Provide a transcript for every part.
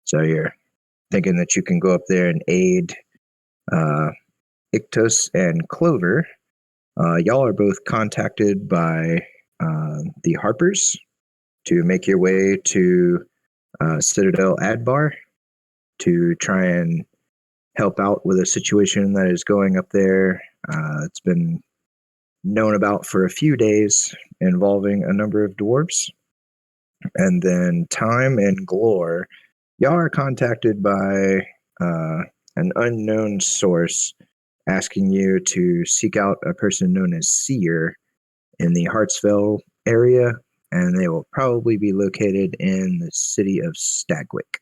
So you're thinking that you can go up there and aid Ictus and Clover. Y'all are both contacted by the Harpers to make your way to Citadel Adbar to try and help out with a situation that is going up there. It's been known about for a few days, involving a number of dwarves. And then Time and Glore, y'all are contacted by an unknown source asking you to seek out a person known as Seer in the Hartsville area, and they will probably be located in the city of Stagwick.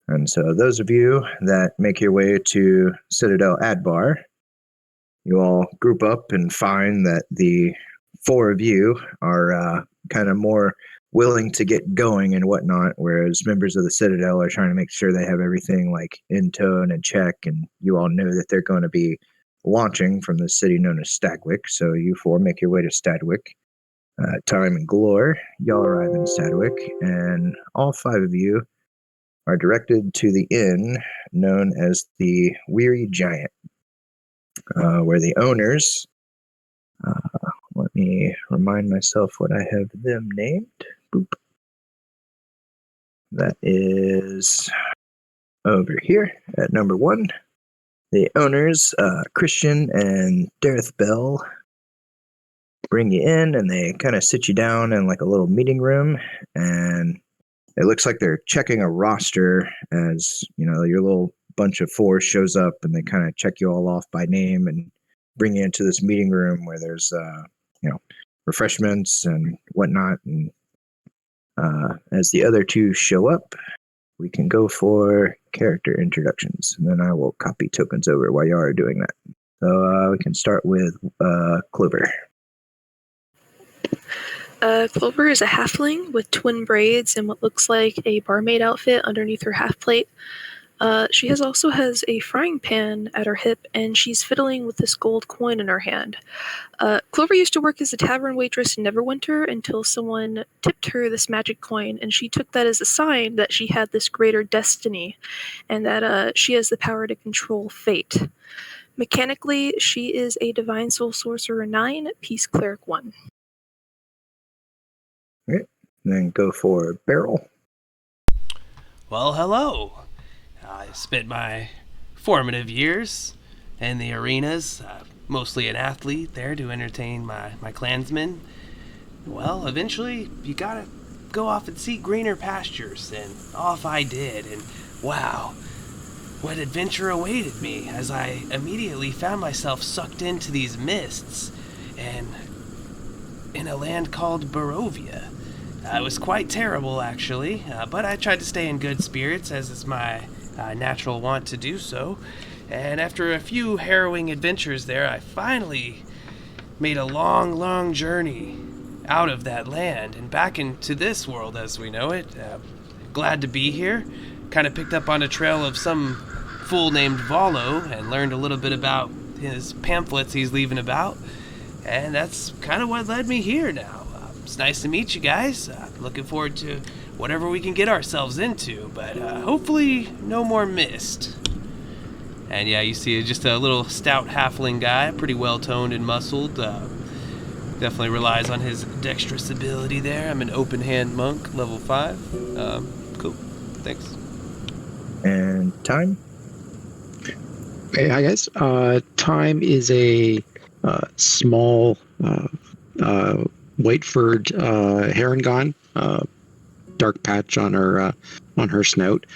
And so those of you that make your way to Citadel Adbar, you all group up and find that the four of you are kind of more willing to get going and whatnot, whereas members of the Citadel are trying to make sure they have everything like in tow and in check, and you all know that they're going to be launching from the city known as Stagwick, so you four make your way to Stagwick. Time and Glore, y'all arrive in Stagwick, and all five of you are directed to the inn known as the Weary Giant, where the owners, let me remind myself what I have them named. Boop. That is over here at number 1. The owners, Christian and Dareth Bell, bring you in and they kind of sit you down in like a little meeting room, and it looks like they're checking a roster as, you know, your little bunch of 4 shows up, and they kind of check you all off by name and bring you into this meeting room where there's, refreshments and whatnot. And as the other 2 show up, we can go for character introductions, and then I will copy tokens over while you are doing that. So we can start with Clover. Clover is a halfling with twin braids and what looks like a barmaid outfit underneath her half plate. She also has a frying pan at her hip, and she's fiddling with this gold coin in her hand. Clover used to work as a tavern waitress in Neverwinter until someone tipped her this magic coin, and she took that as a sign that she had this greater destiny, and that she has the power to control fate. Mechanically, she is a Divine Soul Sorcerer 9, Peace Cleric 1. Okay. Then go for Beryl. Well, hello. I spent my formative years in the arenas, mostly an athlete there to entertain my clansmen. Well, eventually, you gotta go off and seek greener pastures, and off I did, and wow, what adventure awaited me as I immediately found myself sucked into these mists, and in a land called Barovia. It was quite terrible, actually, but I tried to stay in good spirits, as is my natural wont to do so. And after a few harrowing adventures there, I finally made a long journey out of that land and back into this world as we know it. Glad to be here. Kind of picked up on a trail of some fool named Volo and learned a little bit about his pamphlets he's leaving about. And that's kind of what led me here now. It's nice to meet you guys. Looking forward to whatever we can get ourselves into, but hopefully no more mist. And yeah, you see just a little stout halfling guy, pretty well-toned and muscled. Definitely relies on his dexterous ability there. I'm an open hand monk, level 5. Cool. Thanks. And Time? Hey, hi guys. Time is a small white-furred Harengon, dark patch on her snout.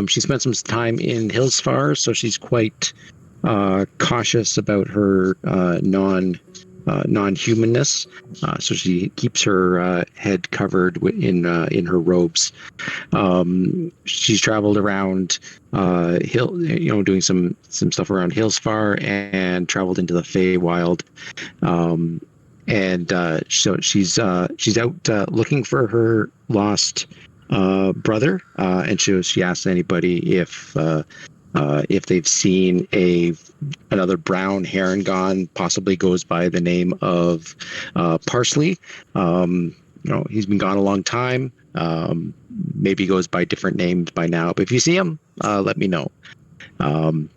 She spent some time in Hillsfar, so she's quite cautious about her non-humanness. So she keeps her head covered in her robes. She's traveled around doing some stuff around Hillsfar, and traveled into the Feywild. So she's out looking for her lost brother, and she asks anybody if they've seen another brown Harengon, possibly goes by the name of Parsley. He's been gone a long time. Maybe goes by different names by now. But if you see him, let me know. And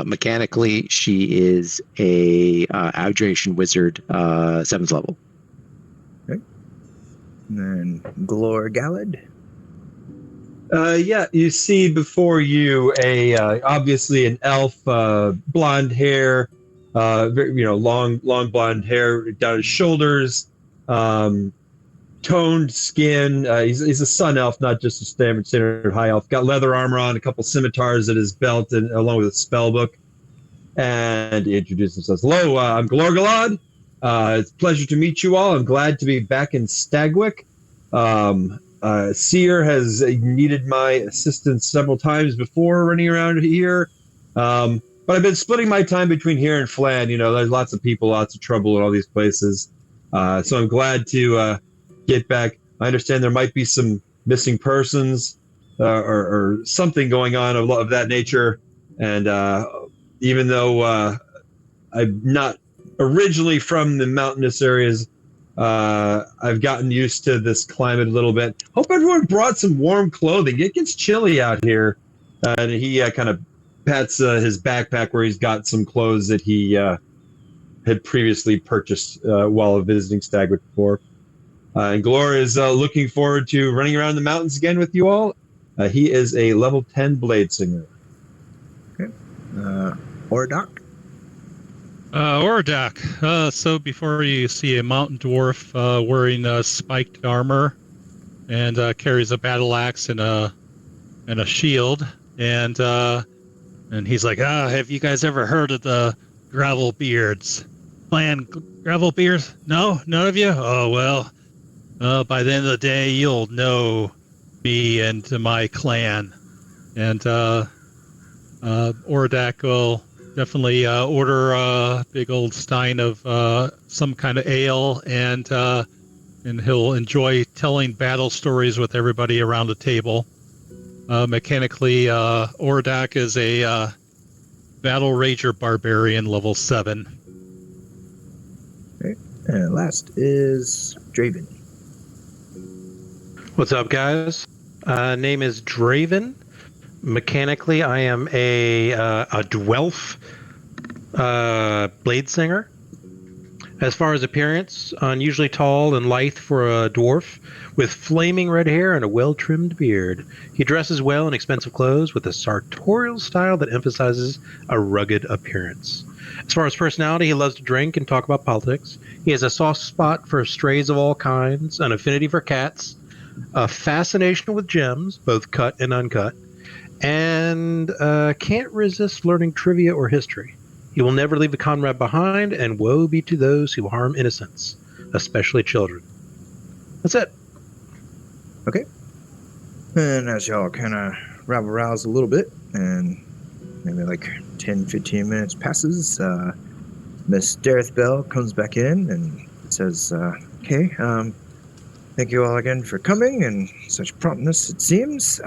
mechanically, she is a abjuration wizard, 7th level. Okay. And then Glor Galad. Yeah, you see before you obviously an elf, blonde hair, long blonde hair down his shoulders, toned skin. He's a sun elf, not just a standard high elf. Got leather armor on, a couple scimitars at his belt, and along with a spell book. And he introduces himself. Hello, I'm Glor Galad. It's a pleasure to meet you all. I'm glad to be back in Stagwick. Seer has needed my assistance several times before running around here. But I've been splitting my time between here and Flan. There's lots of people, lots of trouble in all these places. So I'm glad to get back. I understand there might be some missing persons or something going on of that nature. And even though I'm not originally from the mountainous areas, I've gotten used to this climate a little bit. Hope everyone brought some warm clothing. It gets chilly out here. And he kind of pats his backpack where he's got some clothes that he had previously purchased while visiting Stagwick before. And Glor is looking forward to running around the mountains again with you all. He is a level 10 blade singer. Okay. Oradoc. Oradoc. So before you see a mountain dwarf wearing spiked armor and carries a battle axe and a shield, and he's like, have you guys ever heard of the Gravel Beards? Clan Gravel Beards? No, none of you. Oh well. By the end of the day, you'll know me and my clan, and Oradoc will definitely order a big old stein of some kind of ale, and he'll enjoy telling battle stories with everybody around the table. Mechanically, Oradoc is a Battle Rager Barbarian level 7. Okay. And last is Draven. What's up, guys? Name is Draven. Mechanically, I am a Dwelf blade singer. As far as appearance, unusually tall and lithe for a dwarf, with flaming red hair and a well-trimmed beard. He dresses well in expensive clothes with a sartorial style that emphasizes a rugged appearance. As far as personality, he loves to drink and talk about politics. He has a soft spot for strays of all kinds, an affinity for cats, a fascination with gems, both cut and uncut, and can't resist learning trivia or history. He will never leave a comrade behind, and woe be to those who harm innocents, especially children. That's it. Okay. And as y'all kind of rabble-rouse a little bit, and maybe like 10, 15 minutes passes, Miss Dareth Bell comes back in and says, okay, thank you all again for coming, and such promptness it seems.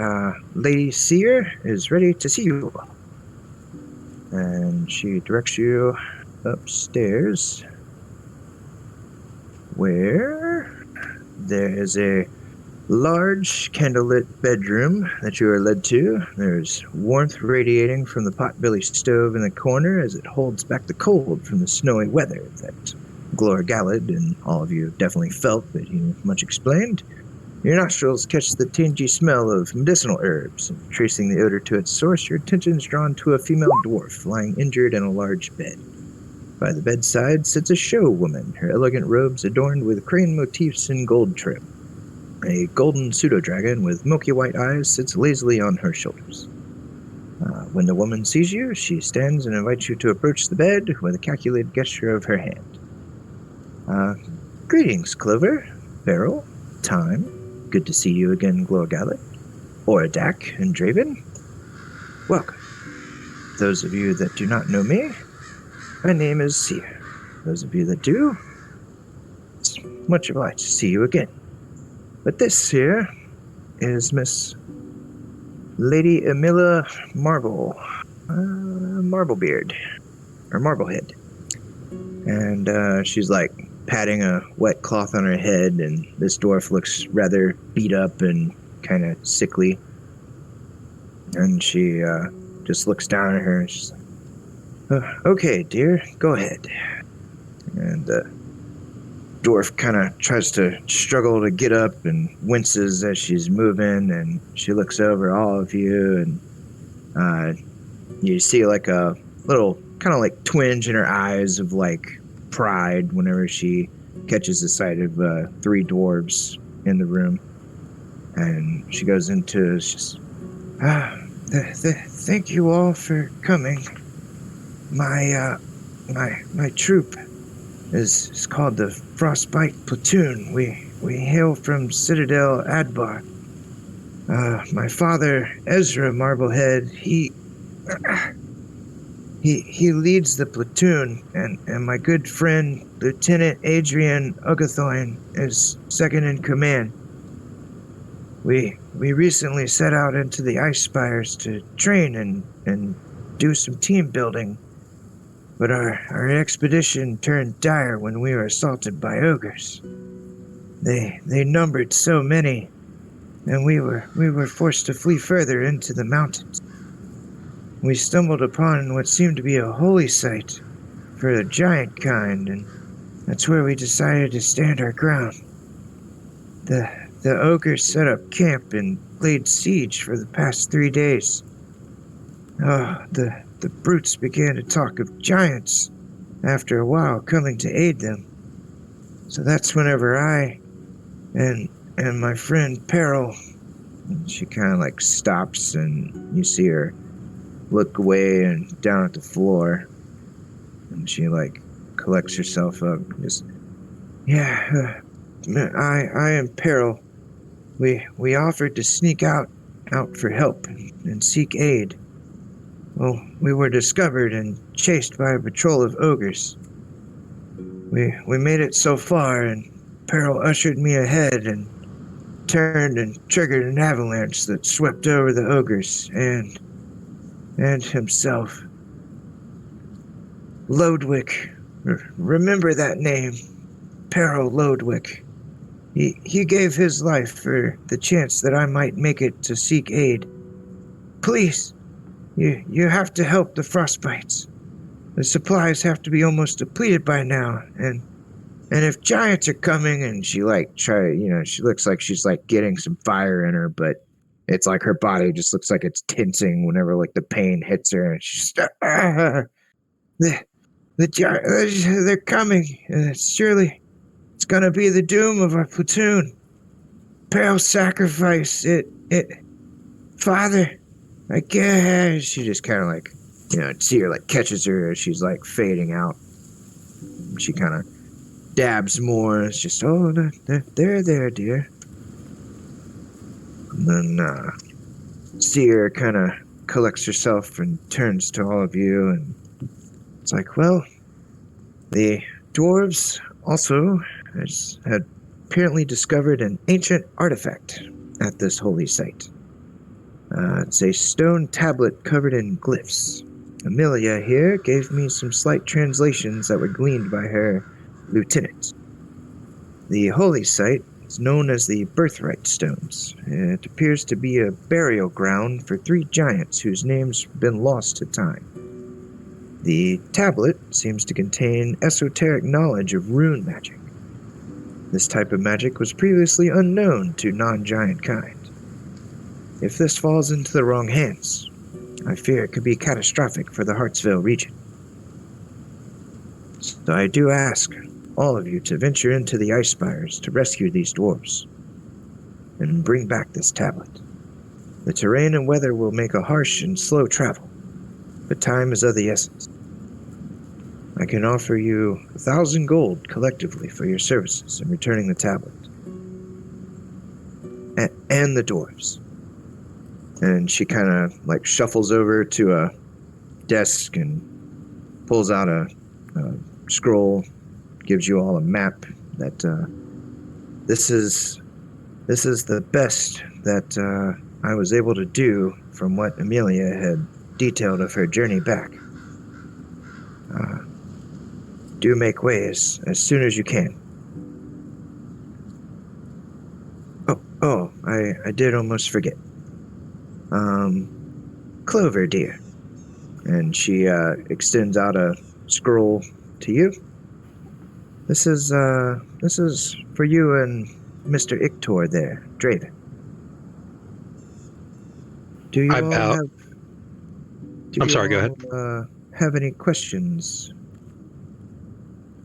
Lady Seer is ready to see you all. And she directs you upstairs, where there is a large candlelit bedroom that you are led to. There's warmth radiating from the potbelly stove in the corner as it holds back the cold from the snowy weather that Glor Galad and all of you definitely felt, but he much explained. Your nostrils catch the tangy smell of medicinal herbs, and tracing the odor to its source, your attention is drawn to a female dwarf lying injured in a large bed. By the bedside sits a show woman, her elegant robes adorned with crane motifs and gold trim. A golden pseudo-dragon with milky white eyes sits lazily on her shoulders. When the woman sees you, she stands and invites you to approach the bed with a calculated gesture of her hand. Greetings, Clover, Beryl, Time. Good to see you again, Glor Galad, Oradoc, and Draven. Welcome. Those of you that do not know me, my name is Seer. Those of you that do, it's much obliged to see you again. But this here is Miss Lady Emilia Marble, Marblebeard, or Marblehead. And she's like, patting a wet cloth on her head, and this dwarf looks rather beat up and kind of sickly. And she just looks down at her and she's like, okay, dear, go ahead. And the dwarf kind of tries to struggle to get up and winces as she's moving, and she looks over all of you, and you see like a little kind of like twinge in her eyes of like pride whenever she catches the sight of 3 dwarves in the room. And she goes into, thank you all for coming. My troop is called the Frostbite Platoon. We hail from Citadel Adbar. My father, Ezra Marblehead, he leads the platoon, and my good friend, Lieutenant Adrian Ugathorn, is second in command. We recently set out into the Ice Spires to train and do some team building, but our expedition turned dire when we were assaulted by ogres. They numbered so many, and we were forced to flee further into the mountains. We stumbled upon what seemed to be a holy site for the giant kind, and that's where we decided to stand our ground. The ogres set up camp and laid siege for the past 3 days. The brutes began to talk of giants after a while coming to aid them. So that's whenever I and my friend Peril, she kind of like stops, and you see her look away and down at the floor, and she like collects herself up and just, I am Peril. We offered to sneak out for help and seek aid. Well, we were discovered and chased by a patrol of ogres. We made it so far, and Peril ushered me ahead and turned and triggered an avalanche that swept over the ogres and himself. Lodwick. Remember that name. Peril Lodwick. He gave his life for the chance that I might make it to seek aid. Please, you have to help the Frostbites. The supplies have to be almost depleted by now, and if giants are coming, and she she looks like she's like getting some fire in her, but it's like her body just looks like it's tensing whenever like the pain hits her, and she's they're coming. Surely it's gonna be the doom of our platoon. Peril sacrifice it. Father, I guess. She just kind of like, see her like catches her as she's like fading out. She kind of dabs more. It's just, they're there, dear. And then see her kind of collects herself and turns to all of you, and it's like, well, the dwarves also had apparently discovered an ancient artifact at this holy site. It's a stone tablet covered in glyphs. Amelia here gave me some slight translations that were gleaned by her lieutenant. The holy site is known as the Birthright Stones. It appears to be a burial ground for 3 giants whose names have been lost to time. The tablet seems to contain esoteric knowledge of rune magic. This type of magic was previously unknown to non-giant kind. If this falls into the wrong hands, I fear it could be catastrophic for the Hartsville region. So I do ask all of you to venture into the Ice Spires to rescue these dwarves and bring back this tablet. The terrain and weather will make a harsh and slow travel, but time is of the essence. I can offer you 1,000 gold collectively for your services in returning the tablet. And the dwarves. And she kind of like shuffles over to a desk and pulls out a scroll, gives you all a map that this is the best that I was able to do from what Amelia had detailed of her journey back. do make way as soon as you can. I did almost forget. Clover, dear. And she extends out a scroll to you. This is for you and Mr. Ictor there, Draven. Do you I all bow. have? I'm sorry, go ahead. Have any questions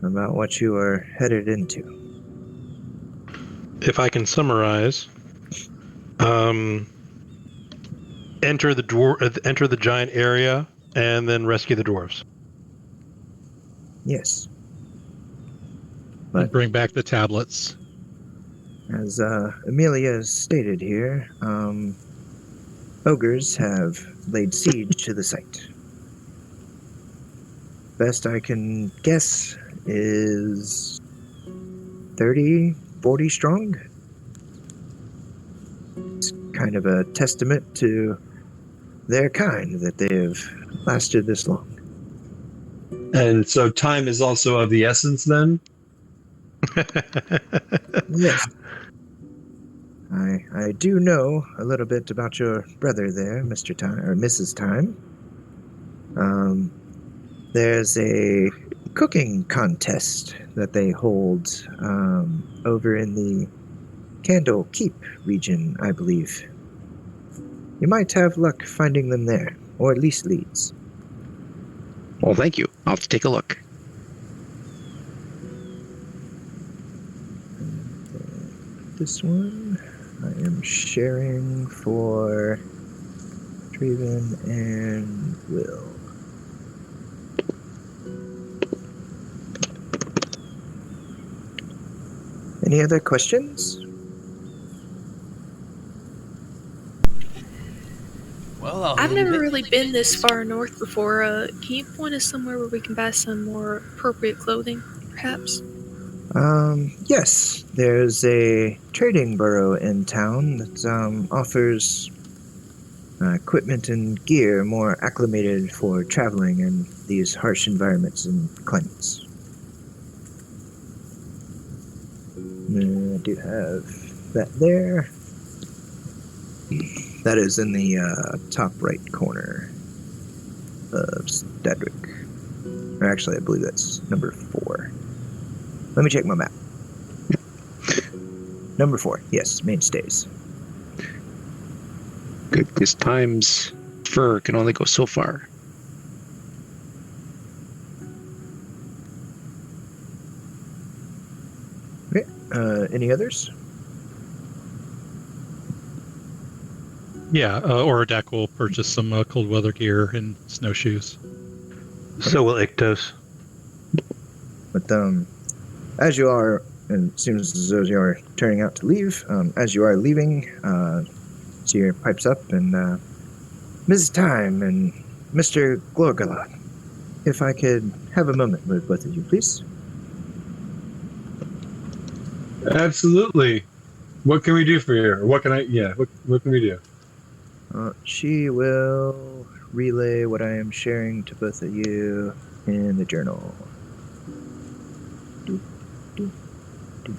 about what you are headed into? If I can summarize, enter the giant area, and then rescue the dwarves. Yes. And bring back the tablets. As Amelia stated here, ogres have laid siege to the site. Best I can guess is 30, 40 strong. It's kind of a testament to their kind that they have lasted this long. And so time is also of the essence then? Yes. I do know a little bit about your brother there, Mr. Time or Mrs. Time. There's a cooking contest that they hold over in the Candle Keep region, I believe. You might have luck finding them there, or at least leads. Well, thank you. I'll have to take a look. This one I am sharing for Draven and Will. Any other questions? Well, I'll I've hand never it- really been this far north before. Can you point us somewhere where we can buy some more appropriate clothing, perhaps? Yes. There's a trading borough in town that offers equipment and gear more acclimated for traveling in these harsh environments and climates. I do have that there. That is in the top right corner of Stadrick. Or actually, I believe that's number 4. Let me check my map. Number 4, yes, mainstays. Good, because Time's fur can only go so far. Okay, any others? Yeah, Orodak will purchase some cold weather gear and snowshoes. So will Iktos. But as you are, and it seems as though you are turning out to leave, as you are leaving, Seer pipes up and Mrs. Time and Mr. Glorgalot, if I could have a moment with both of you, please. Absolutely. What can we do for you? Or what can what can we do? She will relay what I am sharing to both of you in the journal. Doop, doop, doop.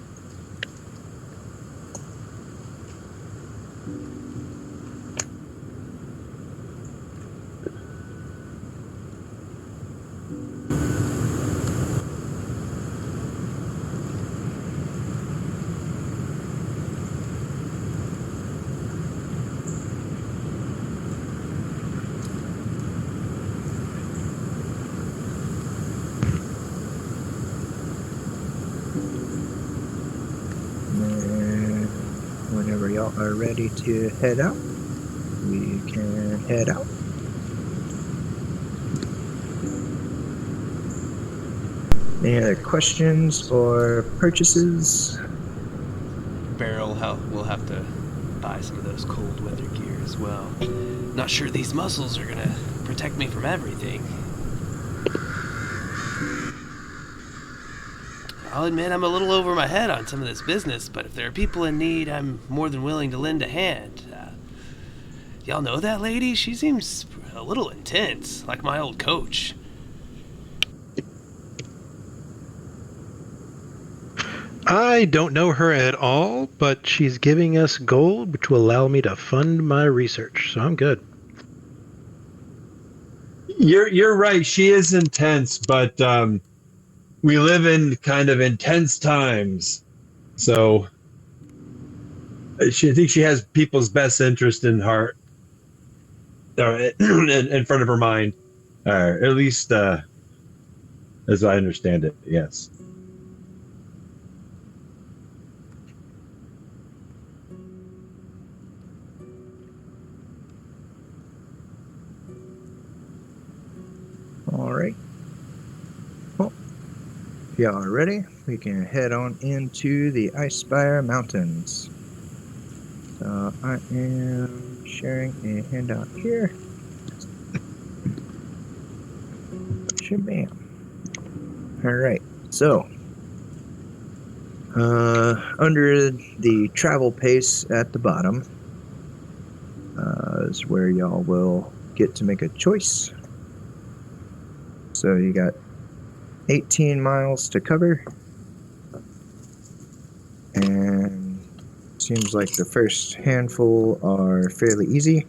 And whenever y'all are ready to head out, we can head out. Any other questions or purchases? Barrel will have to buy some of those cold weather gear as well. Not sure these muscles are gonna protect me from everything. I'll admit I'm a little over my head on some of this business, but if there are people in need, I'm more than willing to lend a hand. Y'all know that lady? She seems a little intense, like my old coach. I don't know her at all, but she's giving us gold to allow me to fund my research, so I'm good. You're right. She is intense, but we live in kind of intense times. So I think she has people's best interest in heart, in front of her mind, or at least as I understand it. Yes. All right. Well, if y'all are ready, we can head on into the Icespire Mountains. So I am sharing a handout here. Shabam. All right. So, under the travel pace at the bottom is where y'all will get to make a choice. So you got 18 miles to cover, and seems like the first handful are fairly easy,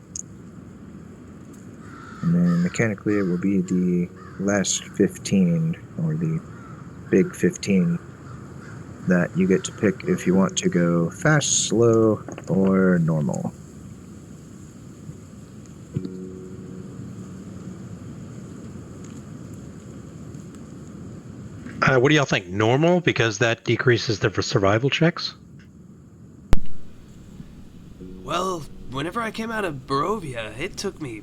and then mechanically it will be the last 15, or the big 15, that you get to pick if you want to go fast, slow, or normal. What do y'all think? Normal, because that decreases the survival checks? Well, whenever I came out of Barovia, it took me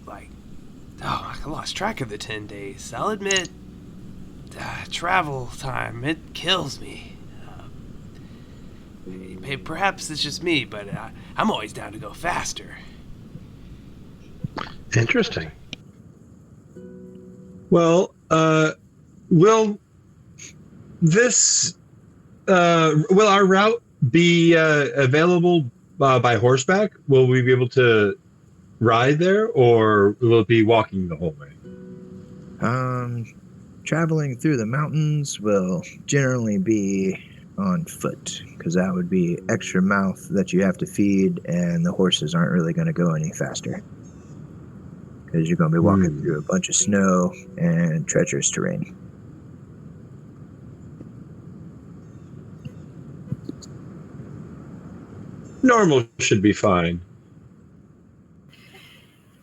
I lost track of the 10 days. I'll admit, travel time, it kills me. Perhaps it's just me, but I'm always down to go faster. Interesting. Well, will our route be available by horseback? Will we be able to ride there, or will it be walking the whole way? Traveling through the mountains will generally be on foot, because that would be extra mouth that you have to feed, and the horses aren't really going to go any faster, because you're going to be walking through a bunch of snow and treacherous terrain. Normal should be fine.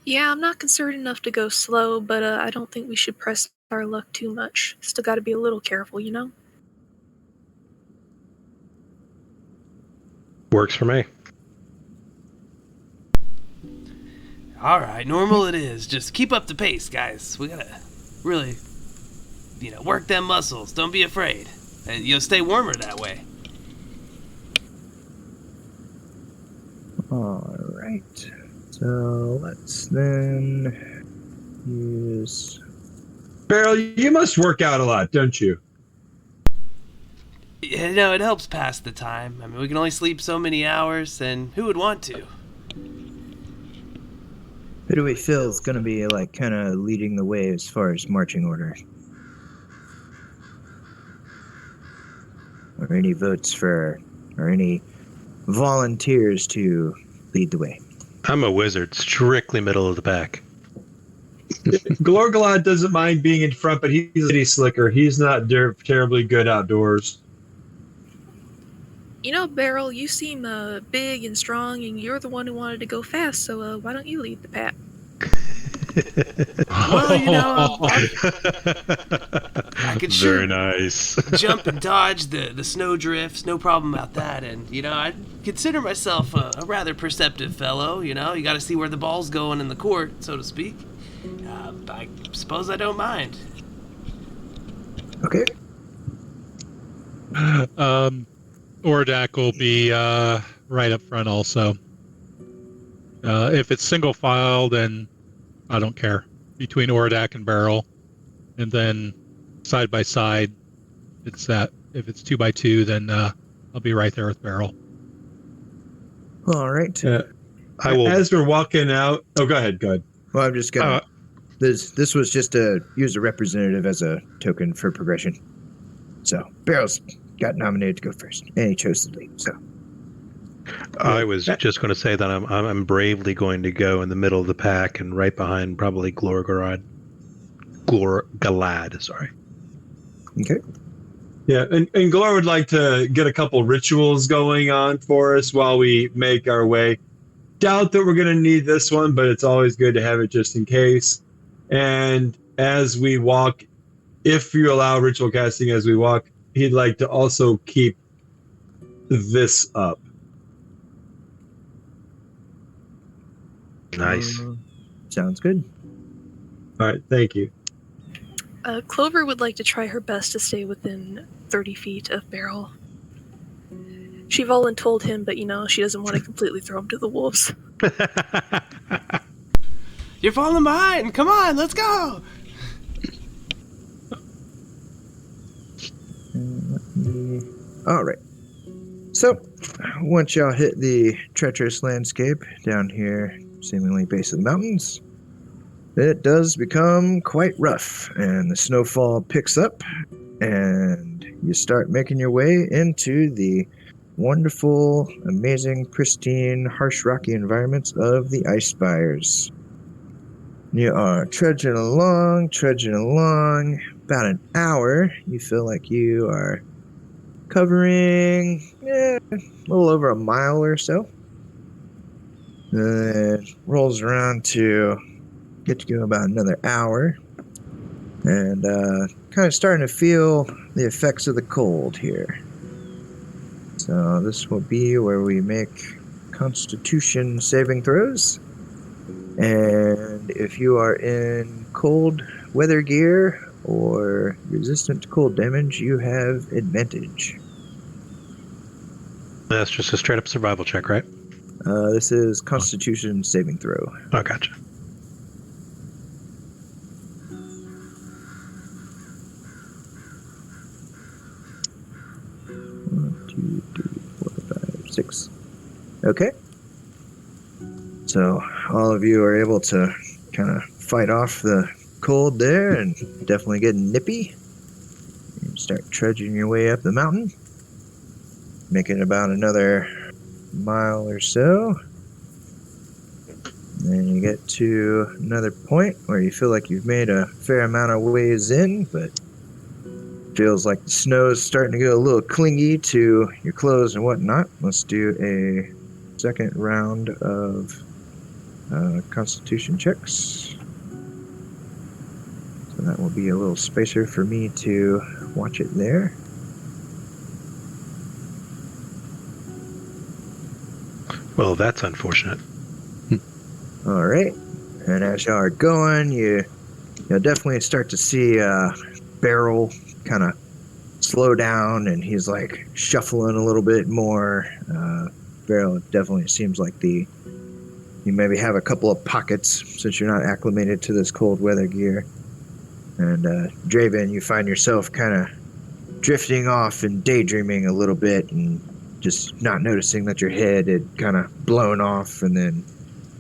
Yeah, I'm not concerned enough to go slow, but I don't think we should press our luck too much. Still got to be a little careful, you know? Works for me. All right, normal it is. Just keep up the pace, guys. We gotta really, work them muscles. Don't be afraid. And you'll stay warmer that way. All right. So let's then use... Beryl, you must work out a lot, don't you? Yeah, no, it helps pass the time. I mean, we can only sleep so many hours, and who would want to? Who do we feel is going to be kind of leading the way as far as marching order? Or any votes for, or any volunteers to lead the way? I'm a wizard, strictly middle of the pack. Glorgalad doesn't mind being in front, but he's a city slicker. He's not terribly good outdoors. You know, Beryl, you seem big and strong, and you're the one who wanted to go fast, so why don't you lead the pack? Well, I could sure Very nice. jump and dodge the snow drifts, no problem about that. And, I consider myself a rather perceptive fellow, You got to see where the ball's going in the court, so to speak. I suppose I don't mind. Okay. Ordak will be right up front also. If it's single file, then I don't care. Between Ordak and Beryl. And then side by side, it's that. If it's 2x2, then I'll be right there with Beryl. All right. I will. As we're walking out... Oh, go ahead. Well, I'm just going to... This was just to use a representative as a token for progression. So, Beryl's got nominated to go first, and he chose to leave. So I was just going to say that I'm bravely going to go in the middle of the pack and right behind probably Galad. Sorry. okay. Yeah, and Glor would like to get a couple rituals going on for us while we make our way. Doubt that we're going to need this one, but it's always good to have it just in case. And as we walk, if you allow ritual casting as we walk, he'd like to also keep this up. Nice. Sounds good. All right, thank you. Clover would like to try her best to stay within 30 feet of Beryl. She voluntold him, but she doesn't want to completely throw him to the wolves. You're falling behind. Come on, let's go. All right. So, once y'all hit the treacherous landscape down here, seemingly base of the mountains, it does become quite rough, and the snowfall picks up, and you start making your way into the wonderful, amazing, pristine, harsh, rocky environments of the Ice Spires. You are trudging along. About an hour, you feel like you are covering a little over a mile or so. Then it rolls around to get to go about another hour, and kind of starting to feel the effects of the cold here. So this will be where we make Constitution saving throws, and if you are in cold weather gear or resistant to cold damage, you have advantage. That's just a straight up survival check, right? This is Constitution saving throw. Oh, gotcha. One, 2, 3, 4, 5, 6. Okay. So all of you are able to kind of fight off the cold there and definitely get nippy. You start trudging your way up the mountain, making about another mile or so. Then you get to another point where you feel like you've made a fair amount of ways in, but feels like the snow is starting to get a little clingy to your clothes and whatnot. Let's do a second round of Constitution checks. So that will be a little spacer for me to watch it there. Well, that's unfortunate. All right, and as y'all are going, you'll definitely start to see Beryl kind of slow down, and he's like shuffling a little bit more. Beryl definitely seems like you maybe have a couple of pockets since you're not acclimated to this cold weather gear. And Draven, you find yourself kind of drifting off and daydreaming a little bit, and just not noticing that your head had kind of blown off, and then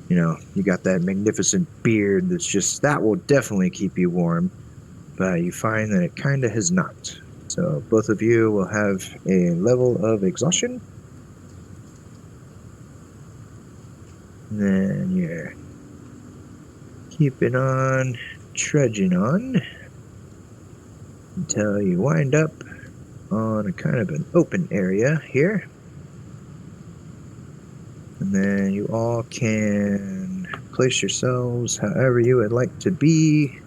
you got that magnificent beard that will definitely keep you warm, but you find that it kind of has not. So both of you will have a level of exhaustion. And then you're keeping on, trudging on, until you wind up on a kind of an open area here. And then you all can place yourselves however you would like to be.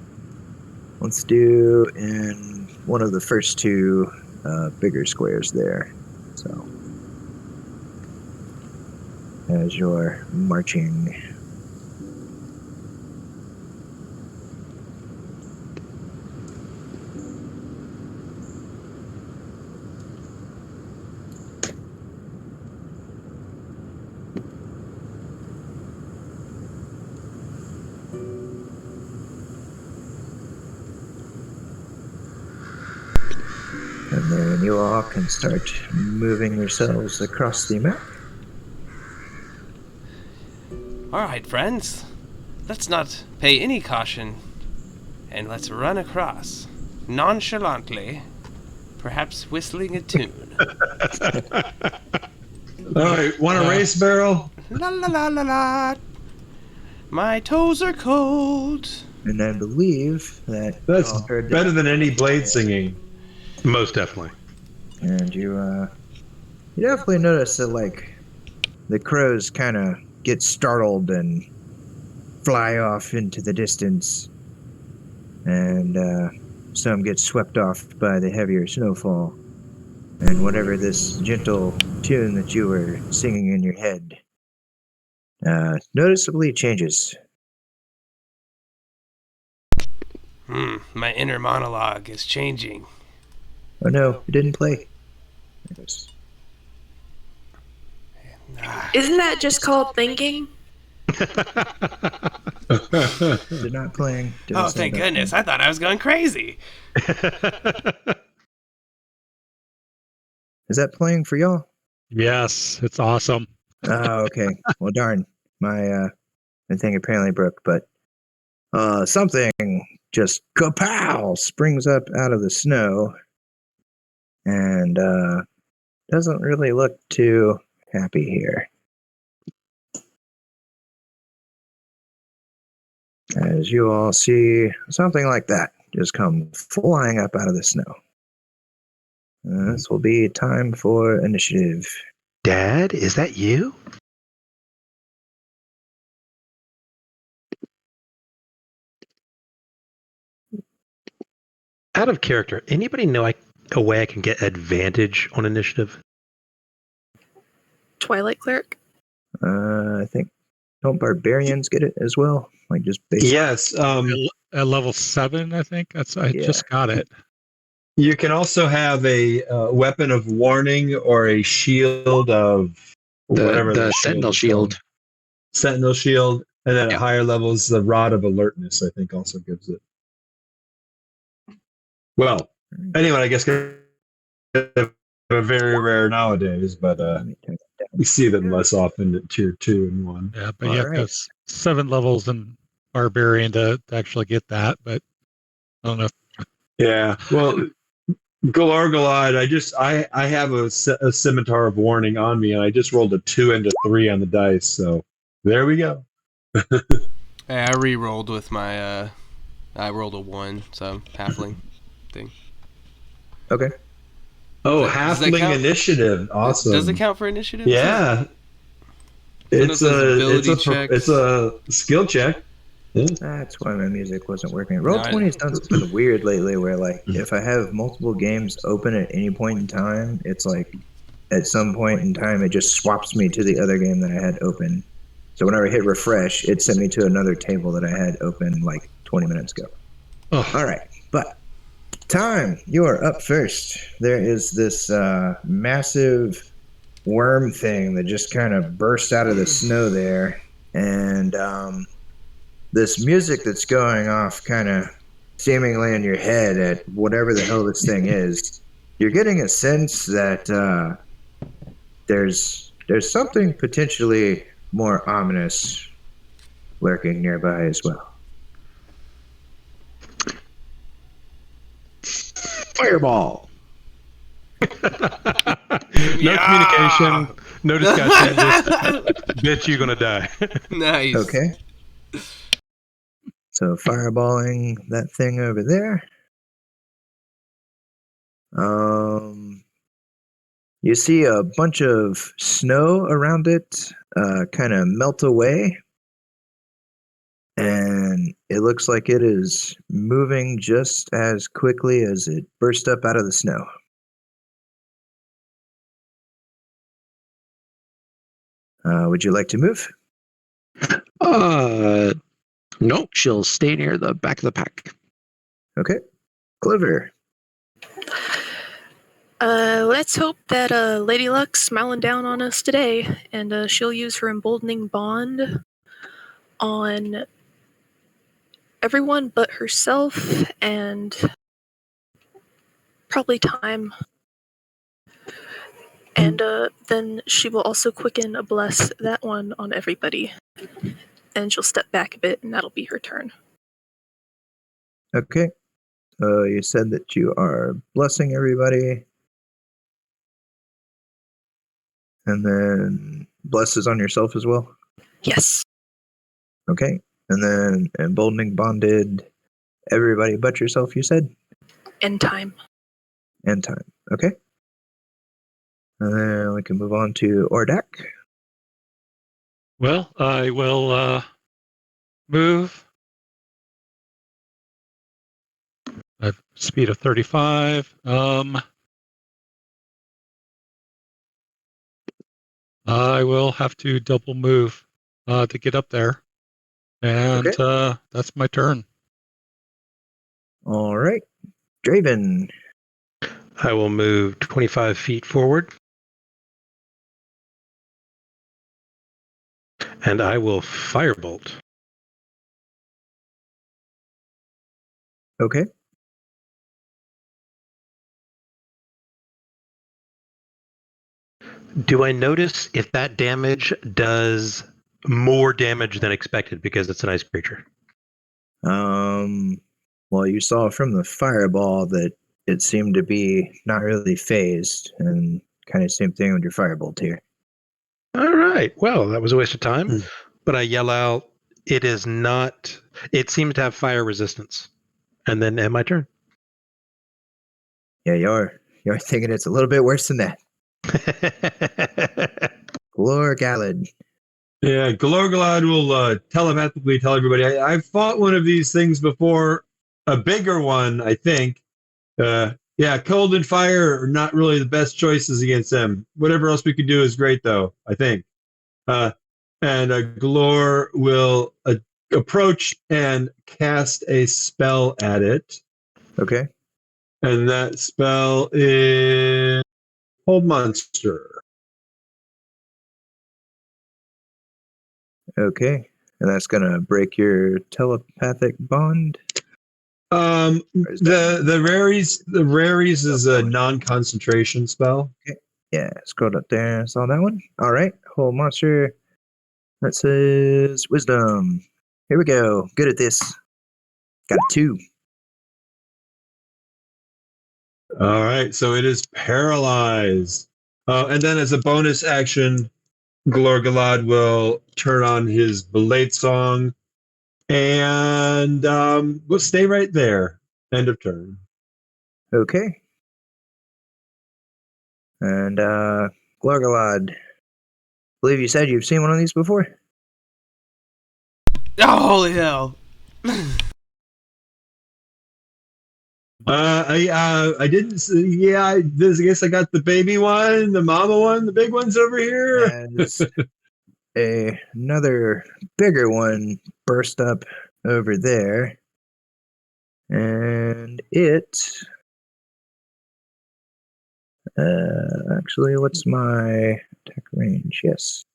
Let's do in one of the first two bigger squares there. So, as you're marching. And then you all can start moving yourselves across the map. All right, friends. Let's not pay any caution, and let's run across nonchalantly, perhaps whistling a tune. All right, want a race barrel? La la la la la. My toes are cold. And I believe that That's y'all heard better that. than any blade singing. Most definitely. And you definitely notice that, like, the crows kind of get startled and fly off into the distance, and some get swept off by the heavier snowfall. And whatever this gentle tune that you were singing in your head noticeably changes. My inner monologue is changing. Oh no, it didn't play. Isn't that just called thinking? Did not playing. Didn't Oh, say thank that. goodness. I thought I was going crazy. Is that playing for y'all? Yes, it's awesome. Oh, okay. Well, darn. My thing apparently broke, but something just kapow springs up out of the snow and doesn't really look too happy here. As you all see something like that just come flying up out of the snow. This will be time for initiative. Dad, is that you? Out of character, anybody know a way I can get advantage on initiative? Twilight Cleric? I think don't barbarians get it as well? Like just basic. Yes. At level 7, I think. I Yeah. just got it. You can also have a weapon of warning or a shield of whatever The that Sentinel is Shield. called. Sentinel shield, and then Yeah. at higher levels, the Rod of Alertness, I think, also gives it. Well, anyone, I guess, are very rare nowadays, but Let me turn that down. we see them less often at tier 2 and 1. Yeah, but All you have right. to have 7 levels in Barbarian to actually get that. But I don't know. Yeah, well, Galargalad, I have a Scimitar of Warning on me, and I just rolled a 2 and a 3 on the dice, so there we go. Hey, I re-rolled with my, I rolled a 1, so halfling thing. Okay. Oh, Does that Halfling count? Initiative, awesome. Does it count for initiative? Yeah. It's Ability a skill check. Yeah. That's why my music wasn't working. Roll20 No, has done something weird lately where, like, if I have multiple games open at any point in time, it's like at some point in time it just swaps me to the other game that I had open. So whenever I hit refresh, it sent me to another table that I had open like 20 minutes ago. Oh, All right, but time, you are up first. There is this massive worm thing that just kind of burst out of the snow there, and this music that's going off kind of seemingly in your head at whatever the hell this thing is. You're getting a sense that there's something potentially more ominous lurking nearby as well. Fireball. No communication, no discussion. Just, bitch, you're gonna die. Nice. Okay. So fireballing that thing over there. You see a bunch of snow around it kind of melt away. And it looks like it is moving just as quickly as it burst up out of the snow. Would you like to move? No, she'll stay near the back of the pack. Okay. Clover. Let's hope that Lady Luck's smiling down on us today, and she'll use her emboldening bond on everyone but herself and probably Time. And then she will also quicken a bless that one on everybody. And she'll step back a bit, and that'll be her turn. Okay. So you said that you are blessing everybody. And then blesses on yourself as well. Yes. Okay. And then emboldening bonded everybody but yourself, you said? End time. And time. Okay. And then we can move on to Ordak. Well, I will move at speed of 35. I will have to double move to get up there. And that's my turn. All right. Draven. I will move 25 feet forward. And I will firebolt. Okay. Do I notice if that damage does more damage than expected because it's an ice creature? Well, you saw from the fireball that it seemed to be not really phased, and kind of same thing with your firebolt here. All right. Well, that was a waste of time. But I yell out, it is not. It seems to have fire resistance. And then end my turn. Yeah, you're thinking it's a little bit worse than that. Glorgalad. Yeah, Glorgalad will telepathically tell everybody, I've fought one of these things before, a bigger one, I think. Yeah, cold and fire are not really the best choices against them. Whatever else we could do is great, though, I think. And Glor will approach and cast a spell at it. Okay. And that spell is Hold Monster. Okay. And that's going to break your telepathic bond? The Raries is a non-concentration spell. Okay. Yeah, scrolled up there. Saw that one. All right. Whole monster. That says wisdom. Here we go. Good at this. Got a 2. All right. So it is paralyzed. And then as a bonus action, Glorgalad will turn on his Blade Song. And we'll stay right there. End of turn. Okay. And Glorgalad, I believe you said you've seen one of these before? Oh, holy hell. I didn't. Yeah, I guess I got the baby one, the mama one, the big one's over here. As another bigger one burst up over there, and it. Actually, what's my attack range? Yes,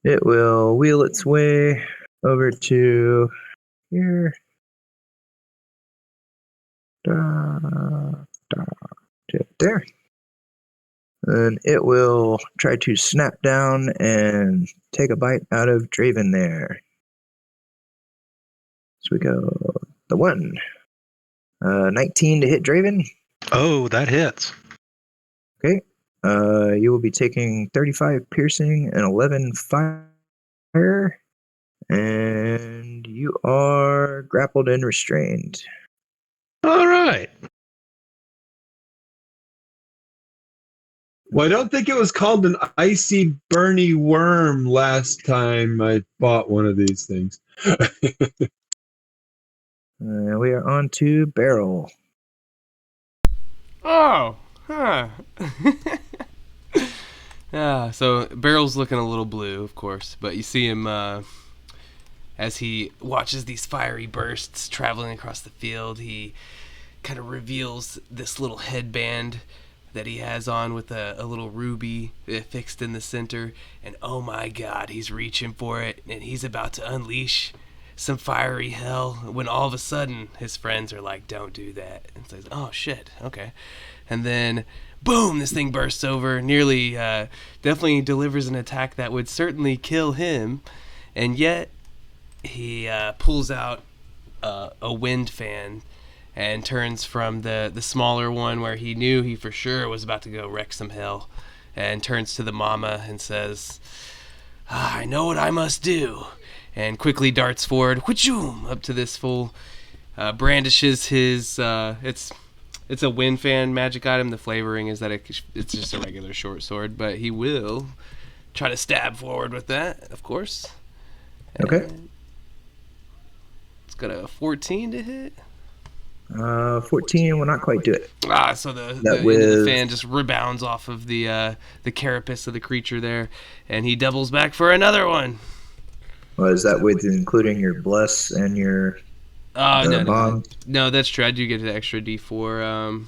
it will wheel its way over to here. To there. And it will try to snap down and take a bite out of Draven there. So we go the 1. 19 to hit Draven. Oh, that hits. Okay. You will be taking 35 piercing and 11 fire. And you are grappled and restrained. All right. Well, I don't think it was called an icy burny worm last time I bought one of these things. We are on to Beryl. Oh, huh. Yeah, so Beryl's looking a little blue, of course, but you see him as he watches these fiery bursts traveling across the field. He kind of reveals this little headband that he has on with a little ruby fixed in the center, and oh my god, he's reaching for it, and he's about to unleash some fiery hell when all of a sudden his friends are like, don't do that. And so he's like, oh shit, okay. And then boom, this thing bursts over, nearly definitely delivers an attack that would certainly kill him, and yet he pulls out a wind fan and turns from the smaller one where he knew he for sure was about to go wreck some hell, and turns to the mama and says, I know what I must do, and quickly darts forward, whachoom, up to this fool, brandishes his, it's a wind fan magic item. The flavoring is that it's just a regular short sword, but he will try to stab forward with that, of course. Okay. And it's got a 14 to hit. 14 will not quite do it. So the end of the fan just rebounds off of the carapace of the creature there, and he doubles back for another one. Well, is that with including your bless and your bomb? No, that's true. I do get an extra D4.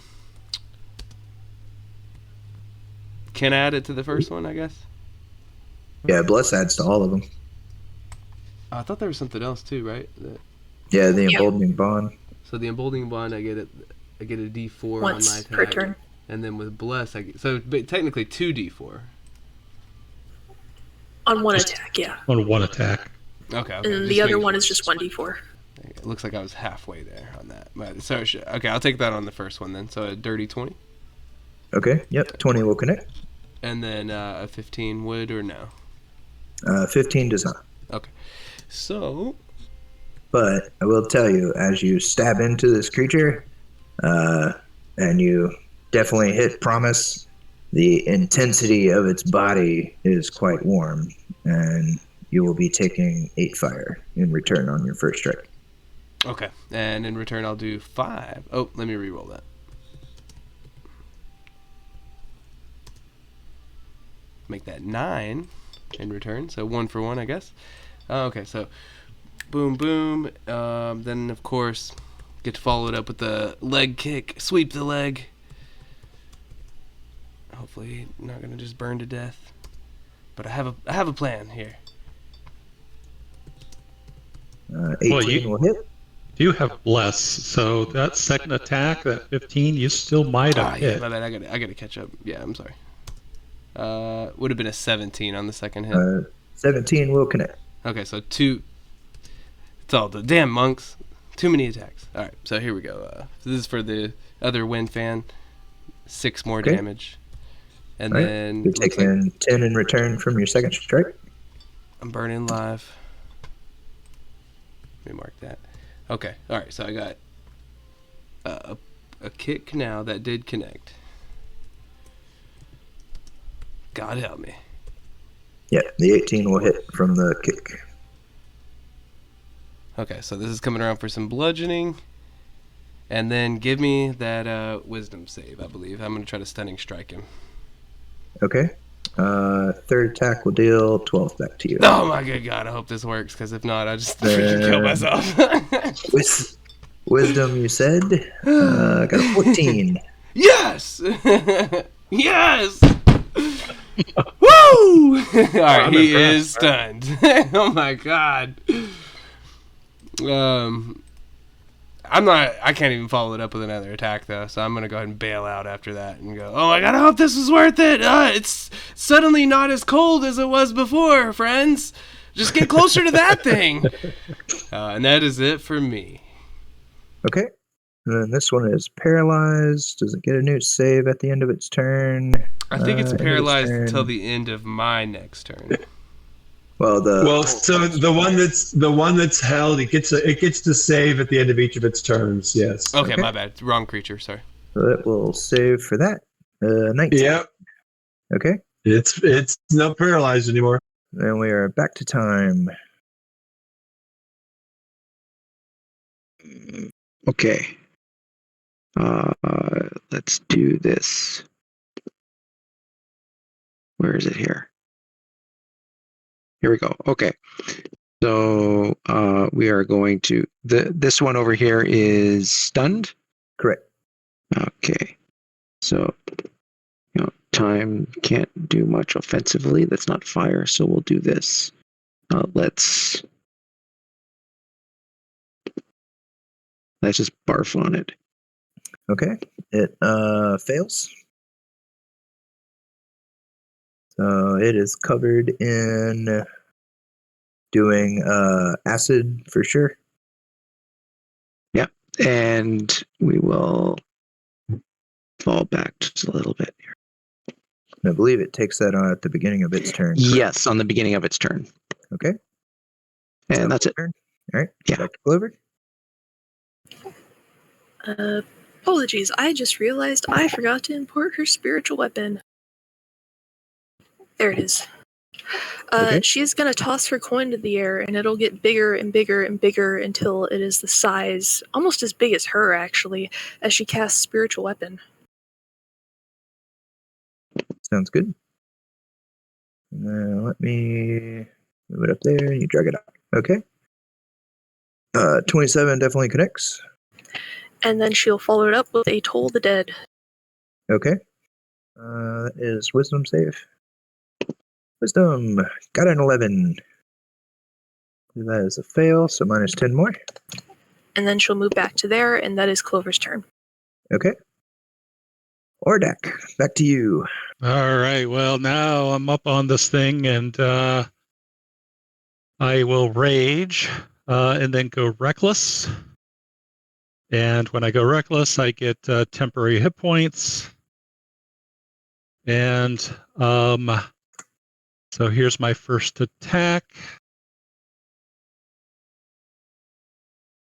Can I add it to the first one, I guess? Yeah, bless adds to all of them. I thought there was something else too, right? Yeah, the emboldening bond. So the emboldening bond, I get a D4 Once on my attack, per turn. and then with bless, but technically 2 D4. On one attack, yeah. On one attack. Okay. And just the other making one sure. is just 1d4. It looks like I was halfway there on that. But okay, I'll take that on the first one then. So a dirty 20. Okay, yep, 20 will connect. And then a 15 would or no? 15 does not. Okay. So. But I will tell you, as you stab into this creature, and you definitely hit promise, the intensity of its body is quite warm, and you will be taking 8 fire in return on your first strike. Okay, and in return I'll do 5. Oh, let me re-roll that. Make that 9 in return, so 1 for 1, I guess. Okay, so boom, boom. Then, of course, get to follow it up with the leg kick. Sweep the leg. Hopefully not going to just burn to death. But I have a plan here. 18 will hit. You have bless, so that second attack, that 15, you still might have hit. Yeah, my bad. I gotta catch up. Yeah, I'm sorry. Would have been a 17 on the second hit. 17 will connect. Okay, so 2. It's all the damn monks. Too many attacks. All right, so here we go. So this is for the other wind fan. 6 more damage. And all right. then You're taking 10 in return from your second strike. I'm burning live. Let me mark that. Okay, all right, so I got a kick now that did connect. God help me. Yeah, the 18 will hit from the kick. Okay, so this is coming around for some bludgeoning. And then give me that wisdom save, I believe. I'm going to try to stunning strike him. Okay. Third attack will deal 12 back to you. Oh my good God, I hope this works, because if not, I just freaking kill myself. Wisdom, you said? Got a 14. Yes! Yes! Woo! Alright, he is stunned. Oh my God. I can't even follow it up with another attack though, so I'm gonna go ahead and bail out after that and go, oh my God, I hope this was worth it. It's suddenly not as cold as it was before, friends. Just get closer to that thing. And that is it for me. Okay. And then this one is paralyzed. Does it get a new save at the end of its turn? I think it's End of its paralyzed turn. until the end of my next turn. Well, so the one that's held, it gets to save at the end of each of its turns. Yes. Okay, my bad. Wrong creature. Sorry. So it will save for that. 19. Yep. Okay. It's not paralyzed anymore. Then we are back to time. Okay. Let's do this. Where is it here? Here we go. Okay. So we are going to this one over here is stunned. Correct. Okay. So time can't do much offensively. That's not fire. So we'll do this. Let's just barf on it. Okay. It fails. So it is covered in doing acid for sure. And we will fall back just a little bit here. I believe it takes that on at the beginning of its turn. correct? Yes, on the beginning of its turn. Okay. And So that's it. turn. All right. Yeah. Back to Clover. Apologies, I just realized I forgot to import her spiritual weapon. There it is. Okay. She's going to toss her coin to the air, and it'll get bigger and bigger and bigger until it is the size, almost as big as her, actually, as she casts spiritual weapon. Sounds good. Let me move it up there. You drag it up. Okay. 27 definitely connects. And then she'll follow it up with a Toll the Dead. Okay. That is wisdom save. Wisdom. Got an 11. That is a fail, so minus 10 more. And then she'll move back to there, and that is Clover's turn. Okay. Ordak, back to you. All right. Well, now I'm up on this thing, and I will rage and then go reckless. And when I go reckless, I get temporary hit points. And so here's my first attack.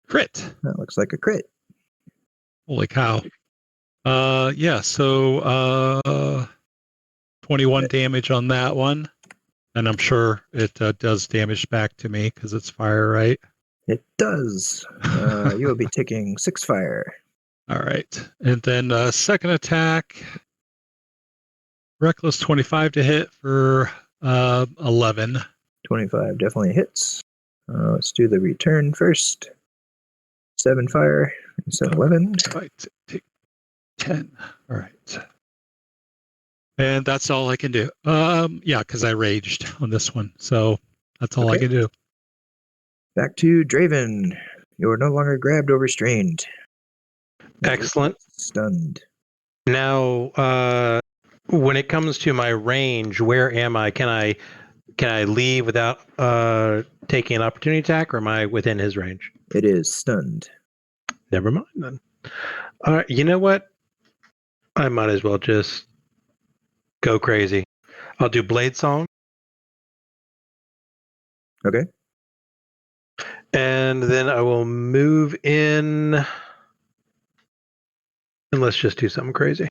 Crit. That looks like a crit. Holy cow. Yeah, so 21 damage on that one. And I'm sure it does damage back to me because it's fire, right? It does. You will be taking 6 fire. All right. And then second attack. Reckless 25 to hit for 11. 25 definitely hits. Let's do the return first. 7 fire. So 11. I take 10. All right. And that's all I can do. Yeah, because I raged on this one. So that's all I Okay. can do. Back to Draven. You are no longer grabbed or restrained. Excellent. Stunned. Now, when it comes to my range, where am I? Can I leave without taking an opportunity attack, or am I within his range? It is stunned. Never mind then. All right, you know what? I might as well just go crazy. I'll do Blade Song. Okay. And then I will move in. And let's just do something crazy.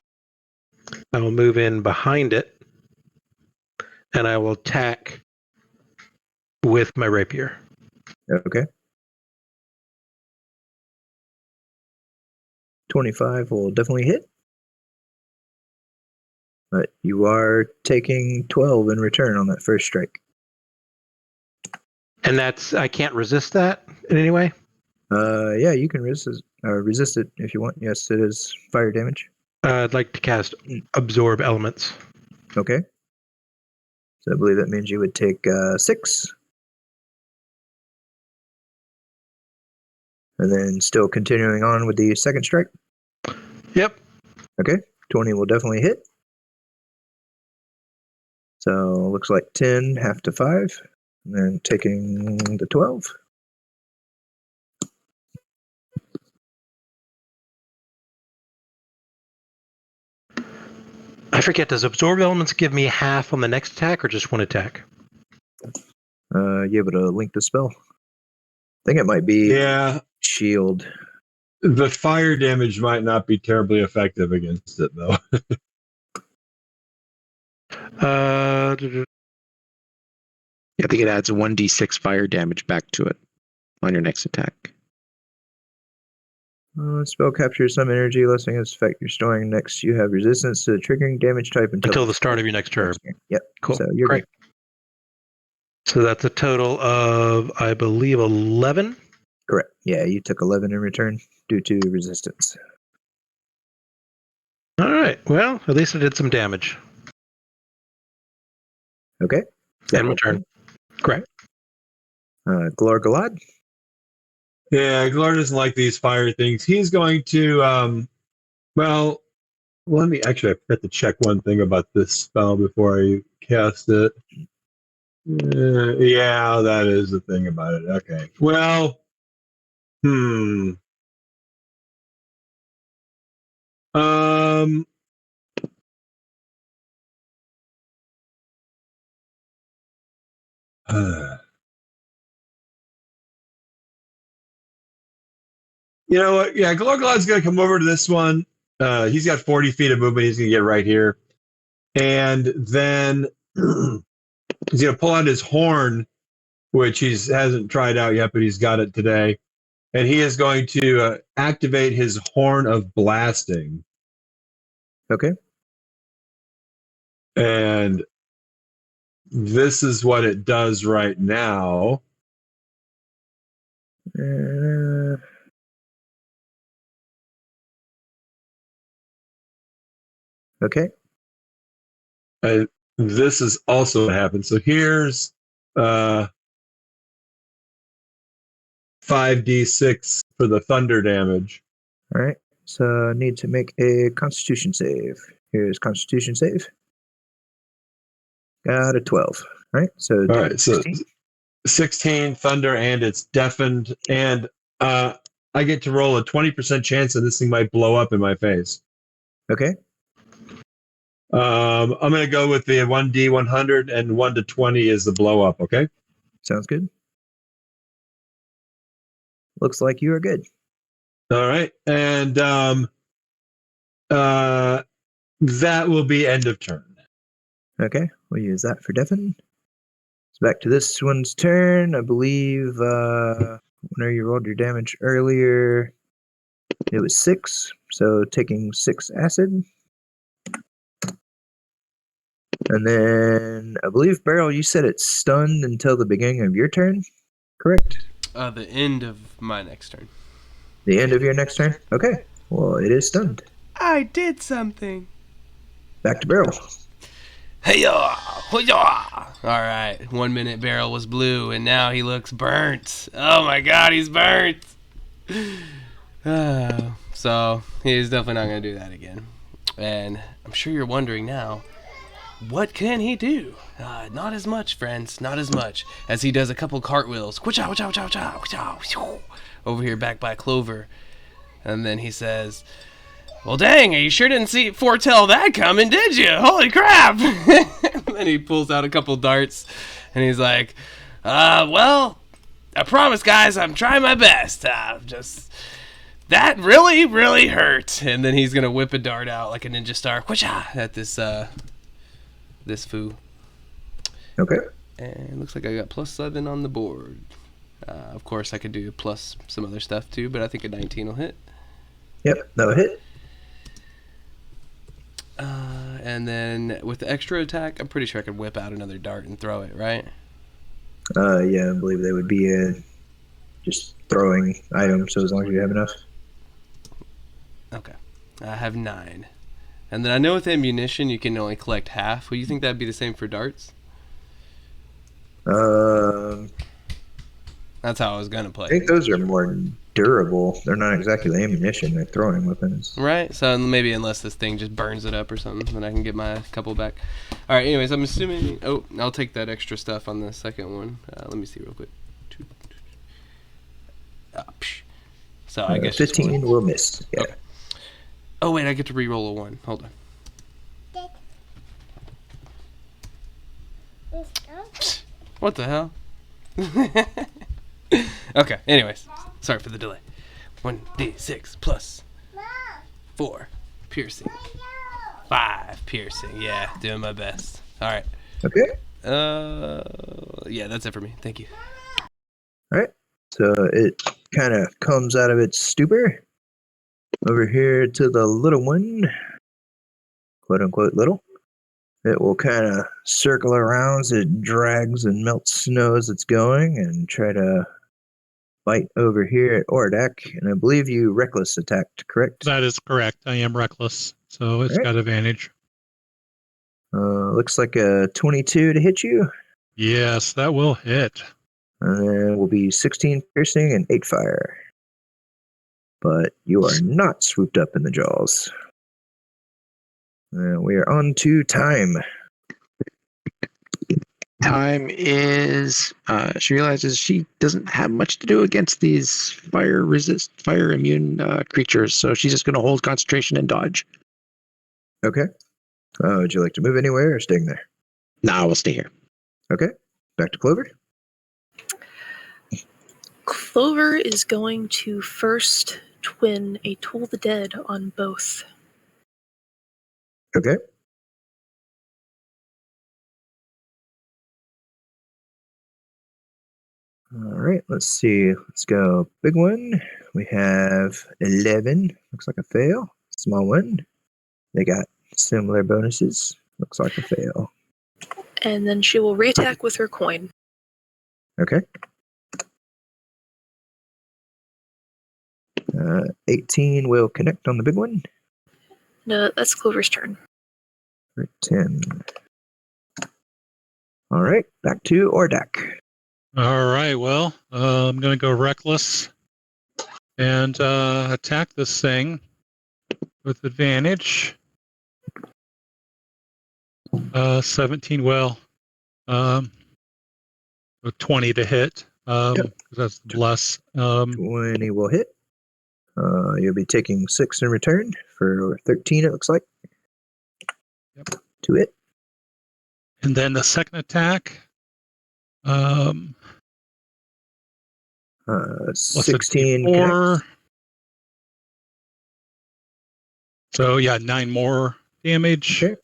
I will move in behind it. And I will attack with my rapier. Okay. 25 will definitely hit. But you are taking 12 in return on that first strike. And I can't resist that in any way? Yeah, you can resist it if you want. Yes, it is fire damage. I'd like to cast Absorb Elements. Okay. So I believe that means you would take 6. And then still continuing on with the second strike. Yep. Okay. 20 will definitely hit. So looks like 10, half to 5. And then taking the 12. I forget, does Absorb Elements give me half on the next attack or just one attack? You able to link the spell? I think it might be Yeah, shield. the fire damage might not be terribly effective against it, though. Yeah, I think it adds 1d6 fire damage back to it on your next attack. Spell captures some energy, lessening its effect. You're storing next. You have resistance to the triggering damage type Until the start of your next turn. Yep. Cool. So you're Great. good. So that's a total of, I believe, 11. Correct. Yeah, you took 11 in return due to resistance. All right. Well, at least I did some damage. Okay. And return. Great. Glor Galad. Yeah, Glar doesn't like these fire things. He's going to, well, let me actually, I forgot to check one thing about this spell before I cast it. Yeah, that is the thing about it. Okay. Well, Um. You know what? Yeah, Glorglad's going to come over to this one. He's got 40 feet of movement. He's going to get right here. And then he's going to pull out his horn, which he hasn't tried out yet, but he's got it today. And he is going to activate his horn of blasting. Okay. And this is what it does right now. Okay. This is also what happens. So here's 5d6 for the thunder damage. All right. So I need to make a Constitution save. Here's Constitution save. Got a 12. All right. So All right. So 16. 16 thunder, and it's deafened. And I get to roll a 20% chance that this thing might blow up in my face. Okay. I'm going to go with the 1d100, and 1 to 20 is the blow up. Okay. Sounds good. Looks like you are good. All right. And that will be end of turn. Okay. We'll use that for Devin. So back to this one's turn. I believe whenever you rolled your damage earlier, it was 6. So taking 6 acid. And then I believe, Beryl, you said it's stunned until the beginning of your turn, correct? The end of my next turn. The end of your next turn? Okay. Well, it is stunned. I did something. Back to Beryl. Hey-ya! All right. 1 minute Beryl was blue, and now he looks burnt. Oh my god, he's burnt! So, he's definitely not going to do that again. And I'm sure you're wondering now, what can he do? Not as much, friends. Not as much. As he does a couple cartwheels. Over here back by Clover. And then he says, well, dang, you sure didn't foretell that coming, did you? Holy crap! And then he pulls out a couple darts. And he's like, well, I promise, guys, I'm trying my best. Just... that really, really hurt. And then he's going to whip a dart out like a ninja star. At this foo. Okay. And it looks like I got +7 on the board. Of course, I could do plus some other stuff too, but I think a 19 will hit. Yep, that'll hit. And then with the extra attack, I'm pretty sure I could whip out another dart and throw it, right? Yeah, I believe they would be just throwing items, so as long as you have enough. Okay. I have 9. And then I know with ammunition you can only collect half. Would you think that'd be the same for darts? That's how I was gonna play. I think those are more durable. They're not exactly ammunition; they're throwing weapons. Right. So maybe unless this thing just burns it up or something, then I can get my couple back. All right. Anyways, I'm assuming. Oh, I'll take that extra stuff on the second one. Let me see real quick. So I guess 15 will miss. Yeah. Okay. Oh wait, I get to re-roll a 1. Hold on. What the hell? Okay, anyways. Sorry for the delay. 1d6 plus 4 piercing. 5 piercing. Yeah, doing my best. Alright. Okay. Yeah, that's it for me. Thank you. Alright. So it kind of comes out of its stupor. Over here to the little one. Quote unquote little. It will kind of circle around as it drags and melts snow as it's going and try to bite over here at Ordak. And I believe you reckless attacked, correct? That is correct. I am reckless, so it's Right. got advantage. Looks like a 22 to hit you. Yes, that will hit. And then will be 16 piercing and 8 fire. But you are not swooped up in the jaws. We are on to time. Time is she realizes she doesn't have much to do against these fire immune creatures, so she's just going to hold concentration and dodge. Okay. Would you like to move anywhere or staying there? Nah, we'll stay here. Okay. Back to Clover. Clover is going to first twin a Toll the Dead on both. Okay. All right, let's see. Let's go. Big one. We have 11. Looks like a fail. Small one. They got similar bonuses. Looks like a fail. And then she will reattack with her coin. Okay. 18 will connect on the big one. No, that's Clover's turn. 10. All right, back to Ordak. All right, well, I'm going to go reckless and attack this thing with advantage. 17, well, 20 to hit. That's less. 20 will hit. You'll be taking 6 in return for 13, it looks like. Yep. To hit. And then the second attack. 16 connects. So yeah, 9 more damage. Okay.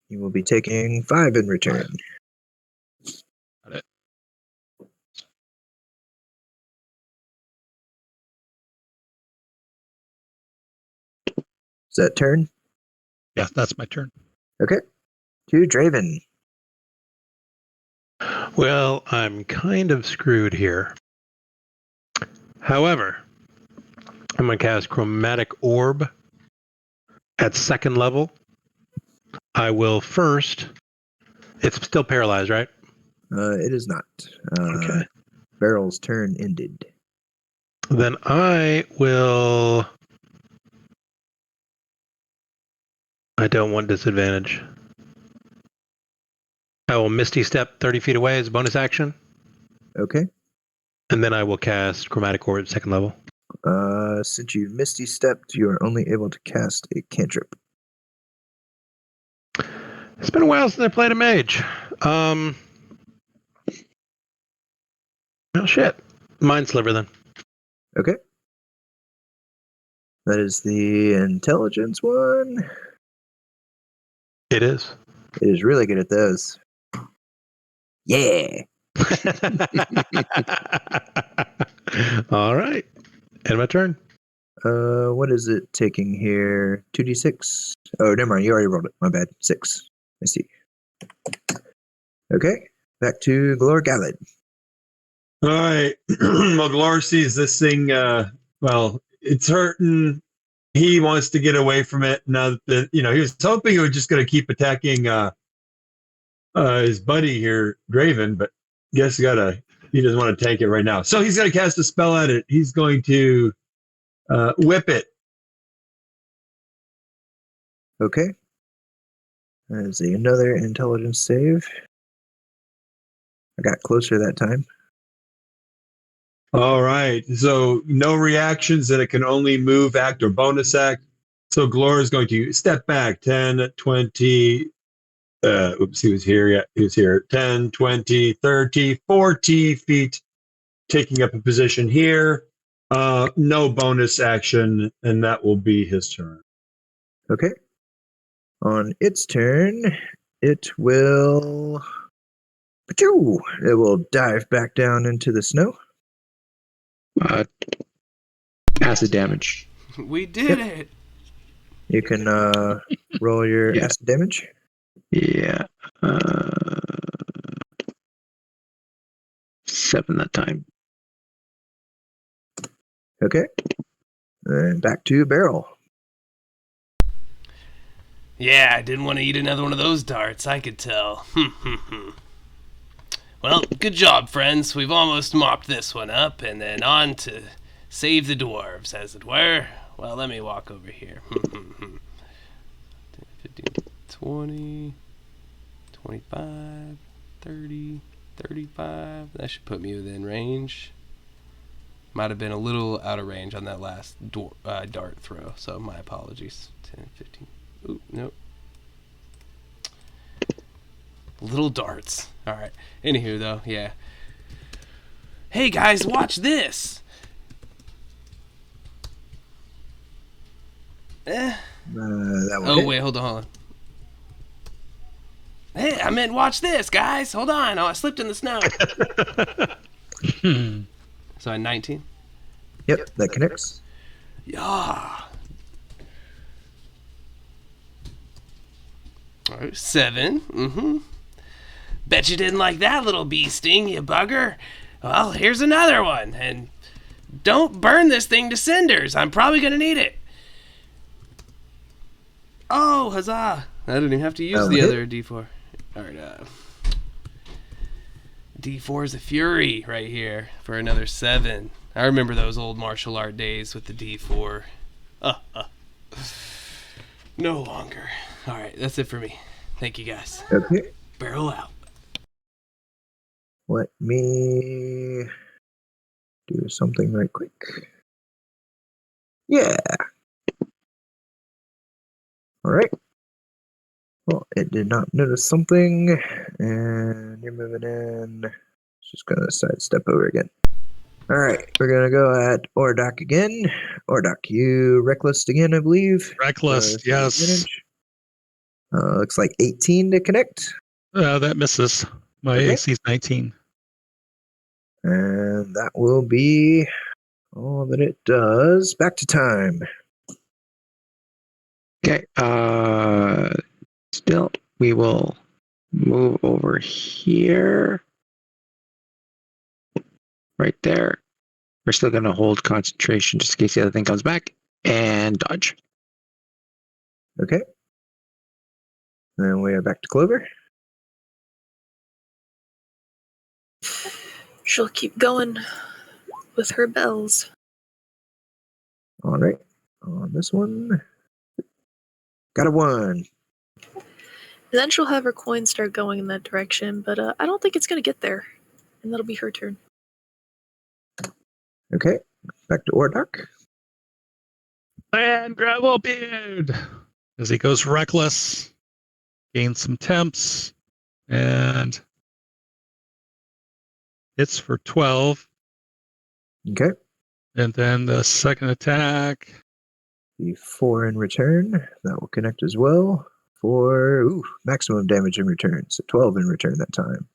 You will be taking 5 in return. Got it. Is that turn? Yeah, that's my turn. Okay. To Draven. Well, I'm kind of screwed here. However, I'm going to cast Chromatic Orb at 2nd level. I will first... It's still paralyzed, right? It is not. Okay. Barrel's turn ended. Then I will... I don't want disadvantage. I will Misty Step 30 feet away as a bonus action. Okay. And then I will cast Chromatic Orb at 2nd level. Since you Misty Stepped, you are only able to cast a cantrip. It's been a while since I played a mage. Oh shit. Mind Sliver then. Okay. That is the intelligence one. It is. It is really good at those. Yeah. All right. End my turn. What is it taking here? 2d6? Oh, never mind. You already rolled it. My bad. 6. I see. Okay. Back to Glor Galad. All right. Well, Glor sees this thing. Well, it's hurting. He wants to get away from it. Now that he was hoping it was just going to keep attacking his buddy here, Draven, but guess he doesn't want to tank it right now. So he's going to cast a spell at it. He's going to whip it. Okay. That is another intelligence save. I got closer that time. All right. So no reactions, and it can only move, act, or bonus act. So Glor is going to step back 10, 20. Oops, he was here. Yeah, he was here. 10, 20, 30, 40 feet, taking up a position here. No bonus action, and that will be his turn. Okay. On its turn, it will dive back down into the snow. Acid damage. We did it. You can roll your Yeah. acid damage. Yeah. 7 that time. Okay. And back to Barrel. Yeah, I didn't want to eat another one of those darts, I could tell. Well, good job, friends. We've almost mopped this one up, and then on to save the dwarves, as it were. Well, let me walk over here. 15, 20, 25, 30, 35. That should put me within range. Might have been a little out of range on that last dart throw, so my apologies. 10, 15. Ooh, nope. Little darts. Alright. Anywho, though, yeah. Hey, guys, watch this! That will Oh, hit. wait, hold on. Hey, I meant watch this, guys. Hold on. Oh, I slipped in the snow. So, 19? Yep, that connects. Yeah. Alright, 7. Mm-hmm. Bet you didn't like that little bee sting, you bugger. Well, here's another one. And don't burn this thing to cinders. I'm probably going to need it. Oh, huzzah. I didn't even have to use the hit. other D4. Alright, D4 is a fury right here for another 7. I remember those old martial art days with the D4. No longer. Alright, that's it for me. Thank you, guys. Okay. Barrel out. Let me do something right quick. Yeah. All right. Well, it did not notice something, and you're moving in. It's just gonna sidestep over again. All right, we're gonna go at Ordok again. Ordok, you reckless again, I believe. Reckless, yes. Advantage. Looks like 18 to connect. That misses. My Okay. AC is 19. And that will be all that it does. Back to time. Okay. Still, we will move over here. Right there. We're still going to hold concentration just in case the other thing comes back. And dodge. Okay. And we are back to Clover. She'll keep going with her bells. All right. On this one, got a 1. And then she'll have her coin start going in that direction, but I don't think it's going to get there. And that'll be her turn. Okay. Back to Ordok. And Gravel Beard! As he goes reckless, gains some temps, and hits for 12. Okay. And then the second attack, The 4 in return. That will connect as well for maximum damage in return. So 12 in return that time.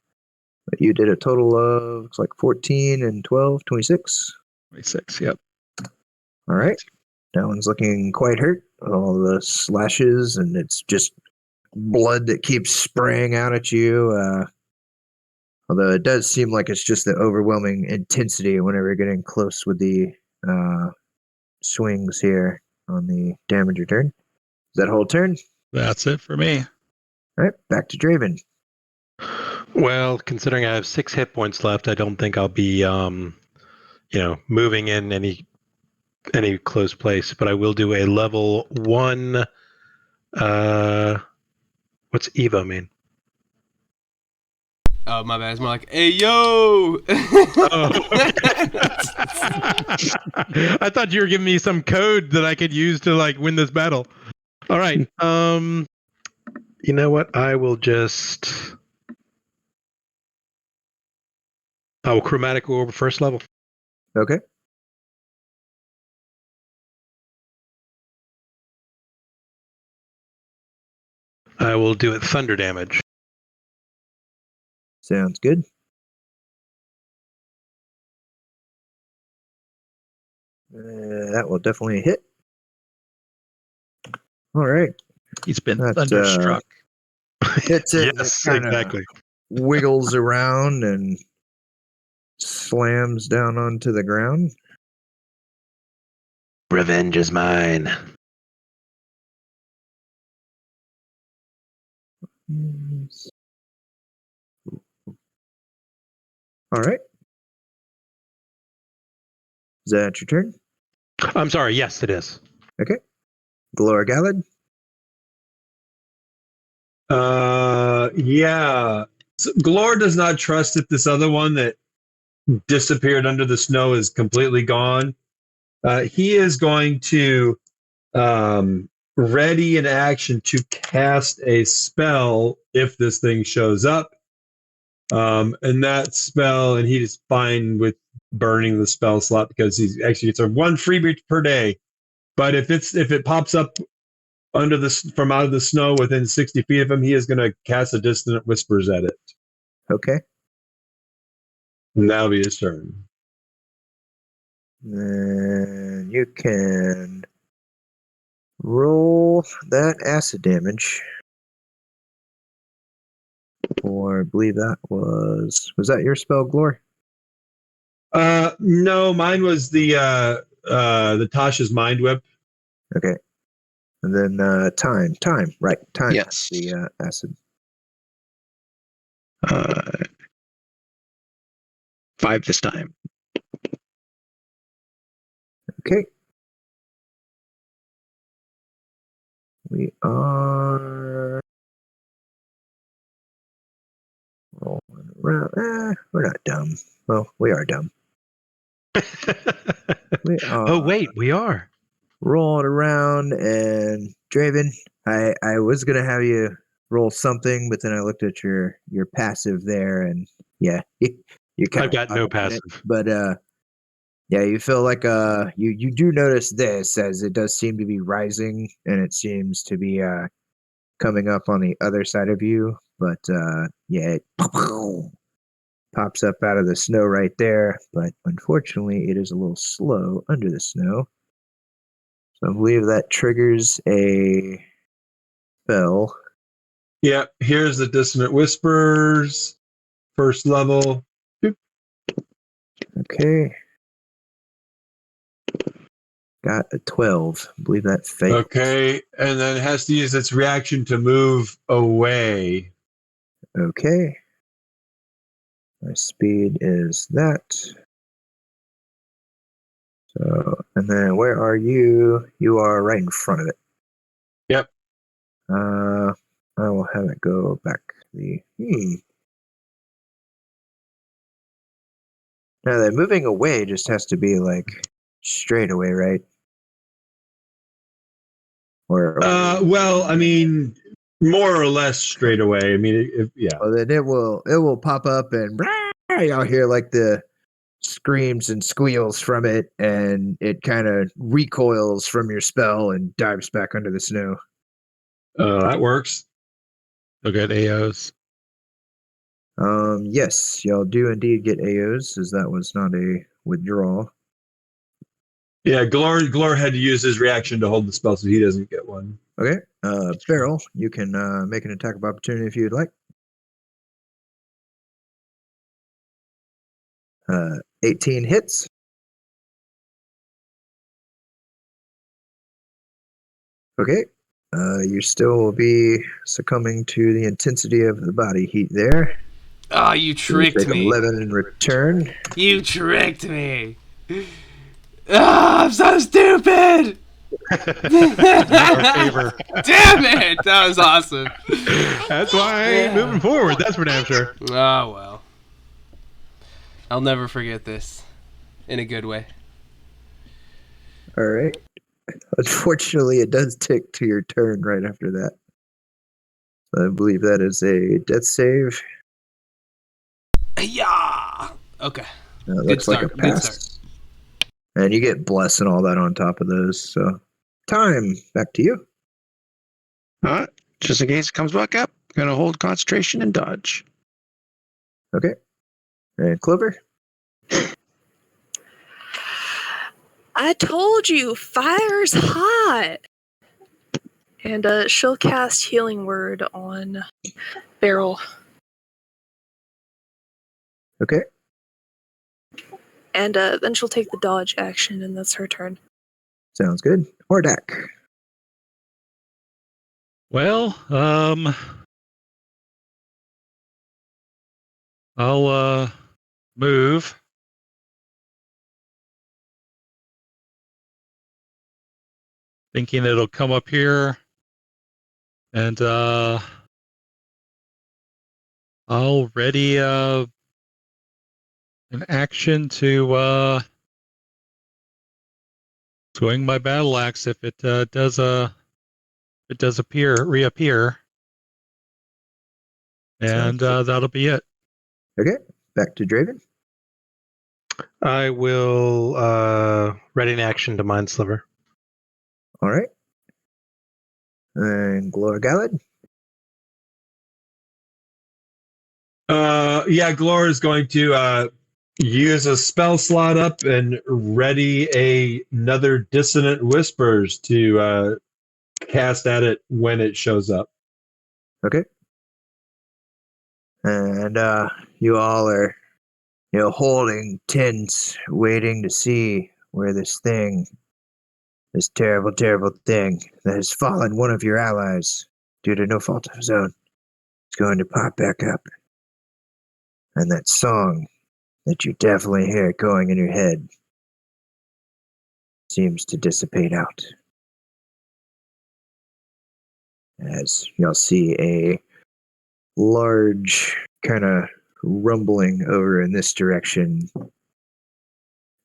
But you did a total of, looks like 14 and 12, 26. 26, yep. All right. That one's looking quite hurt. All the slashes, and it's just blood that keeps spraying out at you. Although it does seem like it's just the overwhelming intensity whenever you're getting close with the swings here on the damage return. Is that whole turn? That's it for me. All right, back to Draven. Well, considering I have 6 hit points left, I don't think I'll be, moving in any close place. But I will do a level 1. What's Evo mean? Oh, my bad. It's more like, hey, yo! I thought you were giving me some code that I could use to win this battle. All right. You know what? I will chromatic orb first level. Okay. I will do it thunder damage. Sounds good. That will definitely hit. All right. He's been That's, thunderstruck. Hits it. Yes, It kinda exactly. wiggles around and slams down onto the ground. Revenge is mine. All right. Is that your turn? I'm sorry. Yes, it is. Glora Gallad. Yeah. So Glor does not trust that this other one that disappeared under the snow is completely gone. He is going to ready an action to cast a spell if this thing shows up. And that spell, and he is fine with burning the spell slot because he's actually it's a one freebie per day. But if it pops up under from out of the snow within 60 feet of him, he is going to cast a dissonant whispers at it. Okay. And that'll be his turn. Then you can roll that acid damage. Or I believe that was that your spell, Glor? No, mine was the Tasha's Mind Whip. Okay. And then time, right? Time. Yes. The acid. 5 this time. Okay. We are rolling around. We're not dumb. Well, we are dumb. We are Oh, wait, we are. rolling around, and Draven, I was gonna have you roll something, but then I looked at your passive there, and yeah, you kind I've got no passive. But yeah, you feel like you do notice this as it does seem to be rising, and it seems to be coming up on the other side of you, but yeah, it pops up out of the snow right there, but unfortunately it is a little slow under the snow. So I believe that triggers a spell. Yeah, here's the Dissonant Whispers, first level. Okay. Got a 12. I believe that fails. Okay, and then it has to use its reaction to move away. Okay. My speed is that. So, and then where are you? You are right in front of it. Yep. I will have it go back the. Now that moving away just has to be like straight away, right? Or Well, I mean, more or less straight away. I mean, yeah. well, then it will pop up and y'all hear like the screams and squeals from it, and it kind of recoils from your spell and dives back under the snow. That works. They'll get AOs. Yes, y'all do indeed get AOs, as that was not a withdrawal. Yeah, Glor had to use his reaction to hold the spell, so he doesn't get one. Okay, Beryl, you can make an attack of opportunity if you'd like. 18 hits. Okay, you still will be succumbing to the intensity of the body heat there. Ah, you tricked Take me. 11 in return. You tricked me. Ah, I'm so stupid. Our favor. Damn it! That was awesome. That's why I ain't moving forward. That's for damn sure. Oh well. I'll never forget this. In a good way. All right. Unfortunately, it does tick to your turn right after that. I believe that is a death save. Yeah. Okay. Looks like a start, good pass. And you get bless and all that on top of those. So, time back to you. Just in case it comes back up, gonna hold concentration and dodge. Okay. And Clover. I told you, fire's hot. And she'll cast Healing Word on Beryl. Okay. And then she'll take the dodge action, and that's her turn. Sounds good. Hordak. Well, I'll move. Thinking it'll come up here and I'll ready an action to swing my battle axe if it does reappear, and that'll be it. Okay, back to Draven. I will ready an action to Mind Sliver. All right. And Glor Galad. Yeah, Glor is going to use a spell slot up and ready another Dissonant Whispers to cast at it when it shows up. Okay. And you all are, holding tense, waiting to see where this terrible, terrible thing that has fallen one of your allies due to no fault of his own is going to pop back up. And that song that you definitely hear going in your head seems to dissipate out. As y'all see a large kind of rumbling over in this direction,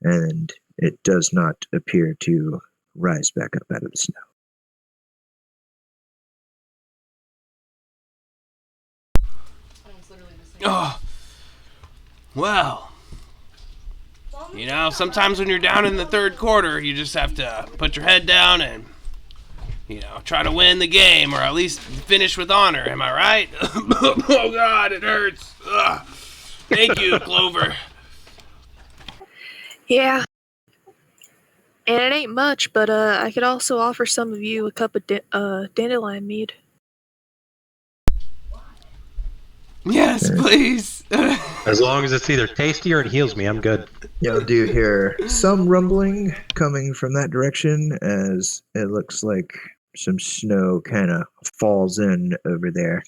and it does not appear to rise back up out of the snow. Oh, well, sometimes when you're down in the third quarter, you just have to put your head down and, try to win the game, or at least finish with honor. Am I right? Oh, God, it hurts. Ugh. Thank you, Clover. Yeah. And it ain't much, but I could also offer some of you a cup of dandelion mead. Yes, please. As long as it's either tasty or it heals me, I'm good. Y'all do hear some rumbling coming from that direction as it looks like some snow kind of falls in over there.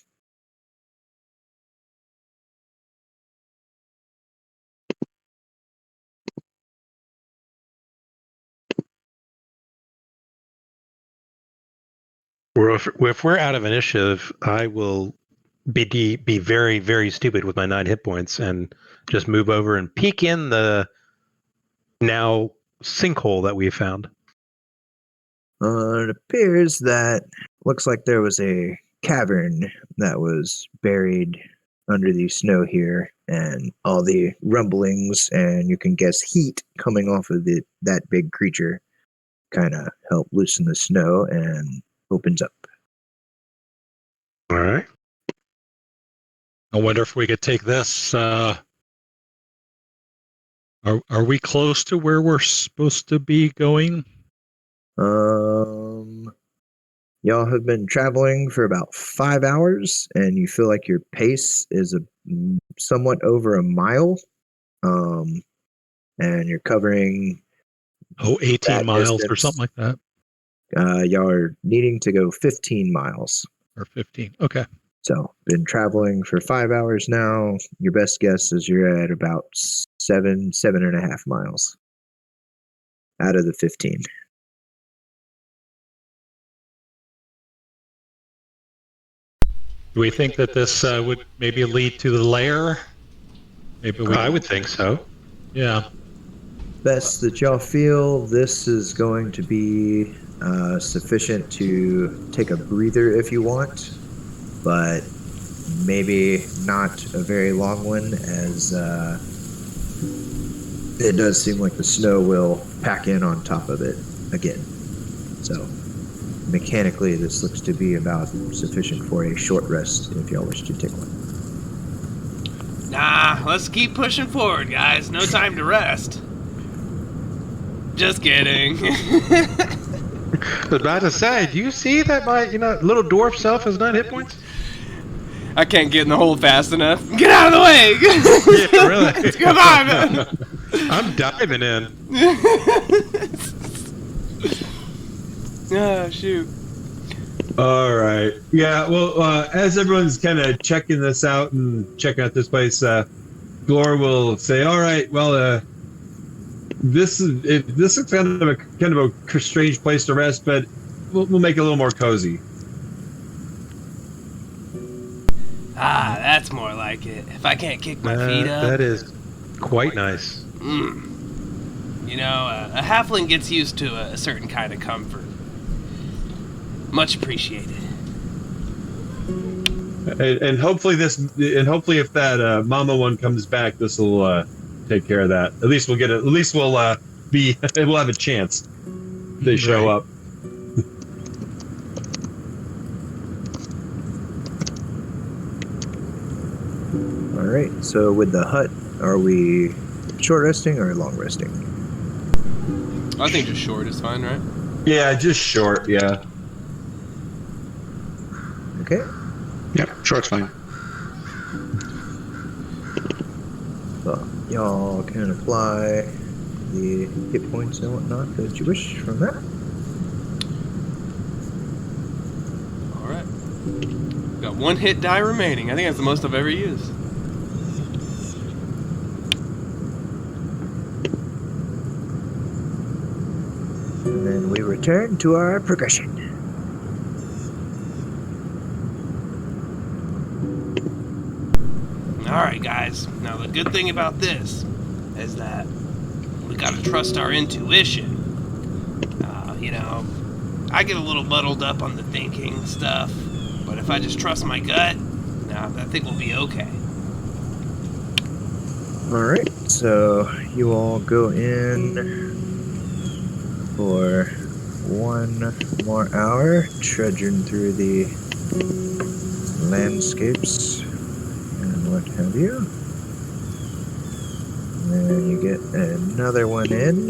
If we're out of initiative, I will be very, very stupid with my 9 hit points and just move over and peek in the now sinkhole that we found. It appears that looks like there was a cavern that was buried under the snow here, and all the rumblings and you can guess heat coming off of that big creature kind of help loosen the snow and opens up. All right. I wonder if we could take this. Are we close to where we're supposed to be going? Y'all have been traveling for about 5 hours, and you feel like your pace is somewhat over a mile. And you're covering 18 miles distance. or something like that. Y'all are needing to go 15 miles. Or 15. Okay. So, been traveling for 5 hours now. Your best guess is you're at about 7.5 miles out of the 15. Do we think that this would maybe lead to the lair? I would think so. Yeah. Best that y'all feel, this is going to be sufficient to take a breather if you want, but maybe not a very long one, as it does seem like the snow will pack in on top of it again. So mechanically, this looks to be about sufficient for a short rest if y'all wish to take one. Nah, let's keep pushing forward, guys. No time to rest. Just kidding. I was about to say, do you see that my little dwarf self has 9 hit points? I can't get in the hole fast enough. Get out of the way! Yeah, really. Come on, man. I'm diving in. Oh, shoot. All right. Yeah, well, as everyone's kind of checking this out and checking out this place, Glor will say, all right, well, this is kind of a strange place to rest, but we'll make it a little more cozy. Ah, that's more like like it. If I can't kick my feet up... That is quite nice. You know, a halfling gets used to a certain kind of comfort. Much appreciated. And hopefully if that mama one comes back, this will take care of that. At least we'll get it. At least we'll we'll have a chance. If they show up. All right. So with the hut, are we short resting or long resting? I think just short is fine, right? Yeah, just short. Yeah. Okay. Yep, short's fine. Well, y'all can apply the hit points and whatnot that you wish from that. Alright. Got 1 hit die remaining. I think that's the most I've ever used. And then we return to our progression. Alright, guys. Now, the good thing about this is that we gotta trust our intuition. You know, I get a little muddled up on the thinking stuff, but if I just trust my gut, I think we'll be okay. Alright, so you all go in for 1 more hour, trudging through the landscapes and what have you. And then you get another one in.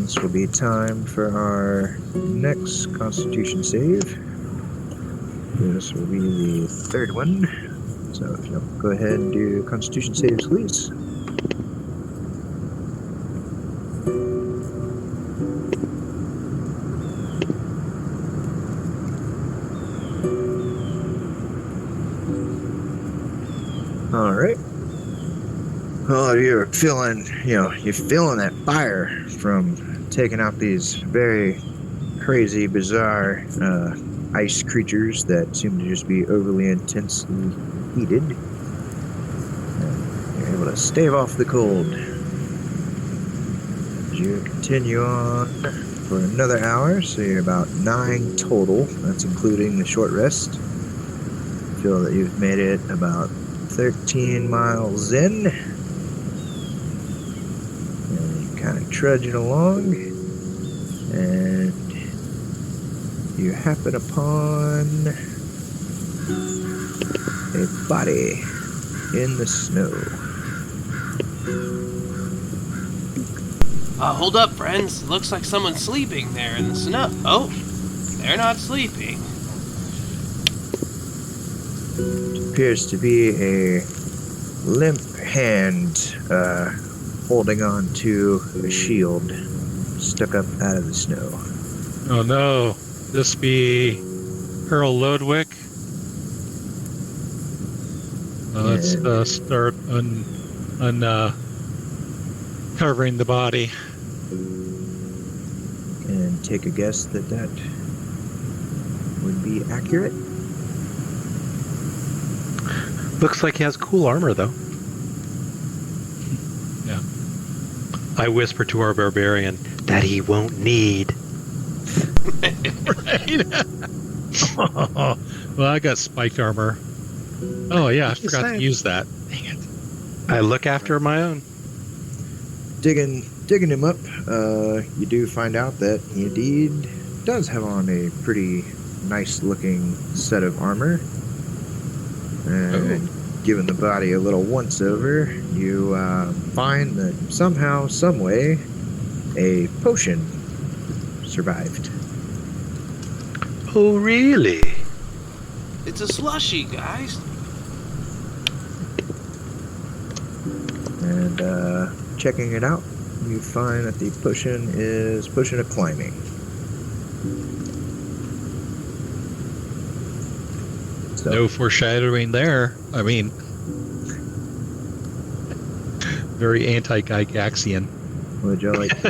This will be time for our next Constitution save. This will be the 3rd one. So if you'll go ahead and do Constitution saves, please. All right. Well, you're feeling, you're feeling that fire from taking out these very crazy, bizarre ice creatures that seem to just be overly intensely heated. And you're able to stave off the cold. As you continue on for another hour, so you're about 9 total. That's including the short rest. Feel that you've made it about 13 miles in. Kind of trudging along, and you happen upon a body in the snow. Hold up, friends. Looks like someone's sleeping there in the snow. Oh, they're not sleeping. It appears to be a limp hand, holding on to a shield stuck up out of the snow. Oh no, this be Earl Lodwick. Let's start covering the body. And take a guess that would be accurate. Looks like he has cool armor, though. Yeah. I whisper to our barbarian that he won't need. Right? Well, I got spiked armor. Oh, yeah, I forgot to use that. Dang it. I look after my own. Digging him up, you do find out that he indeed does have on a pretty nice-looking set of armor. And given the body a little once-over, you find that somehow, someway, a potion survived. Oh, really? It's a slushie, guys. And checking it out, you find that the potion is potion of climbing. So, No foreshadowing there. I mean, very anti-Gygaxian. would you like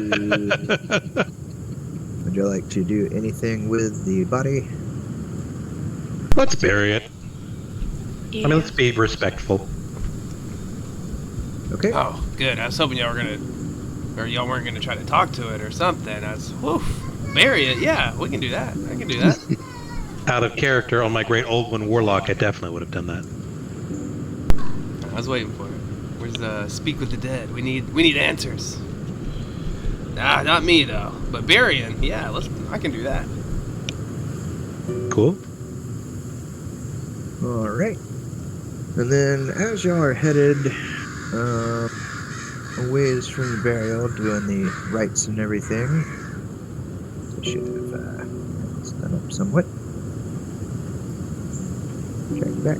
to do anything with the body? Let's bury it. I mean, let's be respectful. Okay. Oh, good. I was hoping y'all weren't gonna try to talk to it or something. Bury it. Yeah, we can do that. I can do that. Out of character on my great old one warlock, I definitely would have done that. I was waiting for it. Where's speak with the dead? We need answers. Nah, not me though. But burying, yeah, I can do that. Cool. All right. And then as y'all are headed a ways from the burial, doing the rites and everything, I should have done up somewhat. Drag you back.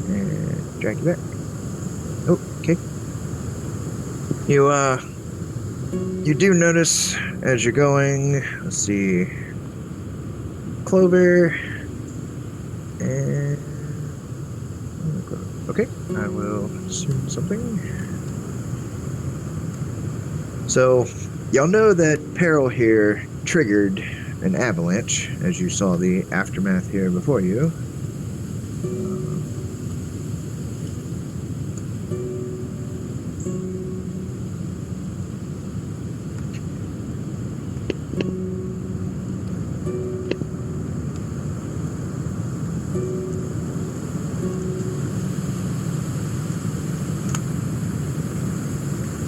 And drag you back. Oh, okay. You do notice as you're going, let's see, Clover, and okay, I will assume something. So, y'all know that peril here triggered an avalanche, as you saw the aftermath here before you.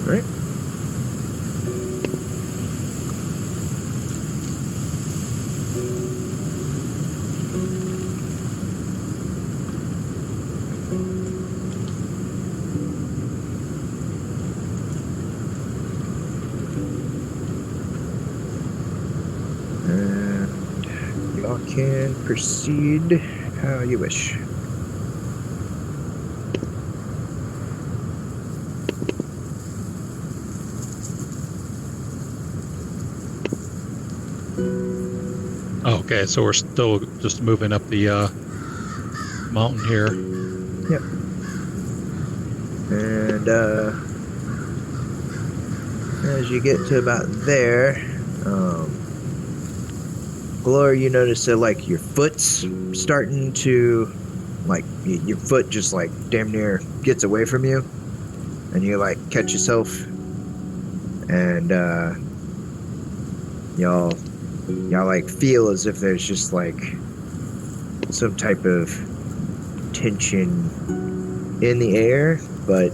Right? And y'all can proceed how you wish. Okay, so we're still just moving up the mountain here. Yep. And as you get to about there, Gloria, you notice that like your foot's starting to, like your foot just like damn near gets away from you, and you like catch yourself, and y'all like feel as if there's just like some type of tension in the air, but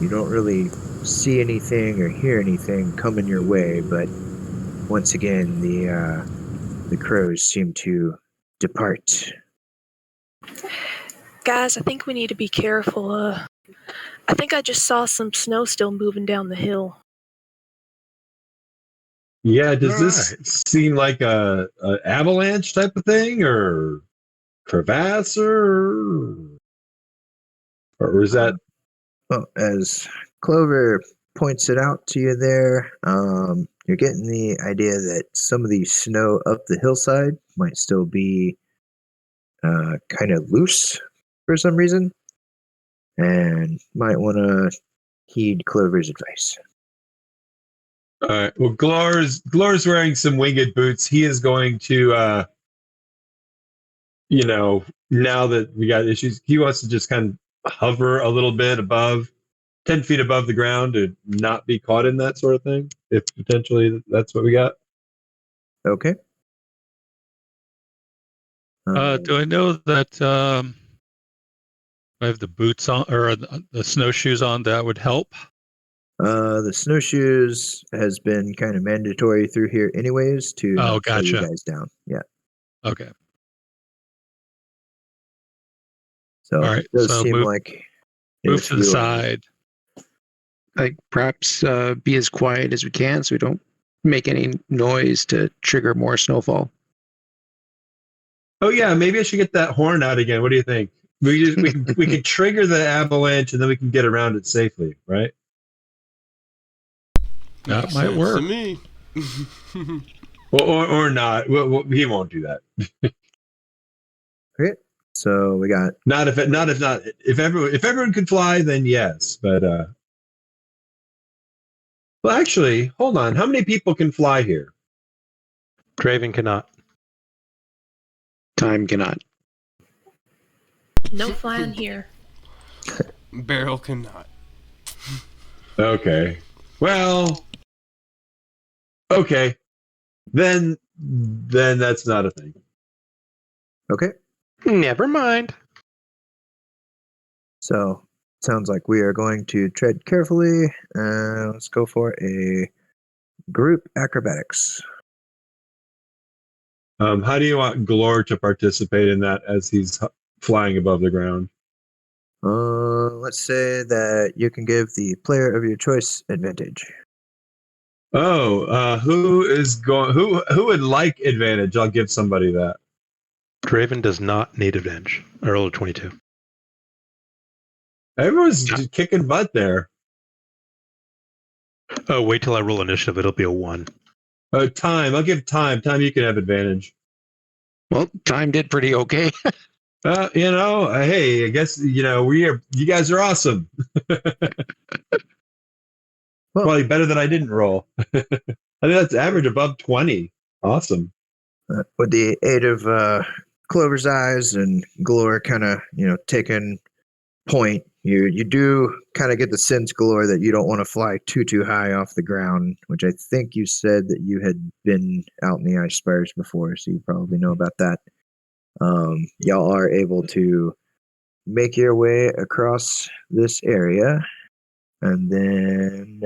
you don't really see anything or hear anything coming your way. But once again, the crows seem to depart. Guys, I think we need to be careful. I think I just saw some snow still moving down the hill. Yeah, does this seem like a avalanche type of thing, or crevasse, or is that? Well, as Clover points it out to you there, you're getting the idea that some of the snow up the hillside might still be kind of loose for some reason, and might want to heed Clover's advice. All right. Well, Glor's wearing some winged boots. He is going to, now that we got issues, he wants to just kind of hover a little bit above, 10 feet above the ground to not be caught in that sort of thing, if potentially that's what we got. Okay. Do I know that I have the boots on or the snowshoes on that would help? The snowshoes has been kind of mandatory through here anyways to slow gotcha. you guys down. Yeah. Okay. So All right, it does so seem move- like Move if to the you are- side. Like perhaps be as quiet as we can so we don't make any noise to trigger more snowfall. Oh yeah, maybe I should get that horn out again. What do you think? We can trigger the avalanche and then we can get around it safely, right? That Makes might sense work. to me. Or not. Well, he won't do that. Okay. So we got If everyone could fly, then yes. But well, actually, hold on. How many people can fly here? Draven cannot. Time cannot. No flying here. Barrel cannot. Okay. Well. Okay. Then that's not a thing. Okay. Never mind. So sounds like we are going to tread carefully. Let's go for a group acrobatics. How do you want Glor to participate in that as he's flying above the ground? Let's say that you can give the player of your choice advantage. Oh, who is going? Who would like advantage? I'll give somebody that. Draven does not need advantage. I rolled a 22. Everyone's just kicking butt there. Oh, wait till I roll initiative. It'll be a 1. Time. I'll give time. Time, you can have advantage. Well, time did pretty okay. Hey, I guess you guys are awesome. Probably better than I didn't roll. I think that's average above 20. Awesome. With the aid of Clover's eyes and Glor kind of, taking point, you do kind of get the sense, Glor, that you don't want to fly too high off the ground, which I think you said that you had been out in the ice spires before, so you probably know about that. Y'all are able to make your way across this area, and then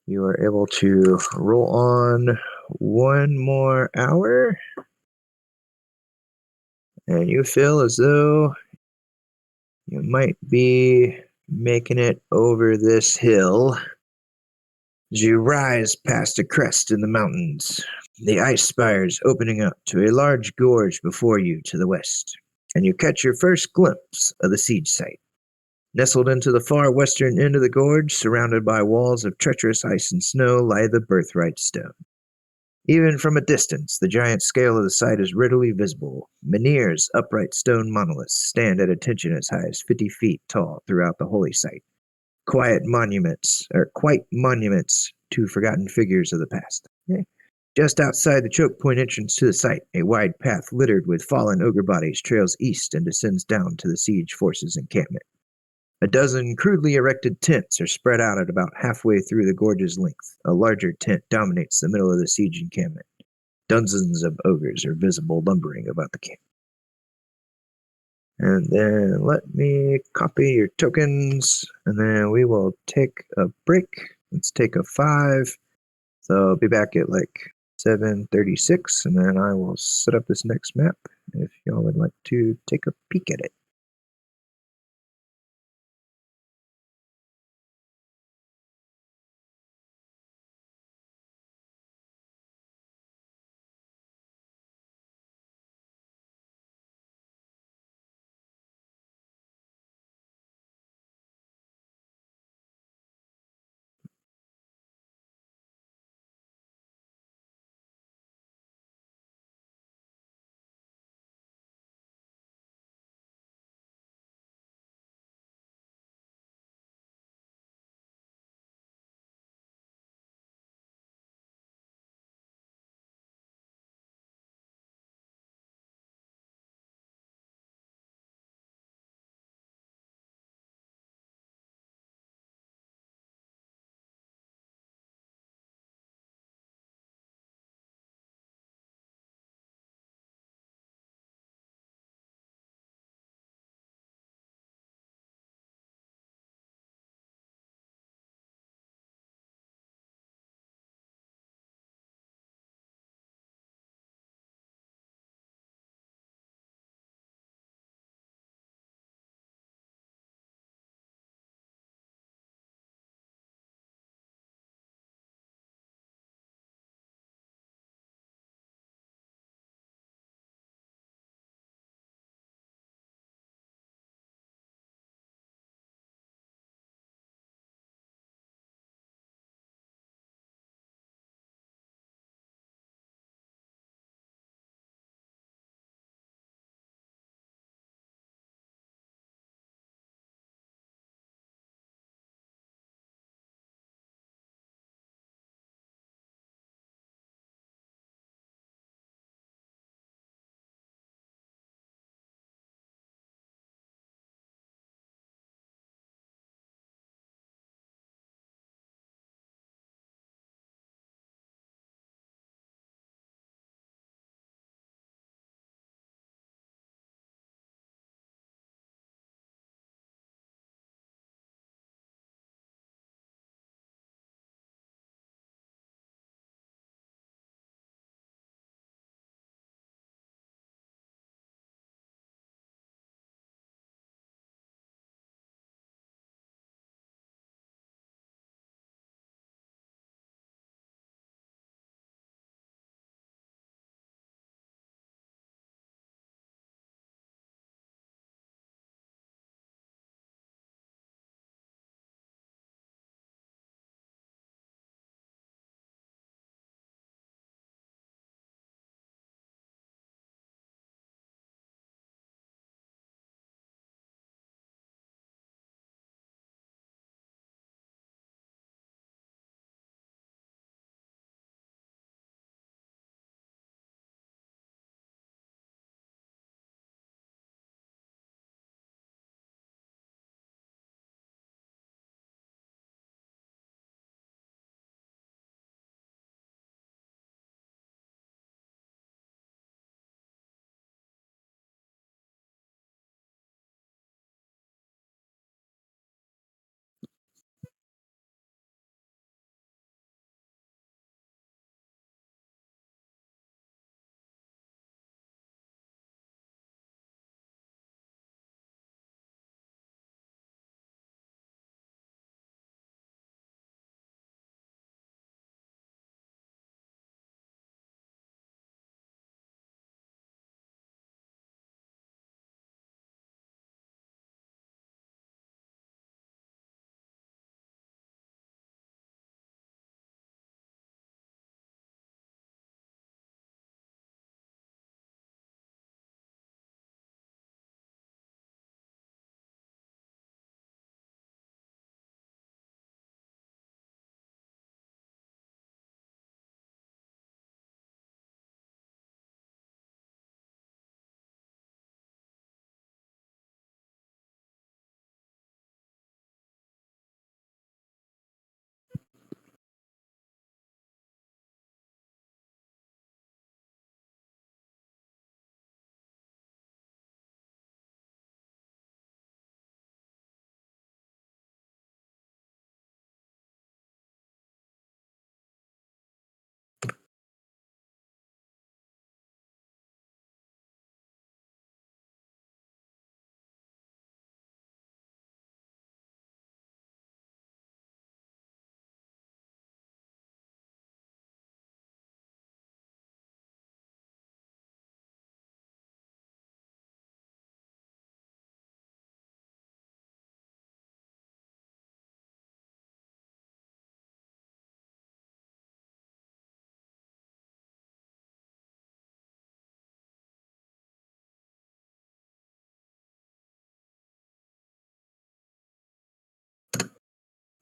you are able to roll on one more hour, and you feel as though you might be making it over this hill. As you rise past a crest in the mountains, the ice spires opening up to a large gorge before you to the west, and you catch your first glimpse of the siege site. Nestled into the far western end of the gorge, surrounded by walls of treacherous ice and snow, lie the Birthright Stone. Even from a distance, the giant scale of the site is readily visible. Menhir's upright stone monoliths stand at a tension as high as 50 feet tall throughout the holy site. Quite monuments to forgotten figures of the past. Just outside the choke point entrance to the site, a wide path littered with fallen ogre bodies trails east and descends down to the siege forces' encampment. A dozen crudely erected tents are spread out at about halfway through the gorge's length. A larger tent dominates the middle of the siege encampment. Dozens of ogres are visible lumbering about the camp. And then let me copy your tokens, and then we will take a break. Let's take a 5. So I'll be back at like 7:36, and then I will set up this next map if y'all would like to take a peek at it.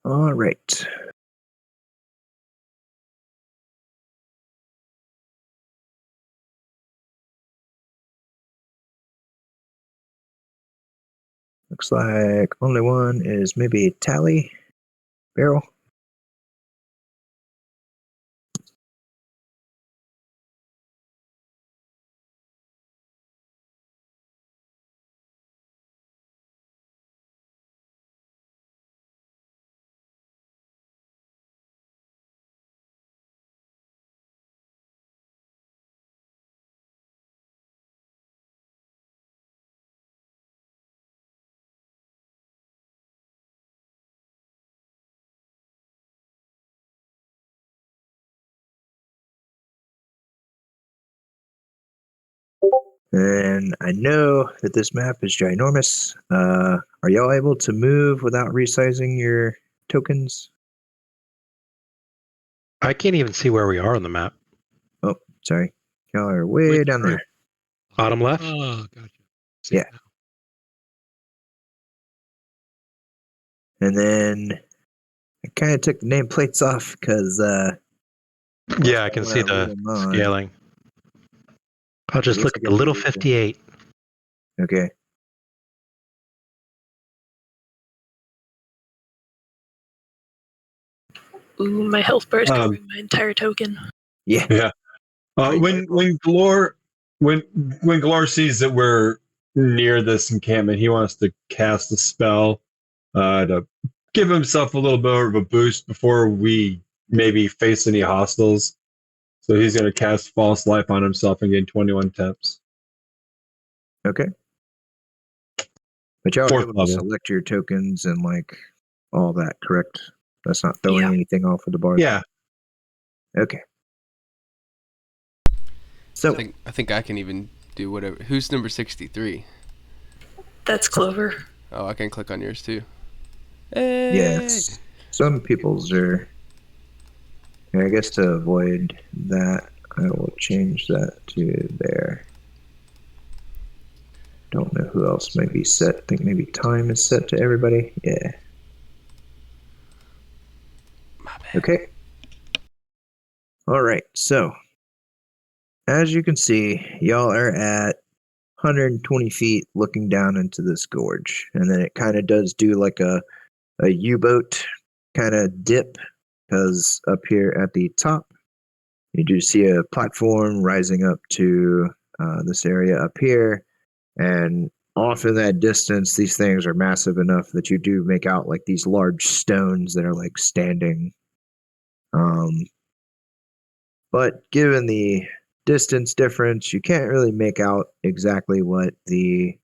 All right. Looks like only one is maybe Tally Barrel. And I know that this map is ginormous. Are y'all able to move without resizing your tokens? I can't even see where we are on the map. Oh, sorry. Y'all are way down there. Bottom left? Oh, gotcha. See Yeah. now. And then I kind of took the nameplates off because Yeah, I can see wanna read the 'em on. scaling. I'll just Looks look at like the little it's- 58. Okay. Ooh, my health bar is Um, covering my entire token. Yeah. Yeah. When Glor sees that we're near this encampment, he wants to cast a spell to give himself a little bit of a boost before we maybe face any hostiles. So he's going to cast False Life on himself and gain 21 temps. Okay. But y'all are Fourth able to level. select your tokens and like all that, correct? That's not throwing Yeah. anything off of the bar. Yeah. Okay. So I think I can even do whatever. Who's number 63? That's Clover. Oh, I can click on yours too. Hey! yes, some people's are. Yeah, I guess to avoid that, I will change that to there. Don't know who else might be set. I think maybe time is set to everybody. Yeah. My bad. Okay. All right. So, as you can see, y'all are at 120 feet looking down into this gorge. And then it kind of does do like a U-boat kind of dip, because up here at the top, you do see a platform rising up to this area up here. And off in that distance, these things are massive enough that you do make out like these large stones that are like standing. But given the distance difference, you can't really make out exactly what the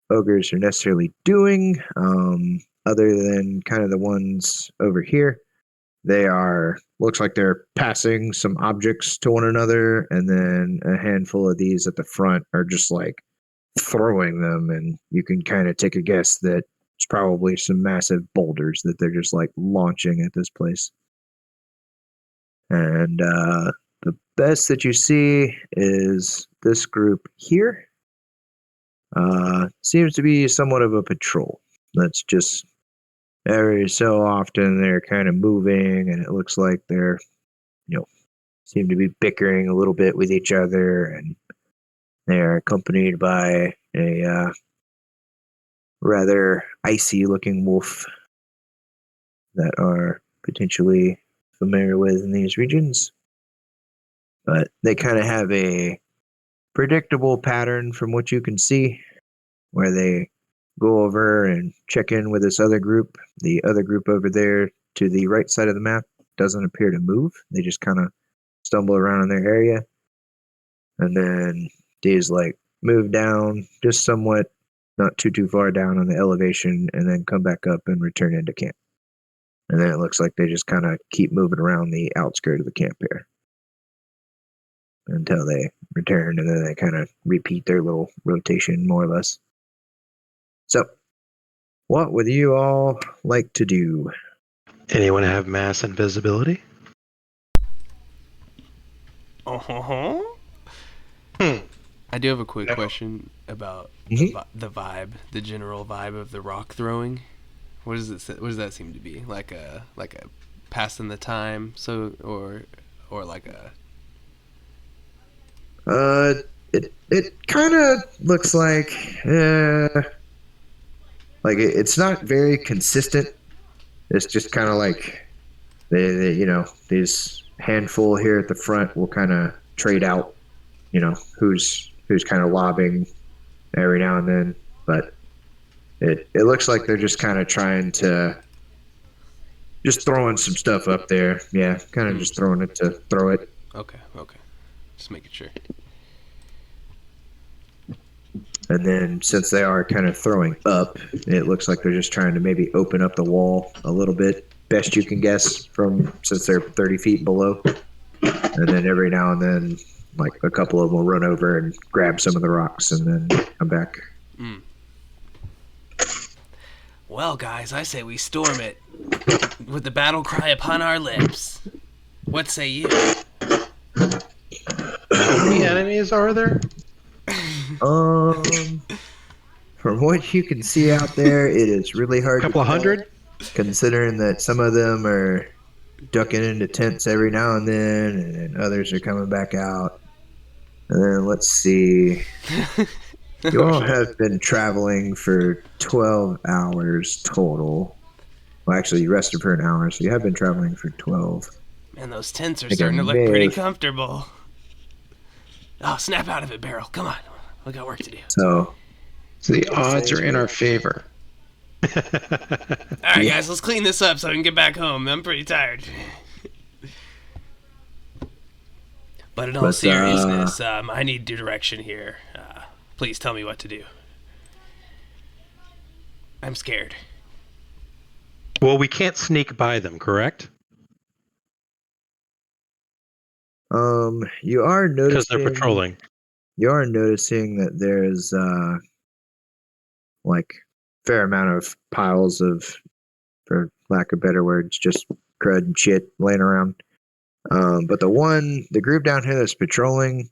ogres are necessarily doing, other than kind of the ones over here. They are, looks like they're passing some objects to one another, and then a handful of these at the front are just like throwing them, and you can kind of take a guess that it's probably some massive boulders that they're just like launching at this place. And the best that you see is this group here. Seems to be somewhat of a patrol. That's just every so often they're kind of moving, and it looks like they're, seem to be bickering a little bit with each other, and they're accompanied by a rather icy looking wolf that are potentially familiar with in these regions. But they kind of have a predictable pattern from what you can see, where they go over and check in with this other group. The other group over there to the right side of the map doesn't appear to move. They just kind of stumble around in their area. And then these like move down just somewhat, not too far down on the elevation, and then come back up and return into camp. And then it looks like they just kind of keep moving around the outskirts of the camp here until they return, and then they kind of repeat their little rotation more or less. So, what would you all like to do? Anyone have mass invisibility? Uh-huh. I do have a quick question about Mhm. the vibe, the general vibe of the rock throwing. What does it? What does that seem to be? Like a passing the time, so or like a. It kind of looks like it's not very consistent. It's just kind of like they these handful here at the front will kind of trade out, who's kind of lobbing every now and then, but it looks like they're just kind of trying to just throwing some stuff up there. Yeah, kind of just throwing it to throw it. Okay. Just making sure. And then since they are kind of throwing up, it looks like they're just trying to maybe open up the wall a little bit, best you can guess, since they're 30 feet below. And then every now and then, like a couple of them will run over and grab some of the rocks and then come back. Mm. Well, guys, I say we storm it with the battle cry upon our lips. What say you? How many enemies are there? From what you can see out there, it is really hard. A couple of hundred? Considering that some of them are ducking into tents every now and then, and others are coming back out. And then let's see. You all have been traveling for 12 hours total. Well, actually, you rested for an hour, so you have been traveling for 12. Man, those tents are starting to look pretty comfortable. Oh, snap out of it, Beryl. Come on. We got work to do. So the odds are in our favor. All right, guys, let's clean this up so I can get back home. I'm pretty tired. But in all seriousness, I need direction here. Please tell me what to do. I'm scared. Well, we can't sneak by them, correct? You are noticing Because they're patrolling. You are noticing that there's like fair amount of piles of, for lack of better words, just crud and shit laying around. But the group down here that's patrolling,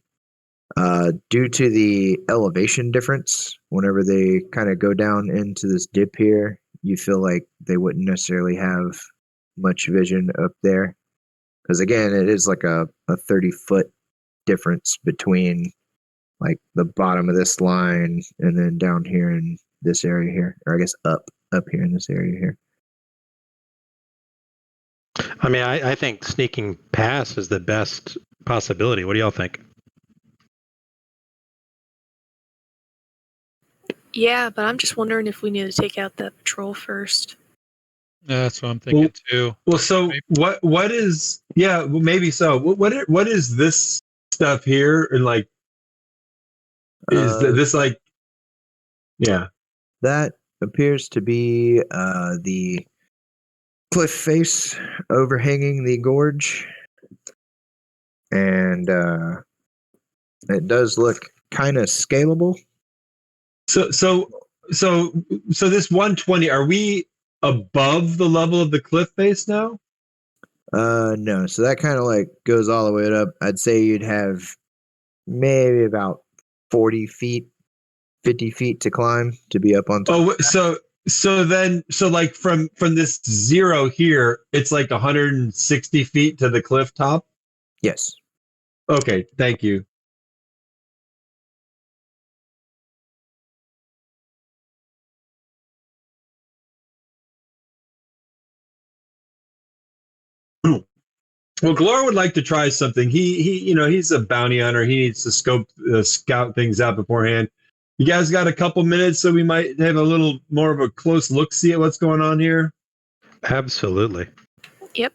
due to the elevation difference, whenever they kind of go down into this dip here, you feel like they wouldn't necessarily have much vision up there. Because again, it is like a 30-foot difference between like the bottom of this line and then down here in this area here, or I guess up here in this area here. I mean, I think sneaking past is the best possibility. What do y'all think? Yeah, but I'm just wondering if we need to take out that patrol first. That's what I'm thinking too. Well, so what is? Yeah, well, maybe so. What is this stuff here? And like, is this like? Yeah, that appears to be the cliff face overhanging the gorge, and it does look kind of scalable. So this 120. Are we above the level of the cliff face now? No. So that kind of like goes all the way up. I'd say you'd have maybe about 40 feet, 50 feet to climb to be up on top. Oh, so like from this zero here, it's like 160 feet to the cliff top? Yes. Okay, thank you. Well, Glor would like to try something. He's a bounty hunter. He needs to scout things out beforehand. You guys got a couple minutes, so we might have a little more of a close look, see at what's going on here. Absolutely. Yep.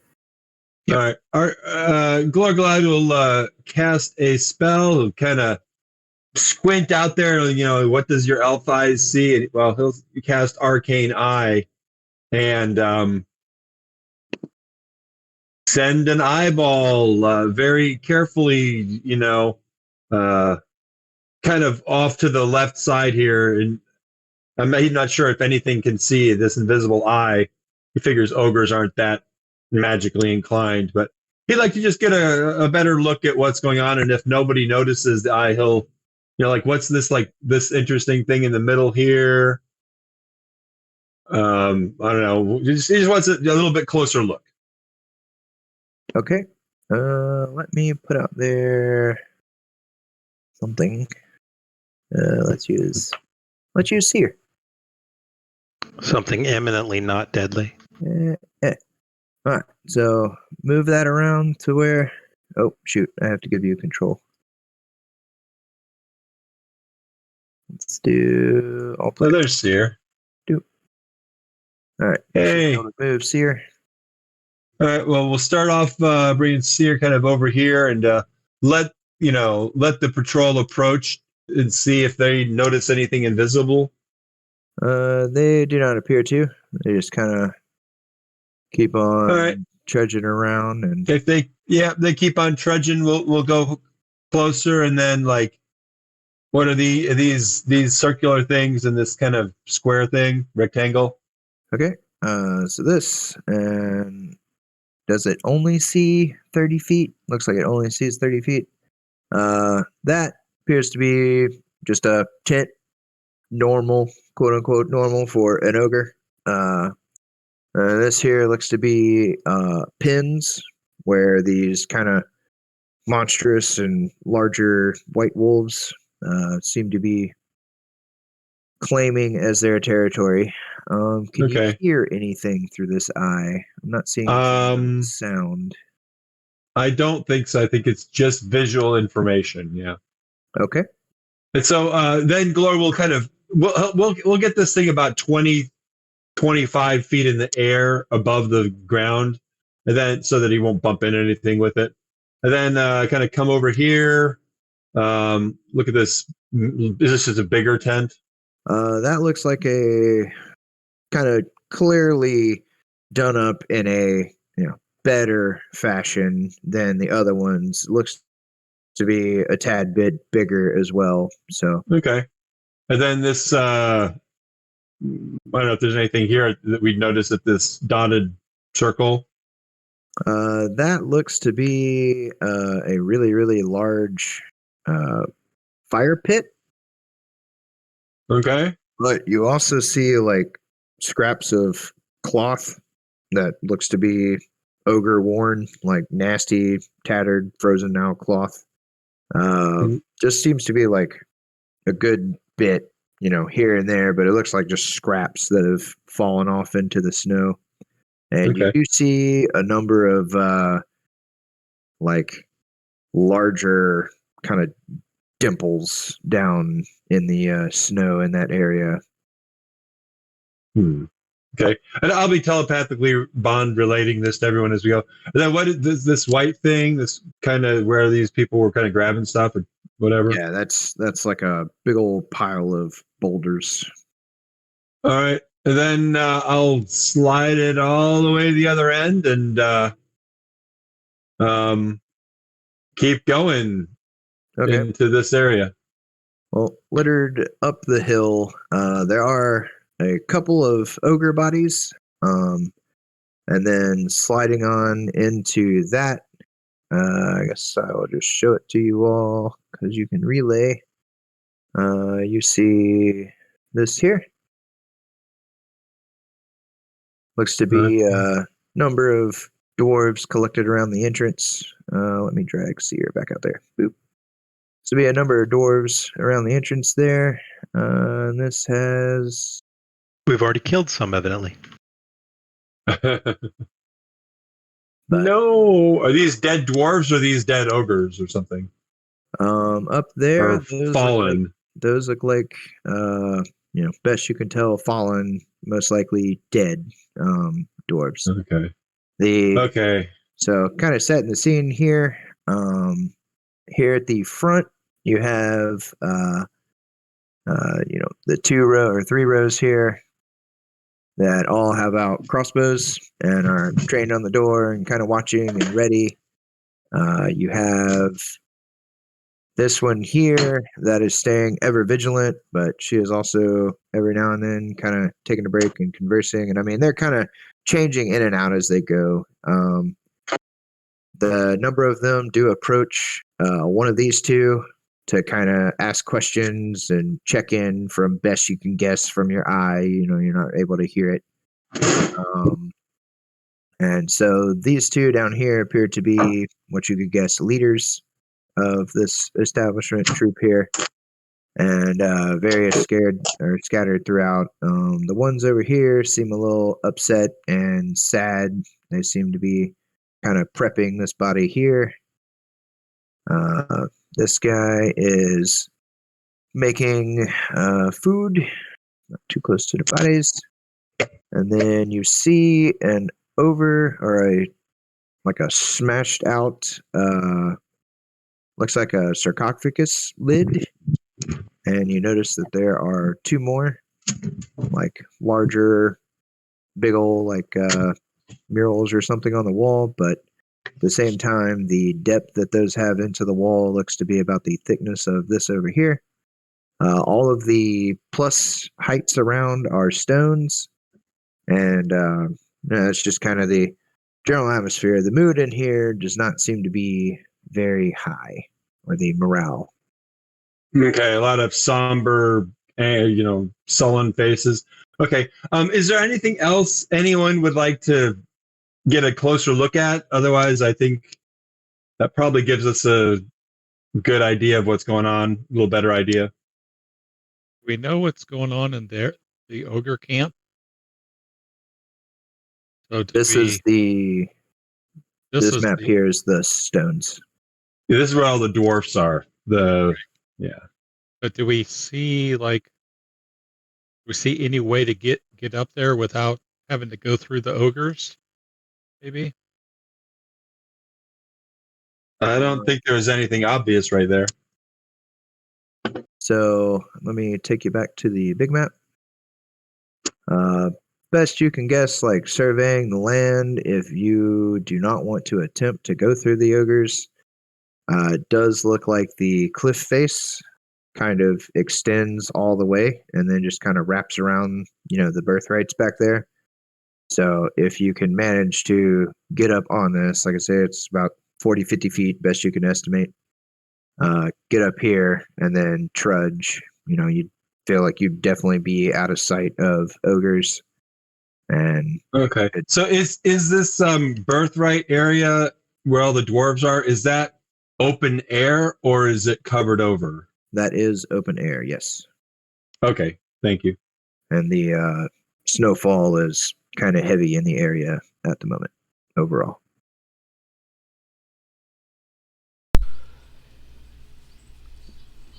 All right. Glorglad will cast a spell. He'll kind of squint out there. What does your elf eyes see? Well, he'll cast Arcane Eye and send an eyeball very carefully, kind of off to the left side here. And he's not sure if anything can see this invisible eye. He figures ogres aren't that magically inclined, but he'd like to just get a better look at what's going on. And if nobody notices the eye, he'll, like, what's this, like this interesting thing in the middle here? I don't know. He just wants a little bit closer look. Okay. Let me put out there something. Let's use seer. Something eminently not deadly. All right. So move that around to where. Oh shoot! I have to give you control. Let's do all Oh, players. there's Seer. All right. Hey. Move seer. All right. Well, we'll start off bringing Seer kind of over here and let the patrol approach and see if they notice anything invisible. They do not appear to. They just kind of keep on All right. trudging around, and If they keep on trudging, we'll go closer, and then like, what are these circular things and this kind of square thing, rectangle? okay. So this, and does it only see 30 feet? Looks like it only sees 30 feet. That appears to be just a tent, normal, quote unquote, normal for an ogre. This here looks to be pins where these kind of monstrous and larger white wolves seem to be claiming as their territory. Can Okay. you hear anything through this eye? I'm not seeing sound. I don't think so. I think it's just visual information. Yeah. Okay. And so then Glor will kind of we'll get this thing about 20, 25 feet in the air above the ground, and then so that he won't bump into anything with it. And then kind of come over here. Look at this. This is a bigger tent. That looks like a kind of clearly done up in a better fashion than the other ones. Looks to be a tad bit bigger as well. So Okay. And then this I don't know if there's anything here that we'd notice at this dotted circle. that looks to be a really, really large fire pit. Okay. But you also see like scraps of cloth that looks to be ogre worn, like nasty, tattered, frozen now cloth. Just seems to be like a good bit, here and there, but it looks like just scraps that have fallen off into the snow. And you Okay. do see a number of like larger kind of dimples down in the snow in that area. Okay. And I'll be telepathically bond relating this to everyone as we go. And then what is this white thing? This kind of where these people were kind of grabbing stuff or whatever. Yeah, that's like a big old pile of boulders. All right. And then I'll slide it all the way to the other end and keep going into this area. Well, littered up the hill, there are a couple of ogre bodies, and then sliding on into that, I guess I will just show it to you all because you can relay. You see this here. Looks to be a number of dwarves collected around the entrance. Let me drag Seer back out there. Boop. So be a number of dwarves around the entrance there. And this has... We've already killed some, evidently. No, are these dead dwarves or these dead ogres or something? Up there, or fallen. Those look like, best you can tell, fallen, most likely dead dwarves. Okay. Okay. So kind of setting the scene here. Here at the front, you have, the 3 rows here that all have out crossbows and are trained on the door and kind of watching and ready. You have this one here that is staying ever vigilant, but she is also every now and then kind of taking a break and conversing. And I mean, they're kind of changing in and out as they go. The number of them do approach one of these two to kind of ask questions and check in from best you can guess from your eye. You're not able to hear it. And so these two down here appear to be what you could guess leaders of this establishment troop here, and various scared or scattered throughout. The ones over here seem a little upset and sad. They seem to be kind of prepping this body here. This guy is making food, not too close to the bodies. And then you see an like a smashed out, looks like a sarcophagus lid. And you notice that there are two more, like larger, big old like murals or something on the wall, but at the same time, the depth that those have into the wall looks to be about the thickness of this over here. All of the plus heights around are stones, and it's just kind of the general atmosphere. The mood in here does not seem to be very high, or the morale. Okay, a lot of somber, sullen faces. Okay, is there anything else anyone would like to get a closer look at? Otherwise, I think that probably gives us a good idea of what's going on, a little better idea. We know what's going on in there, the ogre camp. So This map here is the stones. Yeah, this is where all the dwarfs are. But do we see any way to get up there without having to go through the ogres? Maybe. I don't think there's anything obvious right there. So let me take you back to the big map. Best you can guess, like surveying the land, if you do not want to attempt to go through the ogres, it does look like the cliff face kind of extends all the way and then just kind of wraps around, the birthrights back there. So if you can manage to get up on this, like I say, it's about 40, 50 feet, best you can estimate. Get up here and then trudge. You'd feel like you'd definitely be out of sight of ogres. And okay, so is this birthright area where all the dwarves are? Is that open air or is it covered over? That is open air, yes. Okay, thank you. And the snowfall is kind of heavy in the area at the moment, overall.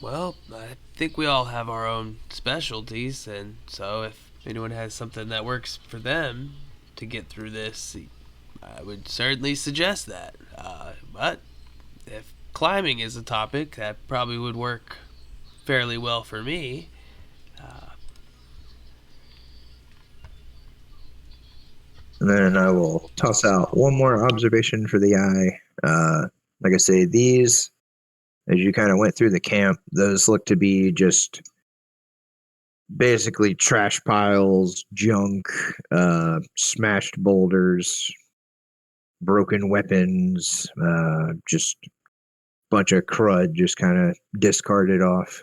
Well, I think we all have our own specialties, and so if anyone has something that works for them to get through this, I would certainly suggest that. But if climbing is a topic, that probably would work fairly well for me. And then I will toss out one more observation for the eye. Like I say, these, as you kind of went through the camp, those look to be just basically trash piles, junk, smashed boulders, broken weapons, just a bunch of crud just kind of discarded off.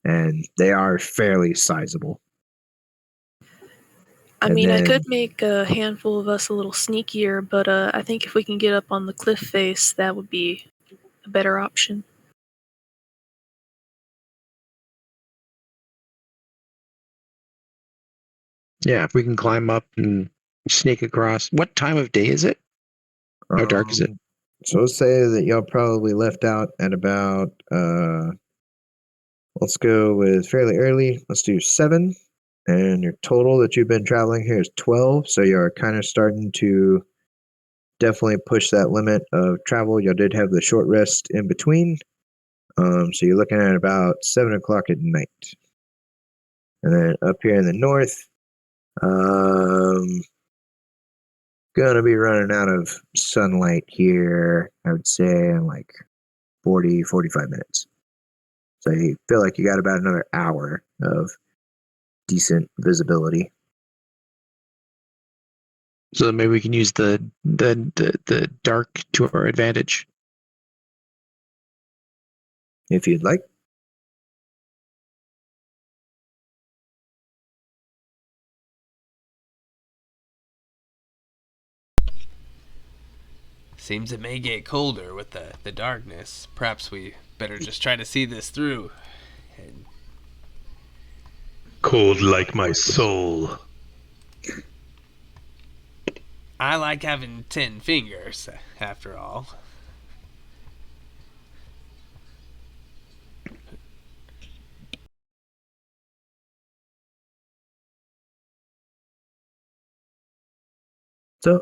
And they are fairly sizable. I could make a handful of us a little sneakier, but I think if we can get up on the cliff face, that would be a better option. Yeah, if we can climb up and sneak across. What time of day is it? How dark is it? So let's say that y'all probably left out at about, let's go with fairly early. Let's do 7. And your total that you've been traveling here is 12. So you're kind of starting to definitely push that limit of travel. You did have the short rest in between. So you're looking at about 7 o'clock at night. And then up here in the north, gonna be running out of sunlight here, I would say, in like 40, 45 minutes. So you feel like you got about another hour of decent visibility. So maybe we can use the dark to our advantage. if you'd like. Seems it may get colder with the darkness. Perhaps we better just try to see this through. And Cold like my soul. I like having 10 fingers, after all. So,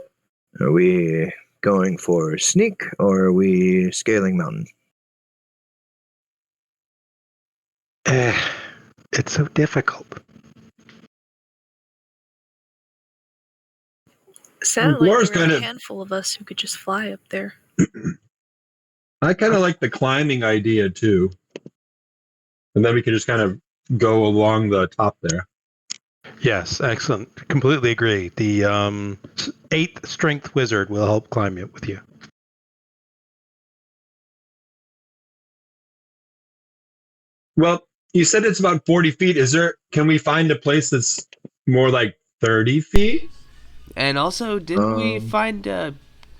are we going for sneak or are we scaling mountain? It's so difficult. Sounded Laura's like there were kind a of- handful of us who could just fly up there. I kind of like the climbing idea too. And then we could just kind of go along the top there. Yes, excellent. Completely agree. The 8th strength wizard will help climb it with you. Well, you said it's about 40 feet. Can we find a place that's more like 30 feet? And also, didn't we Um, find a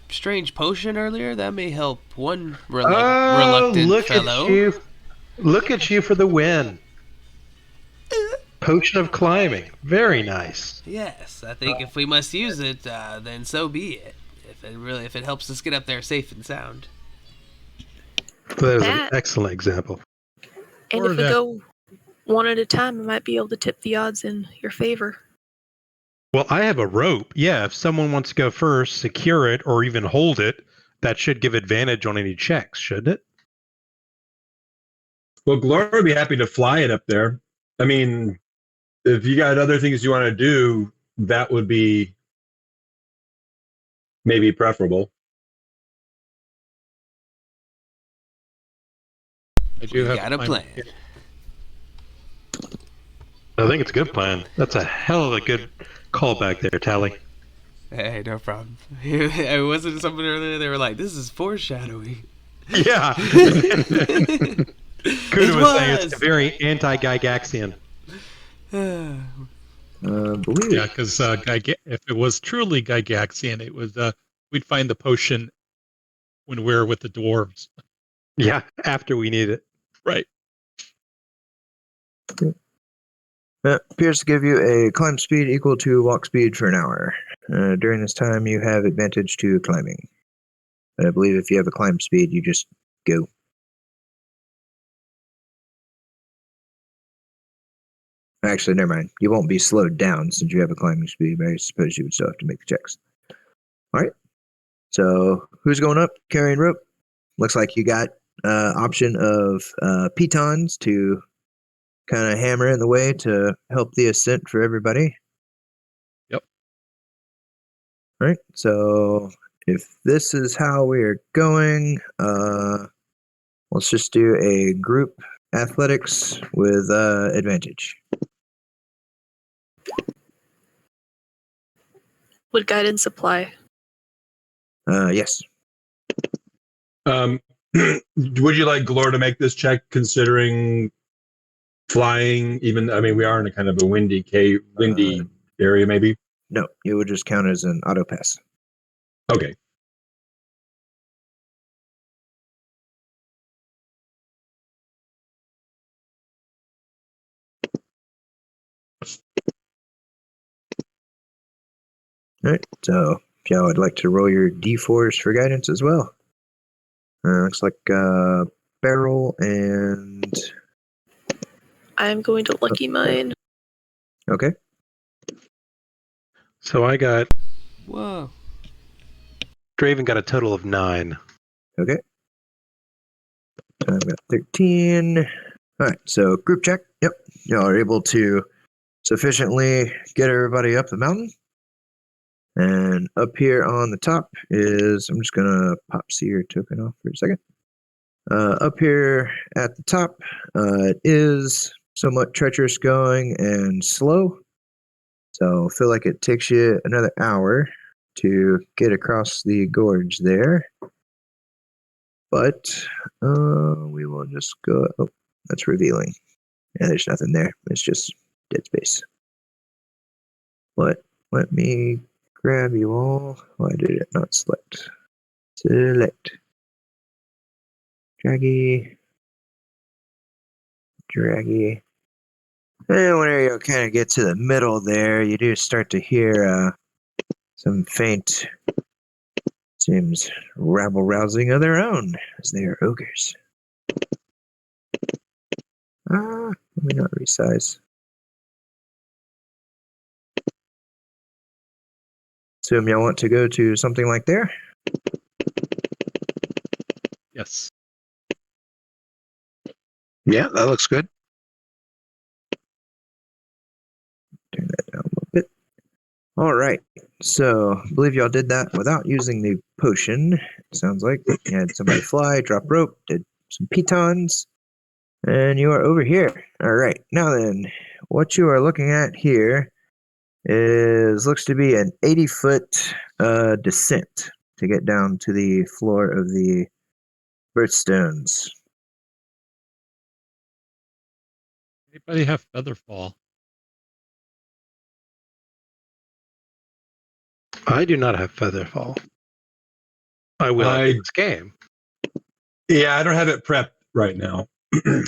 strange potion earlier? That may help one reluctant look fellow. at you. Look at you for the win. Potion of climbing. Very nice. Yes, I think if we must use it, then so be it. If it helps us get up there safe and sound. That is an That- excellent example. And Or if we that- go one at a time, I might be able to tip the odds in your favor. Well, I have a rope. Yeah, if someone wants to go first, secure it, or even hold it, that should give advantage on any checks, shouldn't it? Well, Gloria would be happy to fly it up there. I mean, if you got other things you want to do, that would be maybe preferable. I do We have got a time. plan. I think it's a good plan. That's a hell of a good callback there, Tally. Hey, no problem. It wasn't someone earlier. They were like, "This is foreshadowing." Yeah. Kuda It was saying was. it's very anti-Gygaxian. Believe Yeah, because if it was truly Gygaxian, it was we'd find the potion when we're with the dwarves. Yeah, after we need it. Right. appears to give you a climb speed equal to walk speed for an hour. During this time, you have advantage to climbing. But I believe if you have a climb speed, you just go. Actually, never mind. You won't be slowed down since you have a climbing speed, but I suppose you would still have to make the checks. All right. So who's going up carrying rope? Looks like you got option of pitons to kind of hammer in the way to help the ascent for everybody. Yep. All right. So if this is how we're going, let's just do a group athletics with advantage. Would guidance apply? Yes. Would you like Glor to make this check considering flying? Even, I mean, we are in a kind of a windy area, maybe. No, it would just count as an auto pass. Okay. All right. So if y'all would like to roll your d4s for guidance as well. Looks like barrel and I'm going to lucky mine. okay. So I got Whoa. Draven got a total of 9. Okay. I've got 13. All right. So group check. Yep. Y'all are able to sufficiently get everybody up the mountain. And up here on the top is, I'm just going to pop seer token off for a second. Up here at the top, it is somewhat treacherous going and slow. So I feel like it takes you another hour to get across the gorge there. But we will just go. Oh, that's revealing. Yeah, there's nothing there. It's just dead space. But let me grab you all. Why did it not select? Select. Draggy. Draggy. And whenever you kind of get to the middle there, you do start to hear some faint, seems rabble rousing of their own, as they are ogres. Let me not resize. Assume y'all want to go to something like there? Yes. Yeah, that looks good. Turn that down a little bit. All right. So, I believe y'all did that without using the potion. Sounds like you had somebody fly, drop rope, did some pitons, and you are over here. All right. Now then, what you are looking at here looks to be an 80-foot descent to get down to the floor of the birthstones. Anybody have Featherfall? I do not have Featherfall. I will I- in this game. Yeah, I don't have it prepped right now. I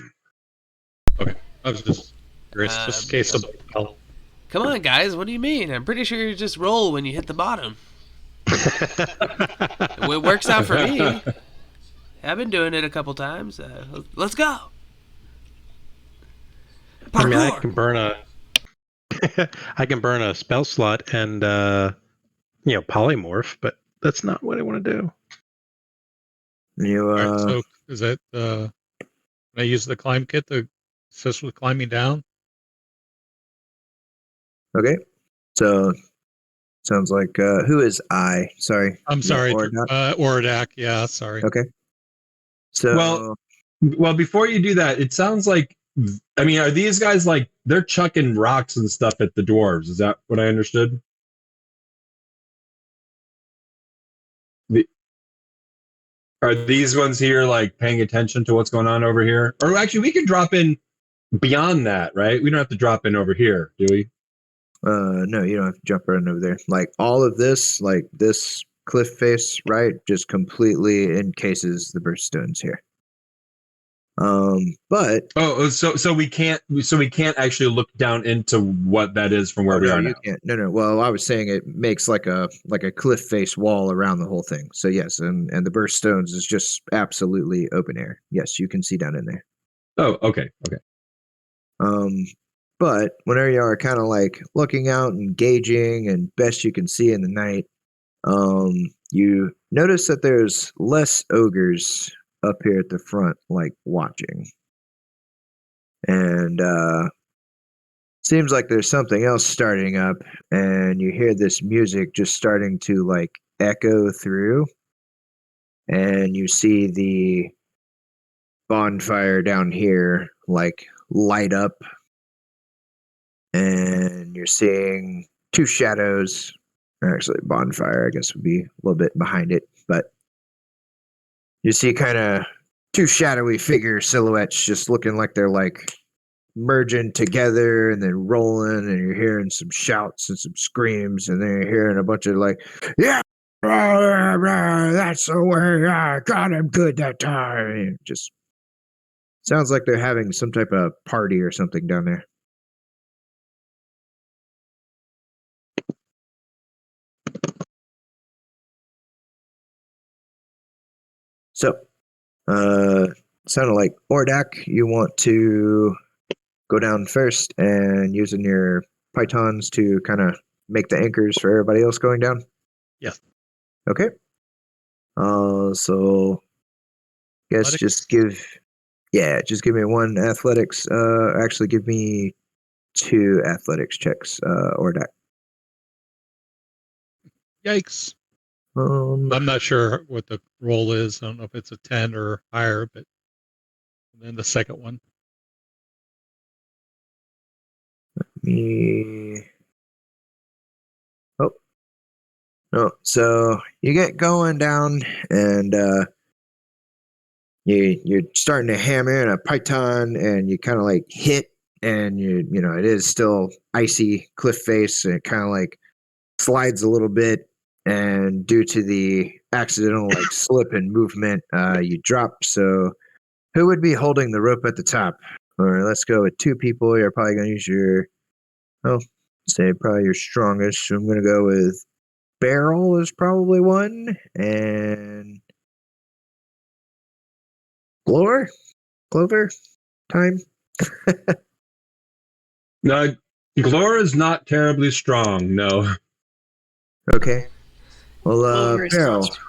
was just curious, just in case somebody fell. Come on, guys. What do you mean? I'm pretty sure you just roll when you hit the bottom. It works out for me. I've been doing it a couple times. Let's go. I mean, I Parkour. can burn a, I can burn a spell slot and polymorph, but that's not what I want to do. You All right, so is that can I use the climb kit to assist with climbing down? okay? So sounds like who is I? Sorry. I'm sorry, Ordak? Oradak. Yeah, sorry. Okay. So Well, before you do that, it sounds like, I mean, are these guys like, they're chucking rocks and stuff at the dwarves? Is that what I understood? Are these ones here like paying attention to what's going on over here? Or actually, we can drop in beyond that, right? We don't have to drop in over here, do we? no, you don't have to jump right over there. Like all of this, like this cliff face, right, just completely encases the birthstones here. But So we can't actually look down into what that is from where we no, are you now. can't. No. Well, I was saying it makes like a cliff face wall around the whole thing. So yes, and the birthstones is just absolutely open air. Yes, you can see down in there. Oh, okay. But whenever you are kind of like looking out and gauging and best you can see in the night, you notice that there's less ogres up here at the front, like watching. And seems like there's something else starting up, and you hear this music just starting to like echo through, and you see the bonfire down here like light up, and you're seeing two shadows. Actually, bonfire, I guess, would be a little bit behind it, but you see kind of two shadowy figure silhouettes just looking like they're like merging together and then rolling, and you're hearing some shouts and some screams, and then you're hearing a bunch of like, yeah, that's the way I got him good that time. And it just sounds like they're having some type of party or something down there. So, sounded like Ordak, you want to go down first and using your pythons to kind of make the anchors for everybody else going down? Yes. Okay. So guess Athletics? just give me one athletics. Actually give me 2 athletics checks, Ordak. Yikes. I'm not sure what the roll is. I don't know if it's a 10 or higher, but and then the second one. Oh. No, so you get going down, and you're starting to hammer in a python, and you kind of like hit, and it is still icy cliff face, and it kind of like slides a little bit, and due to the accidental like slip and movement, you drop. So who would be holding the rope at the top? Or let's go with two people. You're probably going to use say probably your strongest. So I'm going to go with Barrel is probably one, and Clover, time. No, Glora's not terribly strong. No. Okay. Well, Clover is Barrel, not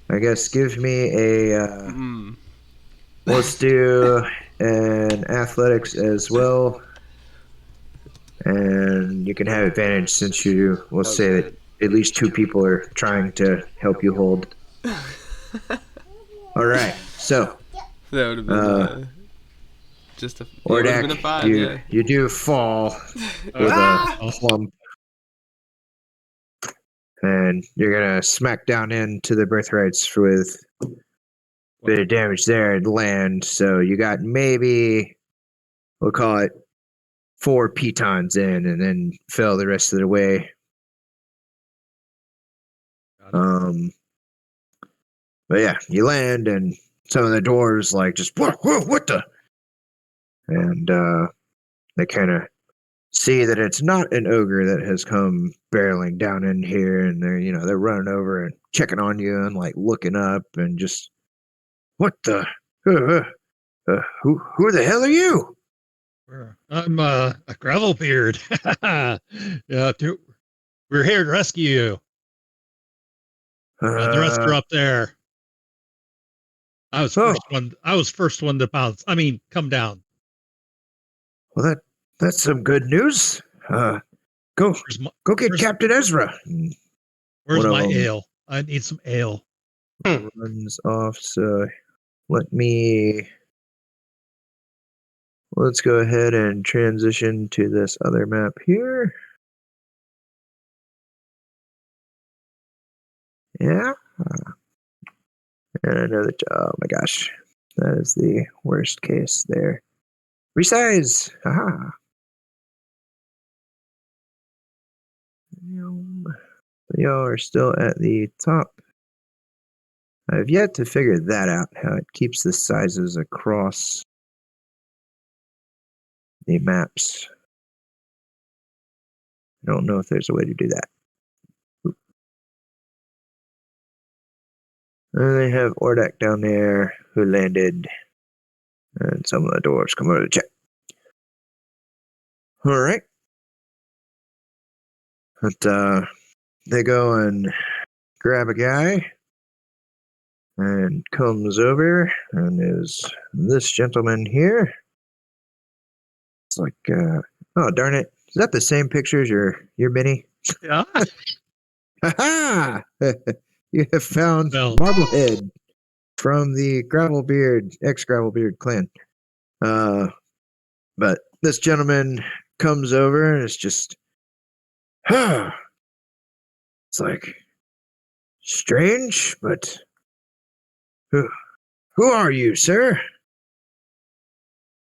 I guess give me a. Hmm. Let's do an athletics as well, and you can have advantage since we'll say that at least two people are trying to help you hold. All right, so That would have been just a. It would have been a Ordak, 5. Yeah. you do fall with a clump, and you're gonna smack down into the birthrights with a bit of damage there and land. So you got maybe, we'll call it 4 pitons in, and then fell the rest of the way. But yeah, you land, and some of the dwarves like just what the, and they kind of see that it's not an ogre that has come barreling down in here, and they're running over and checking on you and like looking up and just what the who the hell are you? I'm a Gravelbeard. Yeah, we're here to rescue you. The rest are up there. I was first one. I was first one to bounce. I mean, come down. Well, that's some good news. Go get Captain Ezra. Where's One of my them ale? I need some ale. runs off. So let's go ahead and transition to this other map here. Yeah. And another. Oh my gosh, that is the worst case there. Resize. Haha. Y'all are still at the top. I've yet to figure that out, how it keeps the sizes across the maps. I don't know if there's a way to do that. And they have Ordak down there who landed, and some of the dwarves come over to check. All right. But they go and grab a guy, and comes over, and is this gentleman here. It's like, oh darn it! Is that the same picture as your Minnie? Yeah. Ha ha! You have found Well. Marblehead from the ex-Gravelbeard clan. But this gentleman comes over, and it's just, it's like strange, but who are you, sir?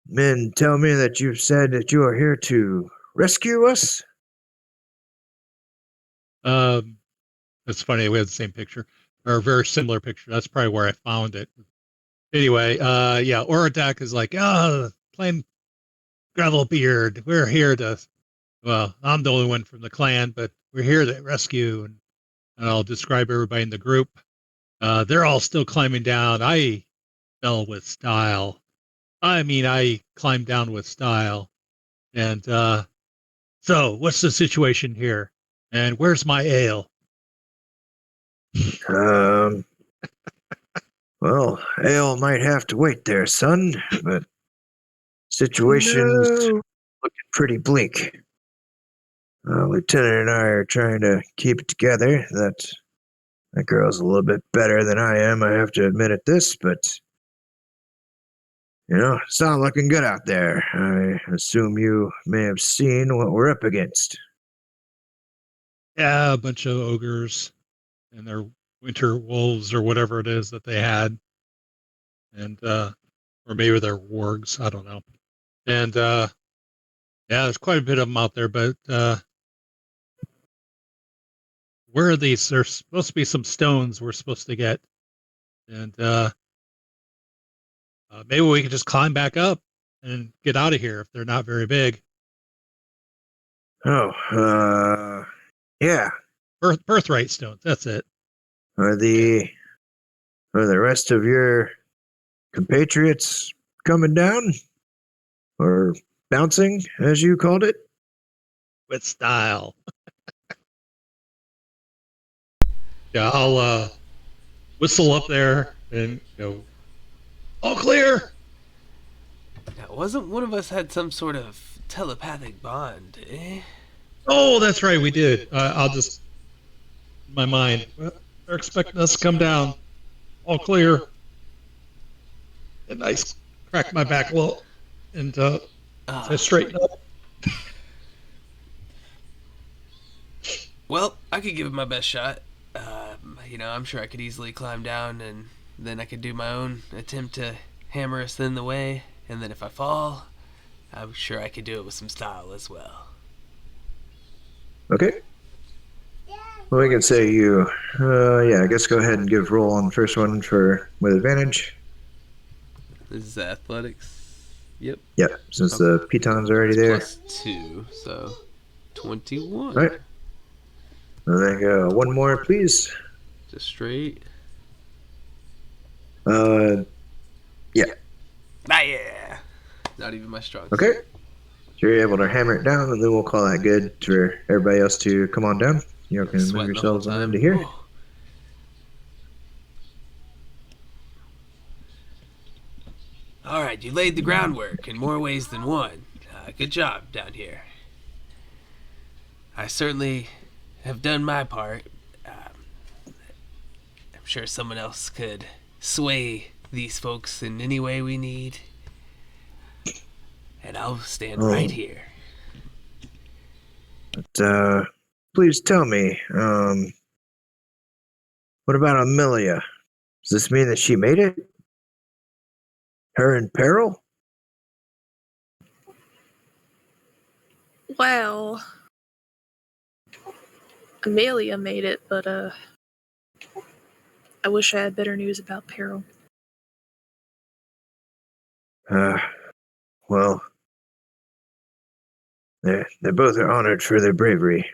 Men tell me that you've said that you are here to rescue us. It's funny. We have the same picture, or a very similar picture. That's probably where I found it. Anyway, yeah, Oradak is like, plain Gravelbeard. We're here to. Well, I'm the only one from the clan, but we're here to rescue. And I'll describe everybody in the group. They're all still climbing down. I fell with style. I climbed down with style. And so, what's the situation here? And where's my ale? Well, ale might have to wait there, son, but situation's looking pretty bleak. Lieutenant and I are trying to keep it together. That girl's a little bit better than I am, I have to admit at this, but it's not looking good out there. I assume you may have seen what we're up against. Yeah, a bunch of ogres and their winter wolves or whatever it is that they had. and or maybe they're wargs. I don't know. And yeah, there's quite a bit of them out there. But where are these? There's supposed to be some stones we're supposed to get, and maybe we can just climb back up and get out of here if they're not very big. Oh, yeah. Birthright stones. That's it. Are the rest of your compatriots coming down, or bouncing, as you called it? With style. Yeah, I'll whistle up there and go, all clear. Now, wasn't one of us had some sort of telepathic bond, eh? Oh, that's right, we did. I'll just, in my mind, well, they're expecting us to come down. All clear. And I crack my back a little and I straighten up. Well, I could give it my best shot. I'm sure I could easily climb down, and then I could do my own attempt to hammer us in the way. And then if I fall, I'm sure I could do it with some style as well. Okay. Well, we can say you. Yeah, I guess go ahead and give roll on the first one with advantage. This is athletics. Yep. Yeah, since the piton's already there. Plus 2, so 21. All right. And then go one more, please. Just straight. Yeah. Yeah. Not even my strong. Okay. So you're able to hammer it down, and then we'll call that good for everybody else to come on down. You can move yourselves on into here. Oh. All right, you laid the groundwork in more ways than one. Good job down here. I certainly have done my part. I'm sure someone else could sway these folks in any way we need. And I'll stand right here. But, please tell me, what about Amelia? Does this mean that she made it? Her in peril? Well, Amelia made it, but I wish I had better news about Peril. Well, they both are honored for their bravery.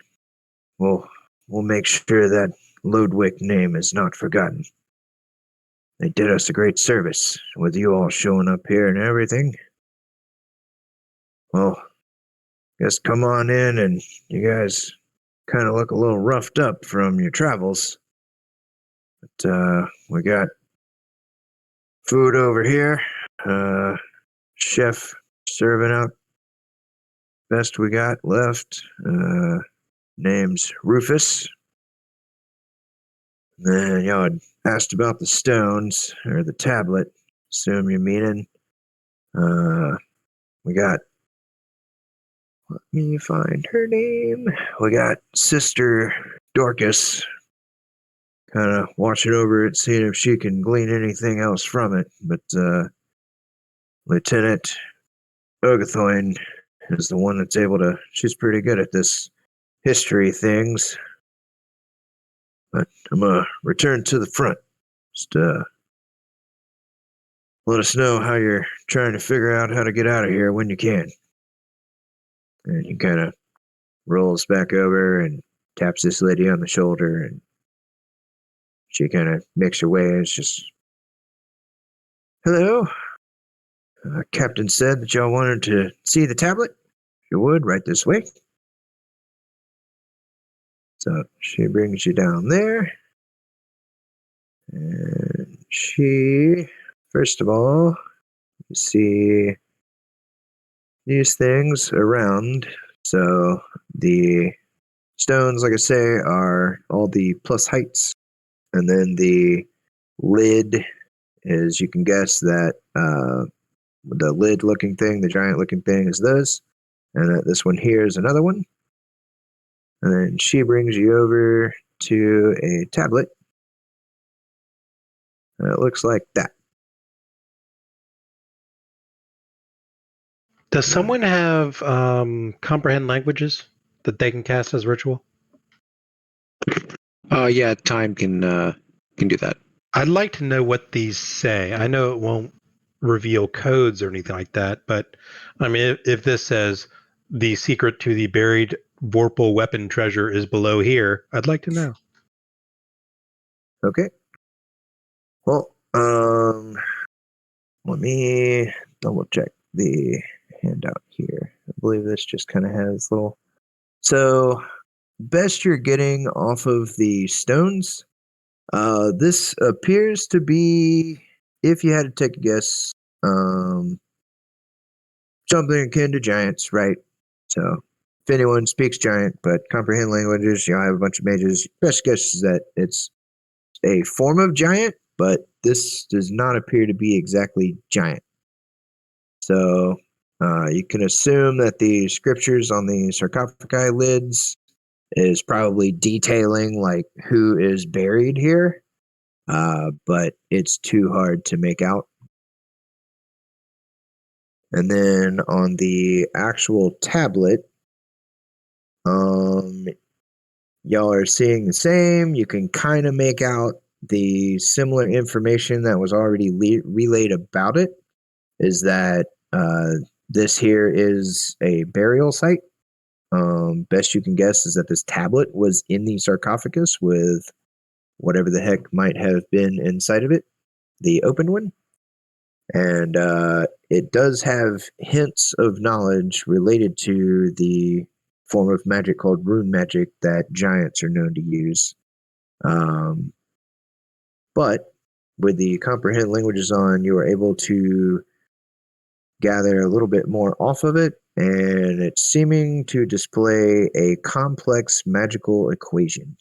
We'll make sure that Lodwick name is not forgotten. They did us a great service with you all showing up here and everything. Well, guess come on in, and you guys kind of look a little roughed up from your travels. But we got food over here. Chef serving out best we got left. Name's Rufus. Then y'all had asked about the stones, or the tablet, assume you're meaning. We got, let me find her name. We got Sister Dorcas, kind of watching over it, seeing if she can glean anything else from it. But Lieutenant Ogathoin is the one that's able to, she's pretty good at this history things. But I'm going to return to the front. Just let us know how you're trying to figure out how to get out of here when you can. And he kind of rolls back over and taps this lady on the shoulder, and she kind of makes her way. It's just, hello. Captain said that y'all wanted to see the tablet. If you would, right this way. So she brings you down there. And she, first of all, you see these things around. So the stones, like I say, are all the plus heights. And then the lid is, you can guess that the lid looking thing, the giant looking thing, is this. And that this one here is another one. And then she brings you over to a tablet. And it looks like that. Does someone have comprehend languages that they can cast as ritual? Yeah, time can do that. I'd like to know what these say. I know it won't reveal codes or anything like that, but I mean, if this says the secret to the buried Vorpal weapon treasure is below here, I'd like to know. Okay. Well, let me double check the handout here. I believe this just kind of has little. So, best you're getting off of the stones. This appears to be, if you had to take a guess, something akin to giants, right? So, if anyone speaks giant but comprehend languages, you know, I have a bunch of mages. Best guess is that it's a form of giant, but this does not appear to be exactly giant. So, you can assume that the scriptures on the sarcophagi lids is probably detailing like who is buried here, but it's too hard to make out. And then on the actual tablet, y'all are seeing the same. You can kind of make out the similar information that was already relayed about it. Is that this here is a burial site. Best you can guess is that this tablet was in the sarcophagus with whatever the heck might have been inside of it, the open one. And it does have hints of knowledge related to the form of magic called rune magic that giants are known to use. But with the comprehend languages on, you are able to gather a little bit more off of it, and it's seeming to display a complex magical equation,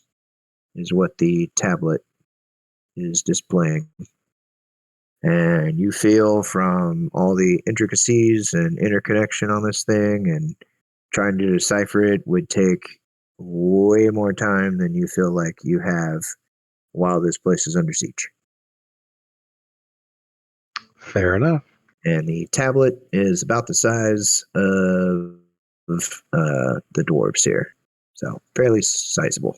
is what the tablet is displaying. And you feel from all the intricacies and interconnection on this thing, and trying to decipher it would take way more time than you feel like you have while this place is under siege. Fair enough. And the tablet is about the size of the dwarves here, so fairly sizable.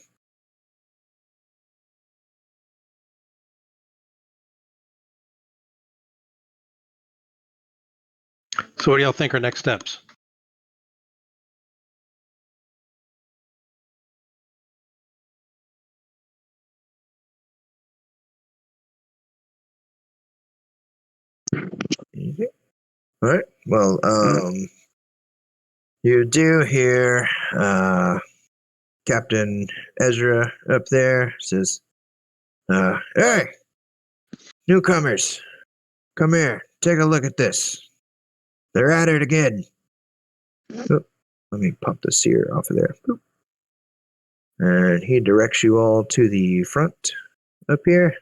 So what do y'all think are next steps? Okay. All right. Well, you do hear Captain Ezra up there says, "Hey, newcomers, come here. Take a look at this. They're at it again." Oh, let me pop the seer off of there. Boop. And he directs you all to the front up here.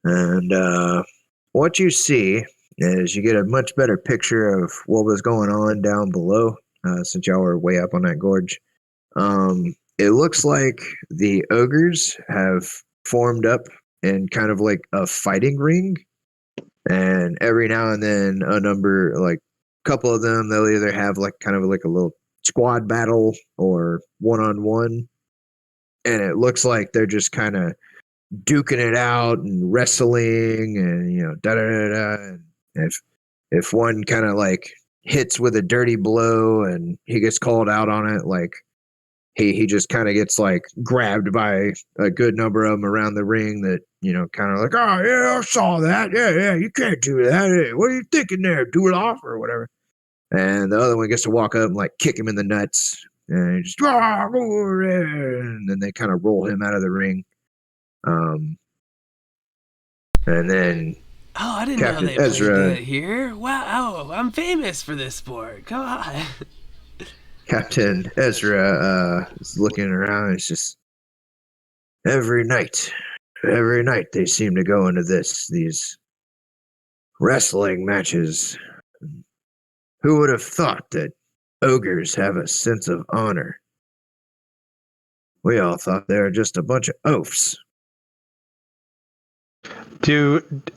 And what you see is you get a much better picture of what was going on down below, since y'all were way up on that gorge. It looks like the ogres have formed up in kind of like a fighting ring. And every now and then a couple of them, they'll either have like kind of like a little squad battle or one-on-one. And it looks like they're just kind of duking it out and wrestling and, you know, da-da-da-da. And if one kind of like hits with a dirty blow and he gets called out on it, like he just kind of gets like grabbed by a good number of them around the ring that, you know, kind of like, "Oh yeah, I saw that. Yeah, you can't do that. Hey, what are you thinking there? Do it off or whatever." And the other one gets to walk up and like kick him in the nuts, and he just and then they kind of roll him out of the ring. And then Oh, I didn't Captain know they Ezra. played it here. Wow, I'm famous for this sport. Come on. Captain Ezra is looking around. It's just every night they seem to go into these wrestling matches. Who would have thought that ogres have a sense of honor? We all thought they were just a bunch of oafs.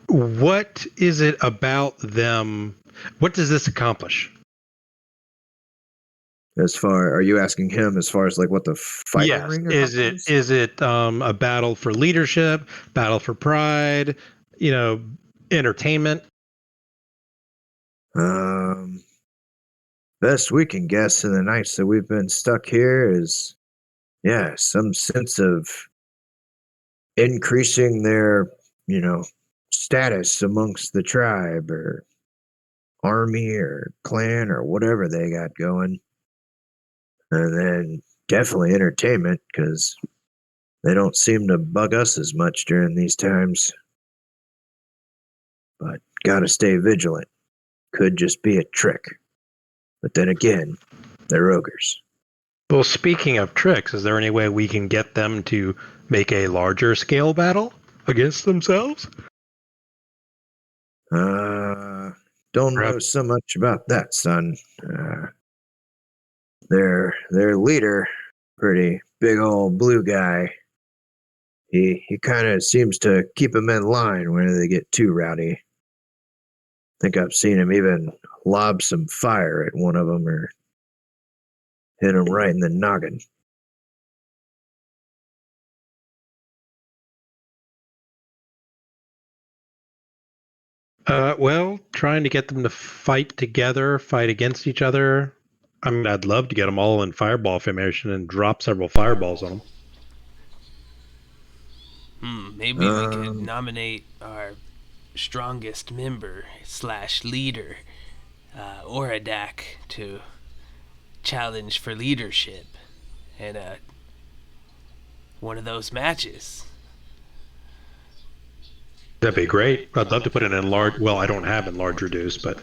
What is it about them? What does this accomplish? Are you asking him as far as like what the fighting Yes. ring Is it a battle for leadership, battle for pride, entertainment? Best we can guess in the nights that we've been stuck here is, yeah, some sense of increasing their, status amongst the tribe or army or clan or whatever they got going. And then definitely entertainment because they don't seem to bug us as much during these times. But gotta stay vigilant. Could just be a trick. But then again, they're ogres. Well, speaking of tricks, is there any way we can get them to make a larger scale battle against themselves? Don't know so much about that, son. Their leader, pretty big old blue guy. He kind of seems to keep them in line when they get too rowdy. I think I've seen him even lob some fire at one of them or hit him right in the noggin. Well, trying to get them to fight together, fight against each other. I mean, I'd love to get them all in fireball formation and drop several fireballs on them. Maybe we could nominate our strongest member / leader, Oradak, to challenge for leadership in one of those matches. That'd be great. I'd love to put it in large. Well, I don't have enlarge reduce, but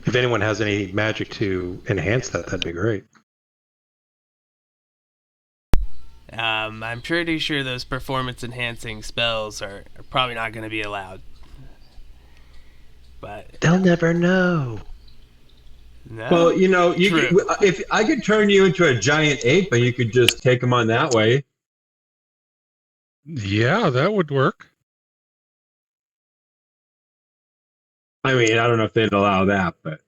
if anyone has any magic to enhance that, that'd be great. I'm pretty sure those performance enhancing spells are probably not going to be allowed. But they'll never know. No. Well, if I could turn you into a giant ape and you could just take them on that way. Yeah, that would work. I mean, I don't know if they'd allow that, but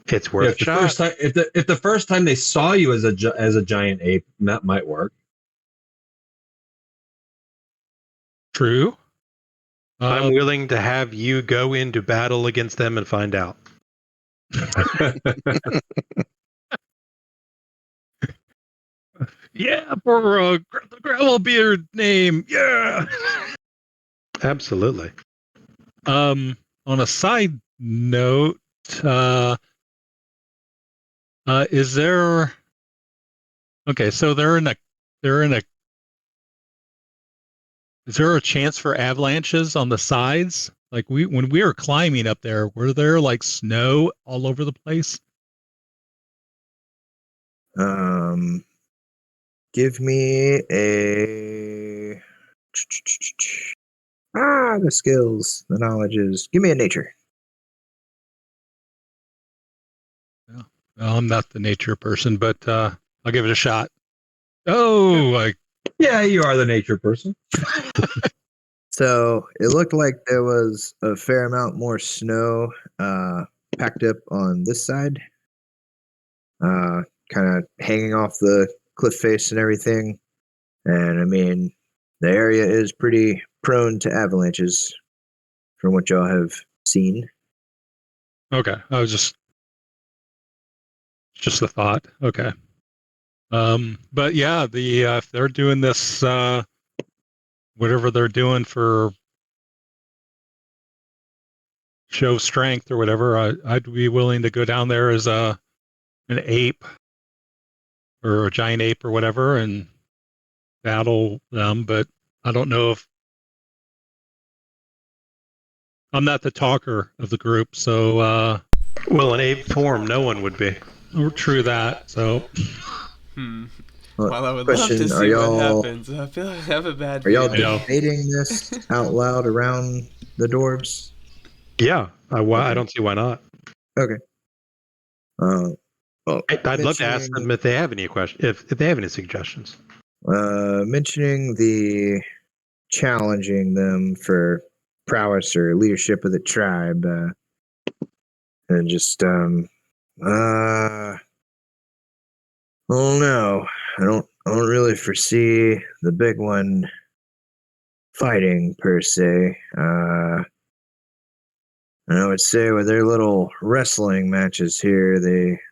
it's worth a shot. If the first time they saw you as a giant ape, that might work. True. I'm willing to have you go into battle against them and find out. Yeah, for the Gravelbeard name. Yeah. Absolutely. On a side note, is there? Okay, so they're in a. Is there a chance for avalanches on the sides? Like when we were climbing up there, were there like snow all over the place? Give me a the skills, the knowledges. Give me a nature. Yeah. Well, I'm not the nature person, but I'll give it a shot. Oh, yeah, you are the nature person. So it looked like there was a fair amount more snow packed up on this side, kind of hanging off the cliff face and everything. And I mean, the area is pretty prone to avalanches from what y'all have seen. Okay. I was just a thought. Okay. But yeah, if they're doing this, whatever they're doing for show strength or whatever, I'd be willing to go down there as an ape or a giant ape or whatever and battle them. But I don't know if I'm not the talker of the group, so well, in ape form, no one would be. True that. So. Well, I would love to see what happens. I feel like I have a bad feeling. Are y'all debating this out loud around the dwarves? Yeah, I don't see why not. Okay. Well, I'd love to ask them if they have any questions, if they have any suggestions. Mentioning the challenging them for prowess or leadership of the tribe, and just oh no, I don't really foresee the big one fighting per se. And I would say with their little wrestling matches here,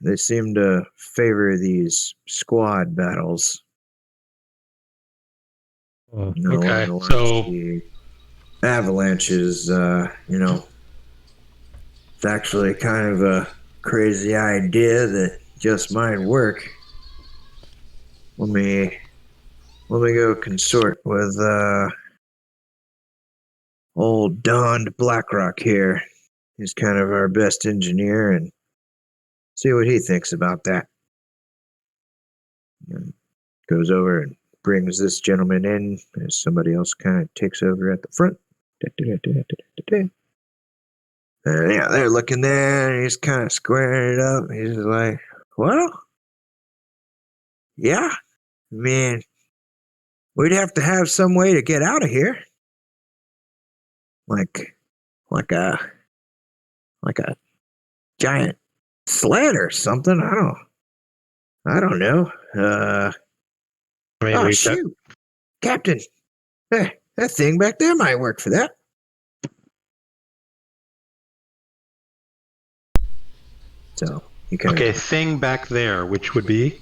they seem to favor these squad battles. Oh, You know, along okay, the lines so of the avalanches, it's actually kind of a crazy idea that just might work. Let me go consort with old Don Blackrock here. He's kind of our best engineer, and see what he thinks about that. And goes over and brings this gentleman in as somebody else kind of takes over at the front. And yeah, they're looking there, and he's kind of squaring it up. He's just like, well, yeah, I mean, we'd have to have some way to get out of here. Like a giant sled or something. I don't know. I mean, Oh, we've got, shoot. Captain. Hey, that thing back there might work for that. So, you kind okay, thing back there, which would be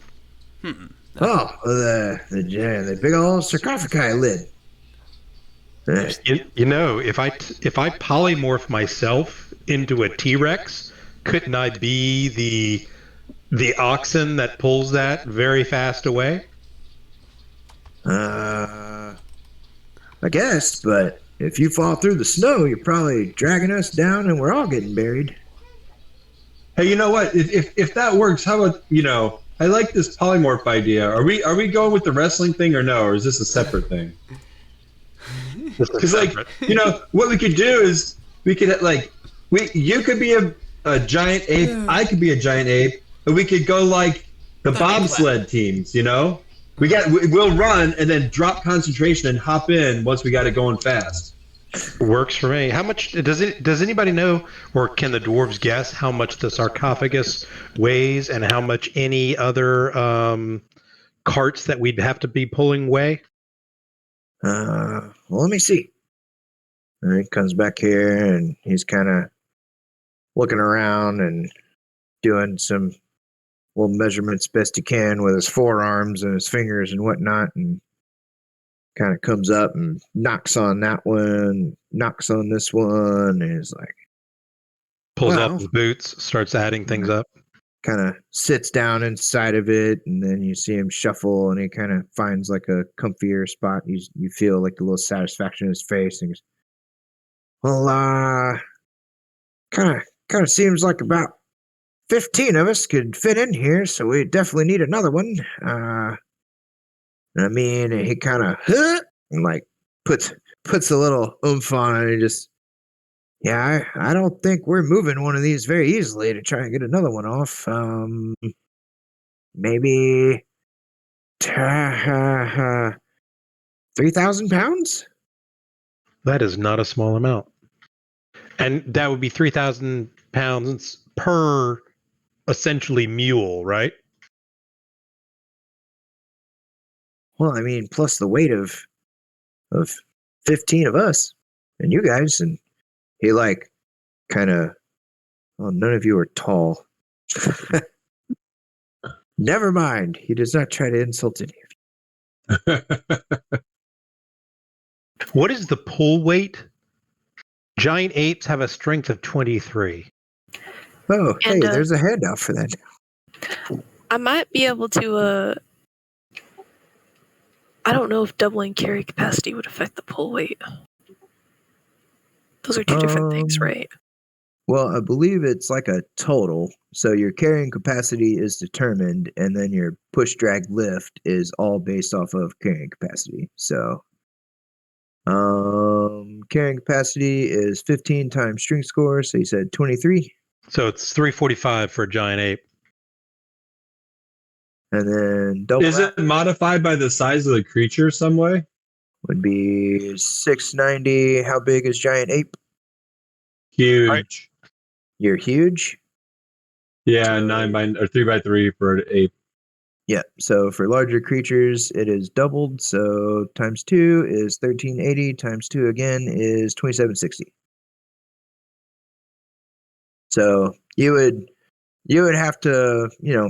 Oh, the big old sarcophagi lid. you know, if I polymorph myself into a T-Rex, couldn't I be the oxen that pulls that very fast away? I guess, but if you fall through the snow, you're probably dragging us down and we're all getting buried. Hey, you know what? If that works, how about, I like this polymorph idea. Are we going with the wrestling thing or no? Or is this a separate thing? Because what we could do is we could you could be a giant ape, I could be a giant ape, and we could go like the bobsled teams. We'll run and then drop concentration and hop in once we got it going fast. Works for me. How much does anybody know, or can the dwarves guess how much the sarcophagus weighs and how much any other carts that we'd have to be pulling weigh? Well, let me see. And he comes back here and he's kind of looking around and doing some little measurements best he can with his forearms and his fingers and whatnot, and kind of comes up and knocks on that one, knocks on this one, and he's like, Pulls Well- off his boots, starts adding things up. kind of sits down inside of it, and then you see him shuffle, and he kind of finds like a comfier spot. You feel like a little satisfaction in his face, and he goes, "Well, kind of seems like about 15 of us could fit in here, so we definitely need another one." I mean, he kind of and like puts a little oomph on it, and just. Yeah, I don't think we're moving one of these very easily to try and get another one off. Maybe 3,000 pounds? That is not a small amount. And that would be 3,000 pounds per essentially mule, right? Well, I mean, plus the weight of 15 of us and you guys, and he like kind of, well, none of you are tall. Never mind. He does not try to insult any of you. What is the pull weight? Giant apes have a strength of 23. Oh, hey, And, there's a handout for that. I might be able to. I don't know if doubling carry capacity would affect the pull weight. Those are two different things, right? Well, I believe it's like a total. So your carrying capacity is determined, and then your push, drag, lift is all based off of carrying capacity. So, carrying capacity is 15 times strength score. So you said 23, So it's 345 for a giant ape. and then double. Is it modified by the size of the creature some way? would be 690. How big is giant ape? Huge. Right. You're huge. Yeah, 3x3 for an ape. Yeah. So for larger creatures, it is doubled. So times 2 is 1380. Times 2 again is 2760. So you would have to,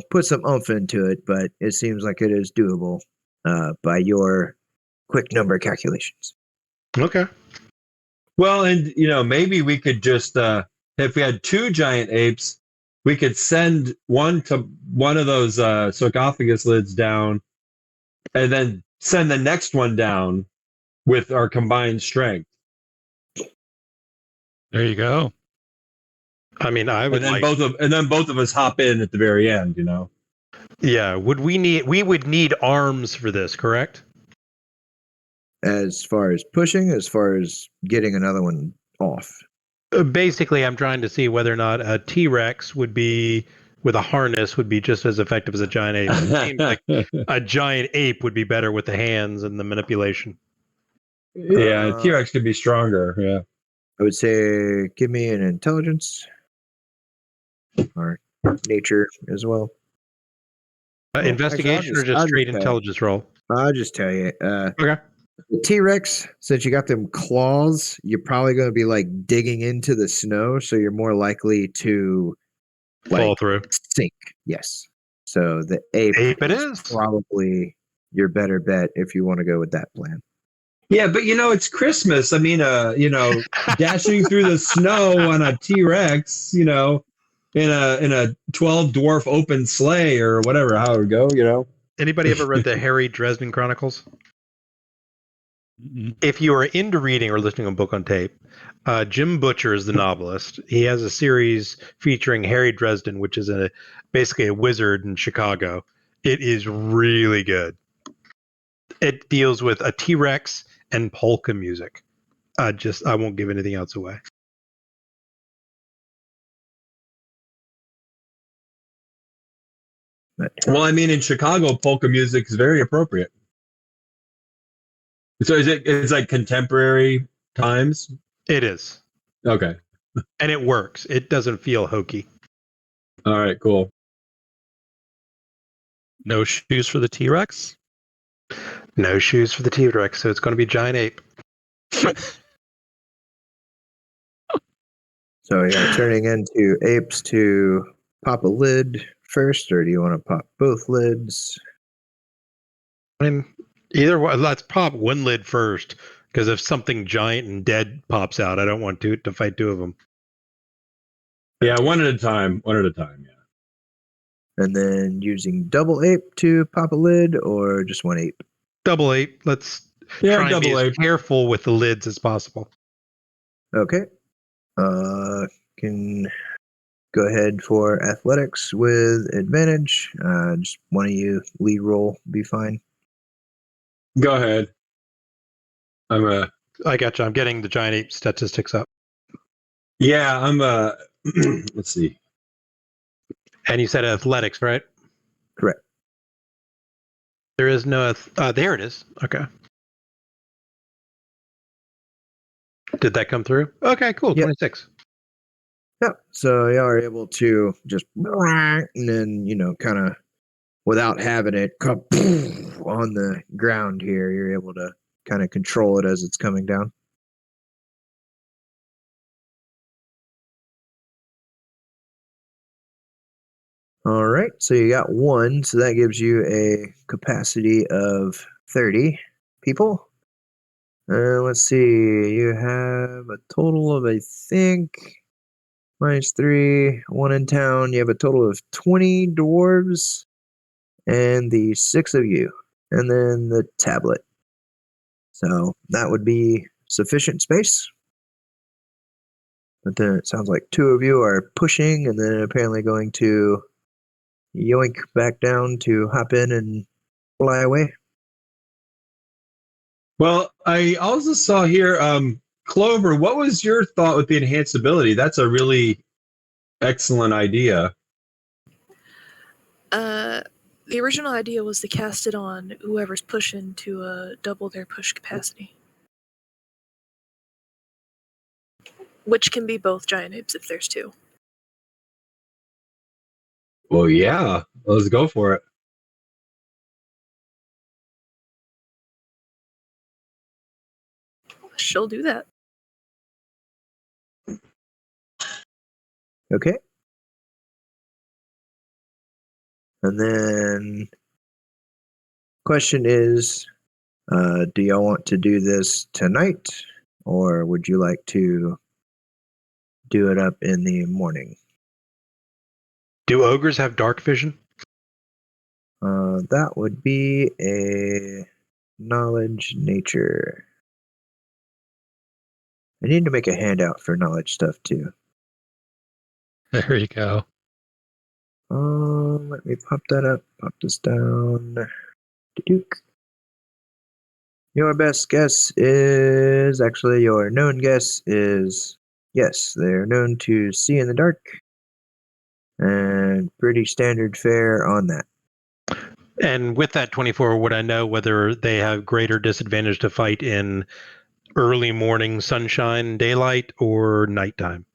put some oomph into it, but it seems like it is doable by your quick number calculations. Okay. Well, and maybe we could just if we had 2 giant apes, we could send one to one of those sarcophagus lids down, and then send the next one down with our combined strength. There you go. I mean, I would And then both of us hop in at the very end. Yeah. We would need arms for this, correct? As far as pushing, as far as getting another one off. Basically, I'm trying to see whether or not a T-Rex would be with a harness would be just as effective as a giant ape. It seems like a giant ape would be better with the hands and the manipulation. Yeah, T-Rex could be stronger. Yeah. I would say give me an intelligence or nature as well. Investigation actually, or just I'll straight just intelligence roll? I'll just tell you. Okay. The T-Rex, since you got them claws, you're probably going to be like digging into the snow, so you're more likely to Fall through. sink. Yes. So the ape It is. probably your better bet if you want to go with that plan. Yeah, but it's Christmas. I mean, dashing through the snow on a T-Rex, in a 12 dwarf open sleigh or whatever, how it would go. Anybody ever read the Harry Dresden Chronicles? Mm-mm. If you are into reading or listening to a book on tape, Jim Butcher is the novelist. He has a series featuring Harry Dresden, which is basically a wizard in Chicago. It is really good. It deals with a T-Rex and polka music. I won't give anything else away. Well, I mean, in Chicago, polka music is very appropriate. So it's like contemporary times? It is. Okay. And it works. It doesn't feel hokey. All right, cool. No shoes for the T-Rex? No shoes for the T-Rex, so it's going to be giant ape. So you're turning into apes to pop a lid first, or do you want to pop both lids? I mean, either way, let's pop one lid first, because if something giant and dead pops out, I don't want to fight 2 of them. Yeah, one at a time. Yeah. And then using double ape to pop a lid, or just one ape? Double ape. Let's try and be double as ape. careful with the lids as possible. Okay. Can go ahead for athletics with advantage. Just one of you lead roll, be fine. Go ahead. I got you. I'm getting the giant ape statistics up. Yeah, let's see. And you said athletics, right? Correct. There is no. There it is. Okay. Did that come through? Okay, cool. Yep. 26. Yeah. So you are able to just and then kind of without having it come on the ground here, you're able to kind of control it as it's coming down. All right, so you got 1, so that gives you a capacity of 30 people. Let's see, you have a total of, I think, -3, 1 in town. You have a total of 20 dwarves and the 6 of you, and then the tablet. So that would be sufficient space. But then it sounds like 2 of you are pushing and then apparently going to yoink back down to hop in and fly away. Well, I also saw here, Clover, what was your thought with the enhanced ability? That's a really excellent idea. The original idea was to cast it on whoever's pushing to double their push capacity. Which can be both giant apes if there's two. Well, yeah. Let's go for it. She'll do that. Okay. And then question is, do y'all want to do this tonight, or would you like to do it up in the morning? Do ogres have dark vision? That would be a knowledge nature. I need to make a handout for knowledge stuff too. There you go. Let me pop that up. Pop this down. Dook. Your best guess is actually your known guess is yes, they're known to see in the dark. And pretty standard fare on that. And with that 24, would I know whether they have greater disadvantage to fight in early morning sunshine, daylight, or nighttime?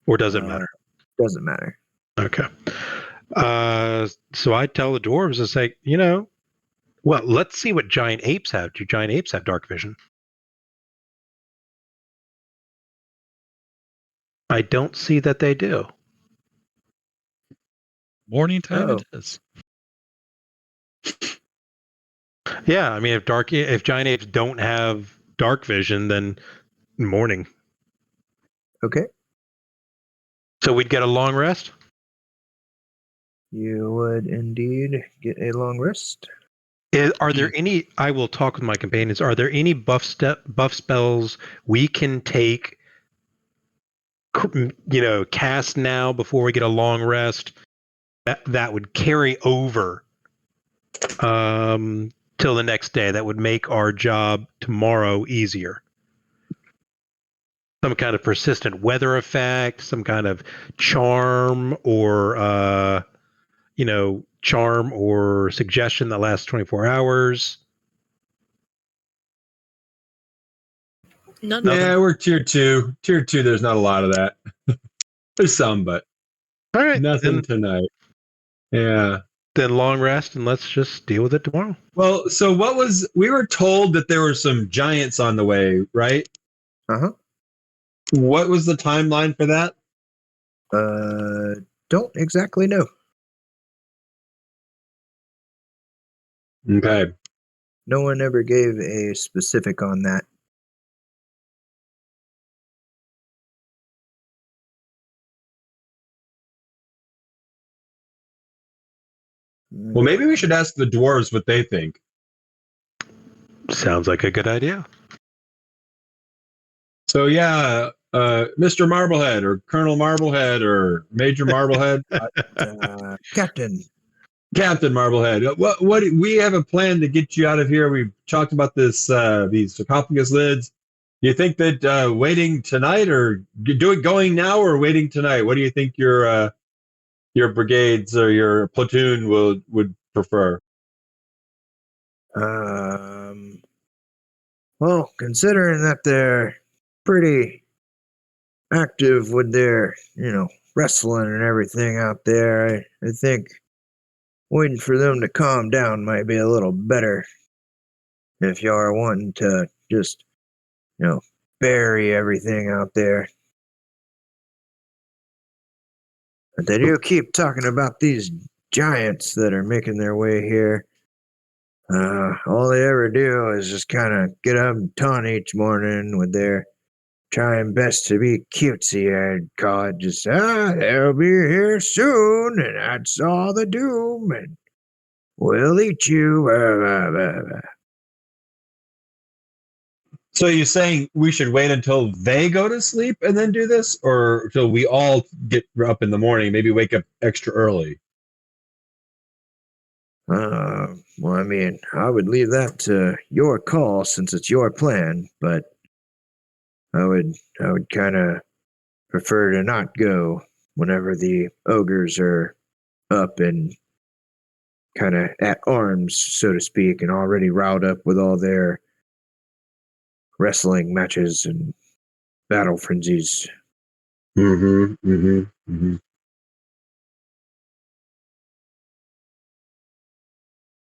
Or does it matter? Doesn't matter. Okay. So I tell the dwarves to say, well, let's see what giant apes have. Do giant apes have dark vision? I don't see that they do. Morning time it is. Yeah, I mean, if giant apes don't have dark vision, then morning. Okay. So we'd get a long rest? You would indeed get a long rest. Are there any, I will talk with my companions, are there any buff spells we can take, cast now before we get a long rest that would carry over till the next day, that would make our job tomorrow easier? Some kind of persistent weather effect, some kind of charm or suggestion that lasts 24 hours. None. Yeah, we're tier 2. Tier 2, there's not a lot of that. There's some, but all right, nothing tonight. Yeah. Then long rest, and let's just deal with it tomorrow. Well, so we were told that there were some giants on the way, right? Uh-huh. What was the timeline for that? Don't exactly know. Okay. No one ever gave a specific on that. Well, maybe we should ask the dwarves what they think. Sounds like a good idea. So yeah, Mr. Marblehead or Colonel Marblehead or Major Marblehead, Captain Marblehead. What we have a plan to get you out of here. We've talked about this these sarcophagus lids. Do you think that waiting tonight or going now or waiting tonight? What do you think your brigades or your platoon would prefer? Well, considering that they're pretty active with their, wrestling and everything out there, I think waiting for them to calm down might be a little better. If y'all are wanting to just, bury everything out there. But they do keep talking about these giants that are making their way here. All they ever do is just kind of get up and taunt each morning with their trying best to be cutesy, I'd call it. Just, they'll be here soon, and that's all the doom, and we'll eat you. Blah, blah, blah, blah. So you're saying we should wait until they go to sleep and then do this, or until we all get up in the morning, maybe wake up extra early? Well, I mean, I would leave that to your call since it's your plan, but I would kind of prefer to not go whenever the ogres are up and kind of at arms, so to speak, and already riled up with all their wrestling matches and battle frenzies.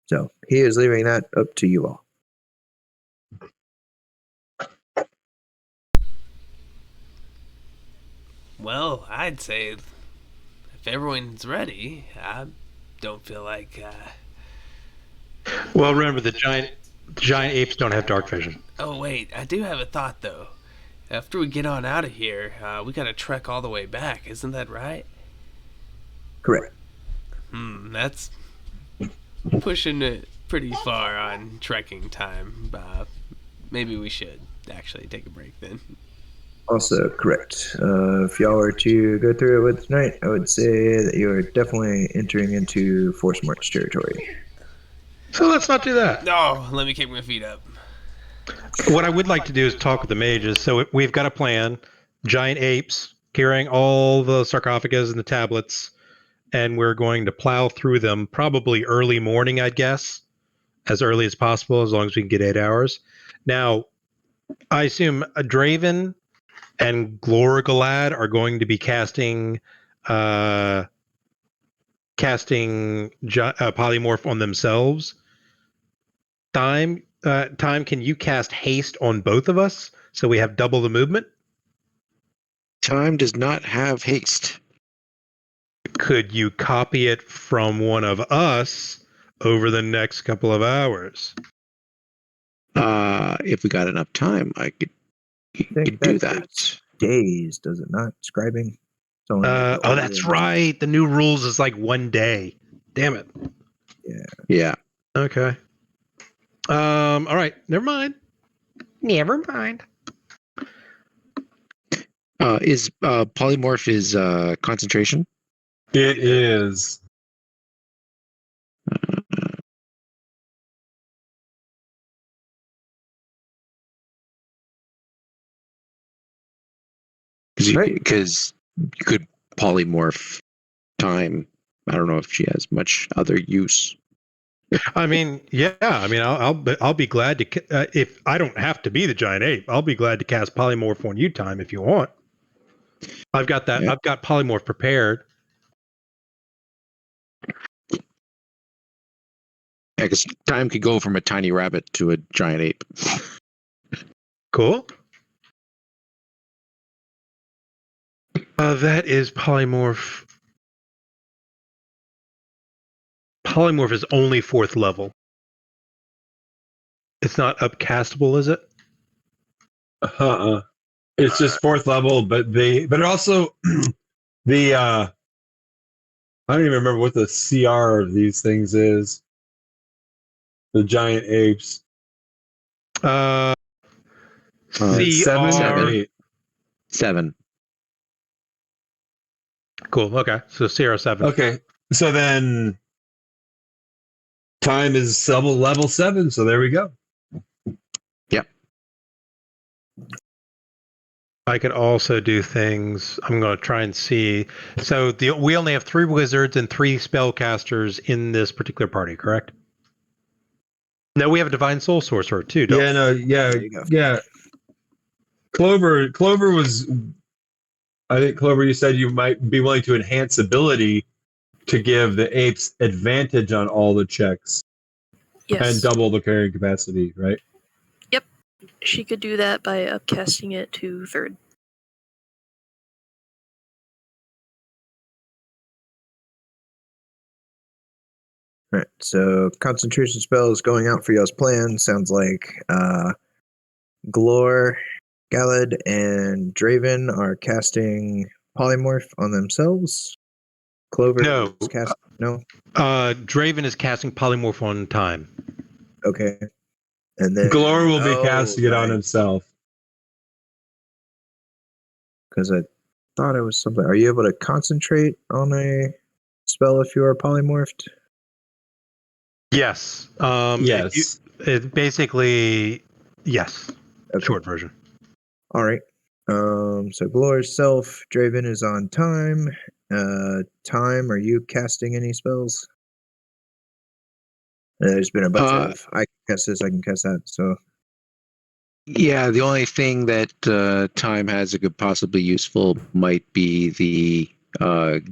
So he is leaving that up to you all. Well, I'd say if everyone's ready, I don't feel like. Well, remember the giant apes don't have dark vision. Oh wait, I do have a thought though. After we get on out of here, we gotta trek all the way back. Isn't that right? Correct. That's pushing it pretty far on trekking time. Maybe we should actually take a break then. Also correct. If y'all were to go through it with tonight, I would say that you are definitely entering into Force March territory. So let's not do that. No, let me kick my feet up. What I would like to do is talk with the mages. So we've got a plan. Giant apes carrying all the sarcophagus and the tablets, and we're going to plow through them probably early morning, I'd guess, as early as possible, as long as we can get 8 hours. Now, I assume Draven and Glorigalad are going to be casting polymorph on themselves. Time, can you cast haste on both of us so we have double the movement? Time does not have haste. Could you copy it from one of us over the next couple of hours? If we got enough time, I could do that. Days, does it not? Scribing? That's right. The new rules is like 1 day. Damn it. Yeah. Okay. All right. Never mind. Is polymorph is concentration? It is. Because you could polymorph time. I don't know if she has much other use. I mean, yeah. I mean, I'll be glad to if I don't have to be the giant ape. I'll be glad to cast polymorph on you, time, if you want. I've got that. Yeah. I've got polymorph prepared. Yeah, because time could go from a tiny rabbit to a giant ape. Cool. That is polymorph. Polymorph is only 4th level. It's not upcastable, is it? It's just 4th level, but it also I don't even remember what the CR of these things is. The giant apes. CR 7 or 8? 7. Cool. Okay. So CR7. Okay. So then time is level 7. So there we go. Yep. I could also do things. I'm going to try and see. So we only have 3 wizards and 3 spellcasters in this particular party, correct? No, we have a divine soul sorcerer too. Yeah. Clover was. I think Clover, you said you might be willing to enhance ability to give the apes advantage on all the checks. Yes. And double the carrying capacity, right? Yep. She could do that by upcasting it to 3rd. Right. So concentration spells going out for y'all's plan. Sounds like Glor, Galad, and Draven are casting polymorph on themselves. Clover No. No? Draven is casting polymorph on time. Okay. And then Glor will be casting it on himself. Because I thought it was something. Are you able to concentrate on a spell if you are polymorphed? Yes. Yes. It basically, yes. Okay. Short version. All right. So Glor's self, Draven is on time. Time, are you casting any spells? There's been a bunch Uh, of I can cast this, I can cast that. So Yeah, the only thing that time has that could possibly useful might be the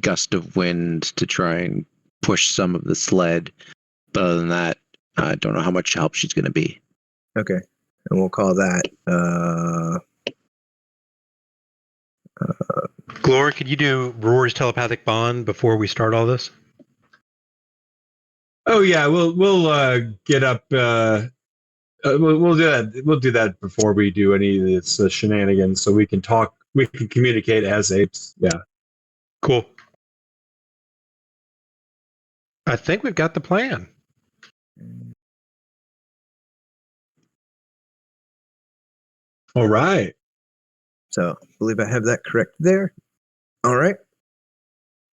gust of wind to try and push some of the sled. But other than that, I don't know how much help she's going to be. okay, and we'll call that. Glory, could you do Roar's telepathic bond before we start all this? Oh yeah, we'll get up. We'll do that. We'll do that before we do any of this shenanigans, so we can talk. We can communicate as apes. Yeah. Cool. I think we've got the plan. All right. So I believe I have that correct there. All right.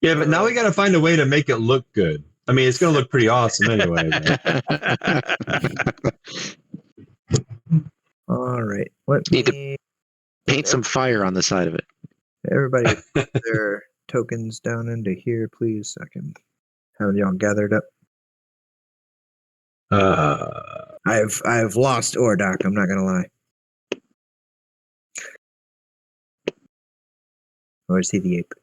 Yeah, but now we got to find a way to make it look good. I mean, it's going to look pretty awesome anyway. All right. Let Need to- me Paint some fire on the side of it. everybody put their tokens down into here, please. So I can have y'all gathered up. I've lost Ordok. I'm not gonna lie. Or is he the ape?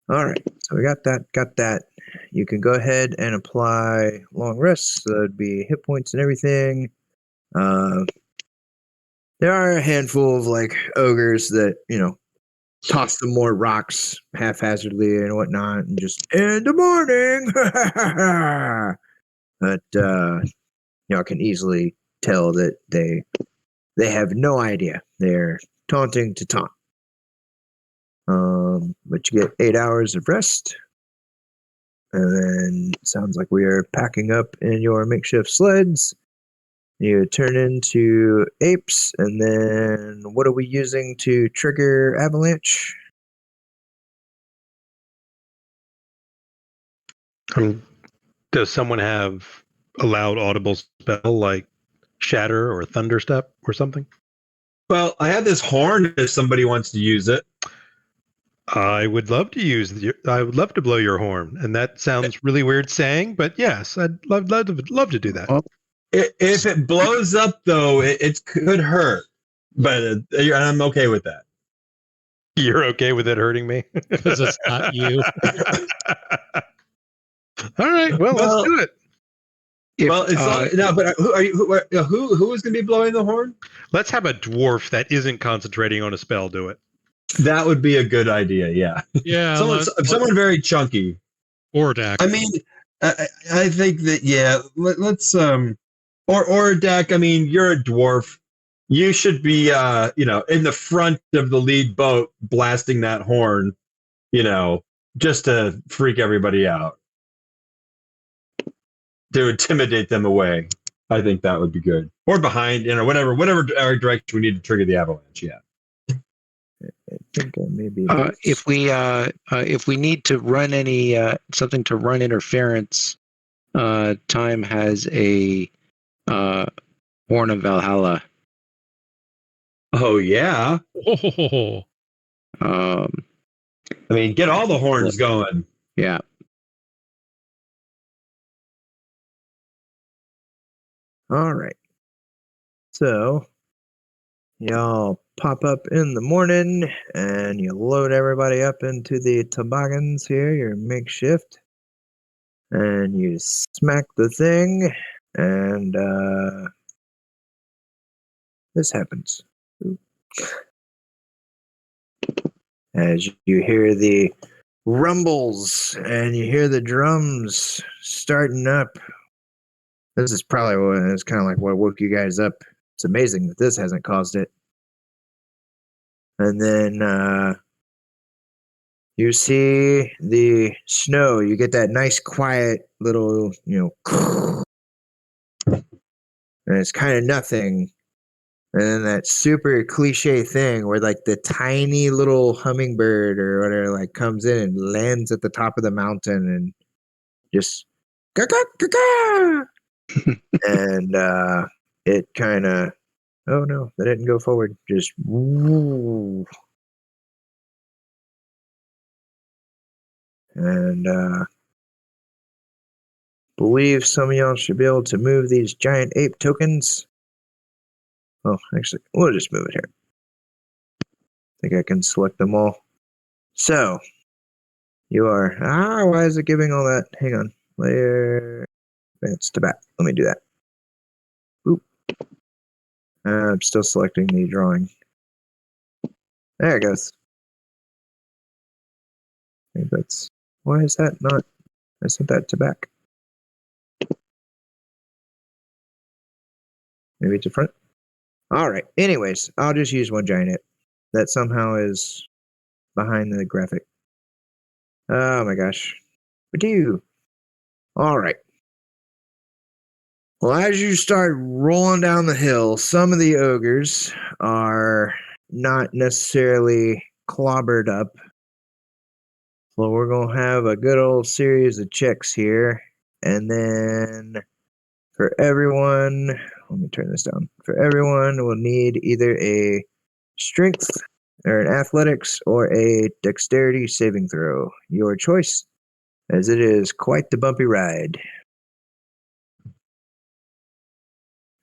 All right. So we got that. Got that. You can go ahead and apply long rests. So that'd be hit points and everything. There are a handful of like ogres that toss some more rocks haphazardly and whatnot, and just in the morning. But y'all can easily tell that they have no idea. They're taunting to taunt. But you get 8 hours of rest, and then it sounds like we are packing up in your makeshift sleds. You turn into apes, and then what are we using to trigger avalanche? Does someone have a loud audible spell like Shatter or Thunderstep or something? Well, I have this horn if somebody wants to use it. I would love to I would love to blow your horn, and that sounds really weird saying, but yes, I'd love to do that. Well, If it blows up, though, it could hurt, but I'm okay with that. You're okay with it hurting me? Because it's not you. All right, well, let's do it. Well, it's no, but who are you? Who is going to be blowing the horn? Let's have a dwarf that isn't concentrating on a spell do it. That would be a good idea. Yeah, Yeah. someone very chunky. Ordak. I mean, I think that let's or Dak. I mean, you're a dwarf. You should be in the front of the lead boat blasting that horn, just to freak everybody out, to intimidate them away. I think that would be good. Or behind, whatever direction we need to trigger the avalanche. Yeah. I think I maybe. if we need to run any something to run interference, time has a Horn of Valhalla. Oh yeah. Oh, I mean, get all the horns going. Yeah. All right. So, y'all pop up in the morning and you load everybody up into the toboggans here, your makeshift, and you smack the thing, and this happens. As you hear the rumbles and you hear the drums starting up. This is probably it's kind of like what woke you guys up. It's amazing that this hasn't caused it. And then you see the snow. You get that nice, quiet little, and it's kind of nothing. And then that super cliche thing where like the tiny little hummingbird or whatever like comes in and lands at the top of the mountain and just caw-caw-caw-caw. And it kind of, oh no, they didn't go forward. Just woo. And believe some of y'all should be able to move these giant ape tokens. Oh, actually, we'll just move it here. I think I can select them all. So, you are... why is it giving all that? Hang on. Layer... Advance to back. Let me do that. Oop. I'm still selecting the drawing. There it goes. I think that's... Why is that not... I sent that to back. Maybe to front? Alright, anyways, I'll just use one giant ape. That somehow is behind the graphic. Oh my gosh. Alright. Well, as you start rolling down the hill, some of the ogres are not necessarily clobbered up. So we're going to have a good old series of checks here. And then for everyone, let me turn this down. For everyone, we'll need either a strength or an athletics or a dexterity saving throw. Your choice, as it is quite the bumpy ride.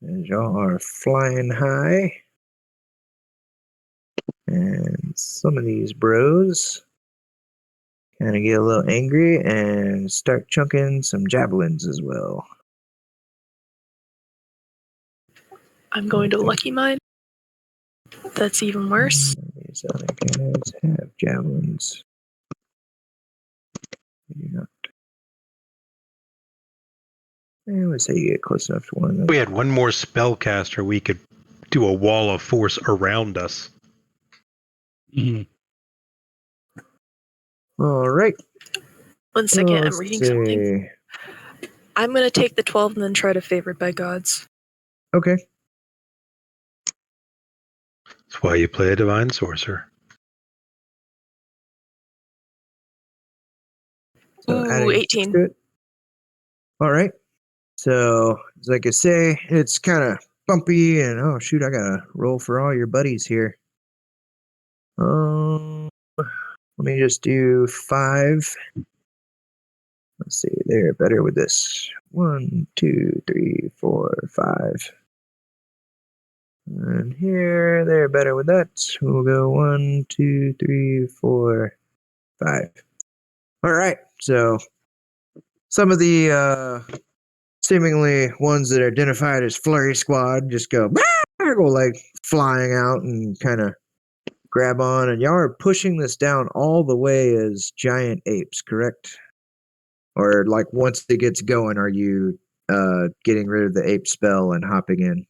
As y'all are flying high. And some of these bros kind of get a little angry and start chunking some javelins as well. I'm going to Lucky Mine. That's even worse. These other guys have javelins. They do not. Let's say you get close enough to one of them. We had one more spellcaster, we could do a wall of force around us. Mhm. All right. 1 second, I'm Let's reading something. see. I'm going to take the 12 and then try to Favored by Gods. Okay. That's why you play a divine sorcerer. So Ooh, adding 18. to it. All right. So, like I say, it's kind of bumpy, and oh shoot, I gotta roll for all your buddies here. Let me just do 5. Let's see, they're better with this. 1, 2, 3, 4, 5. And here, they're better with that. We'll go 1, 2, 3, 4, 5. All right, so some of the seemingly ones that are identified as Flurry Squad just go like flying out and kind of grab on, and y'all are pushing this down all the way as giant apes, correct? Or like once it gets going, are you getting rid of the ape spell and hopping in?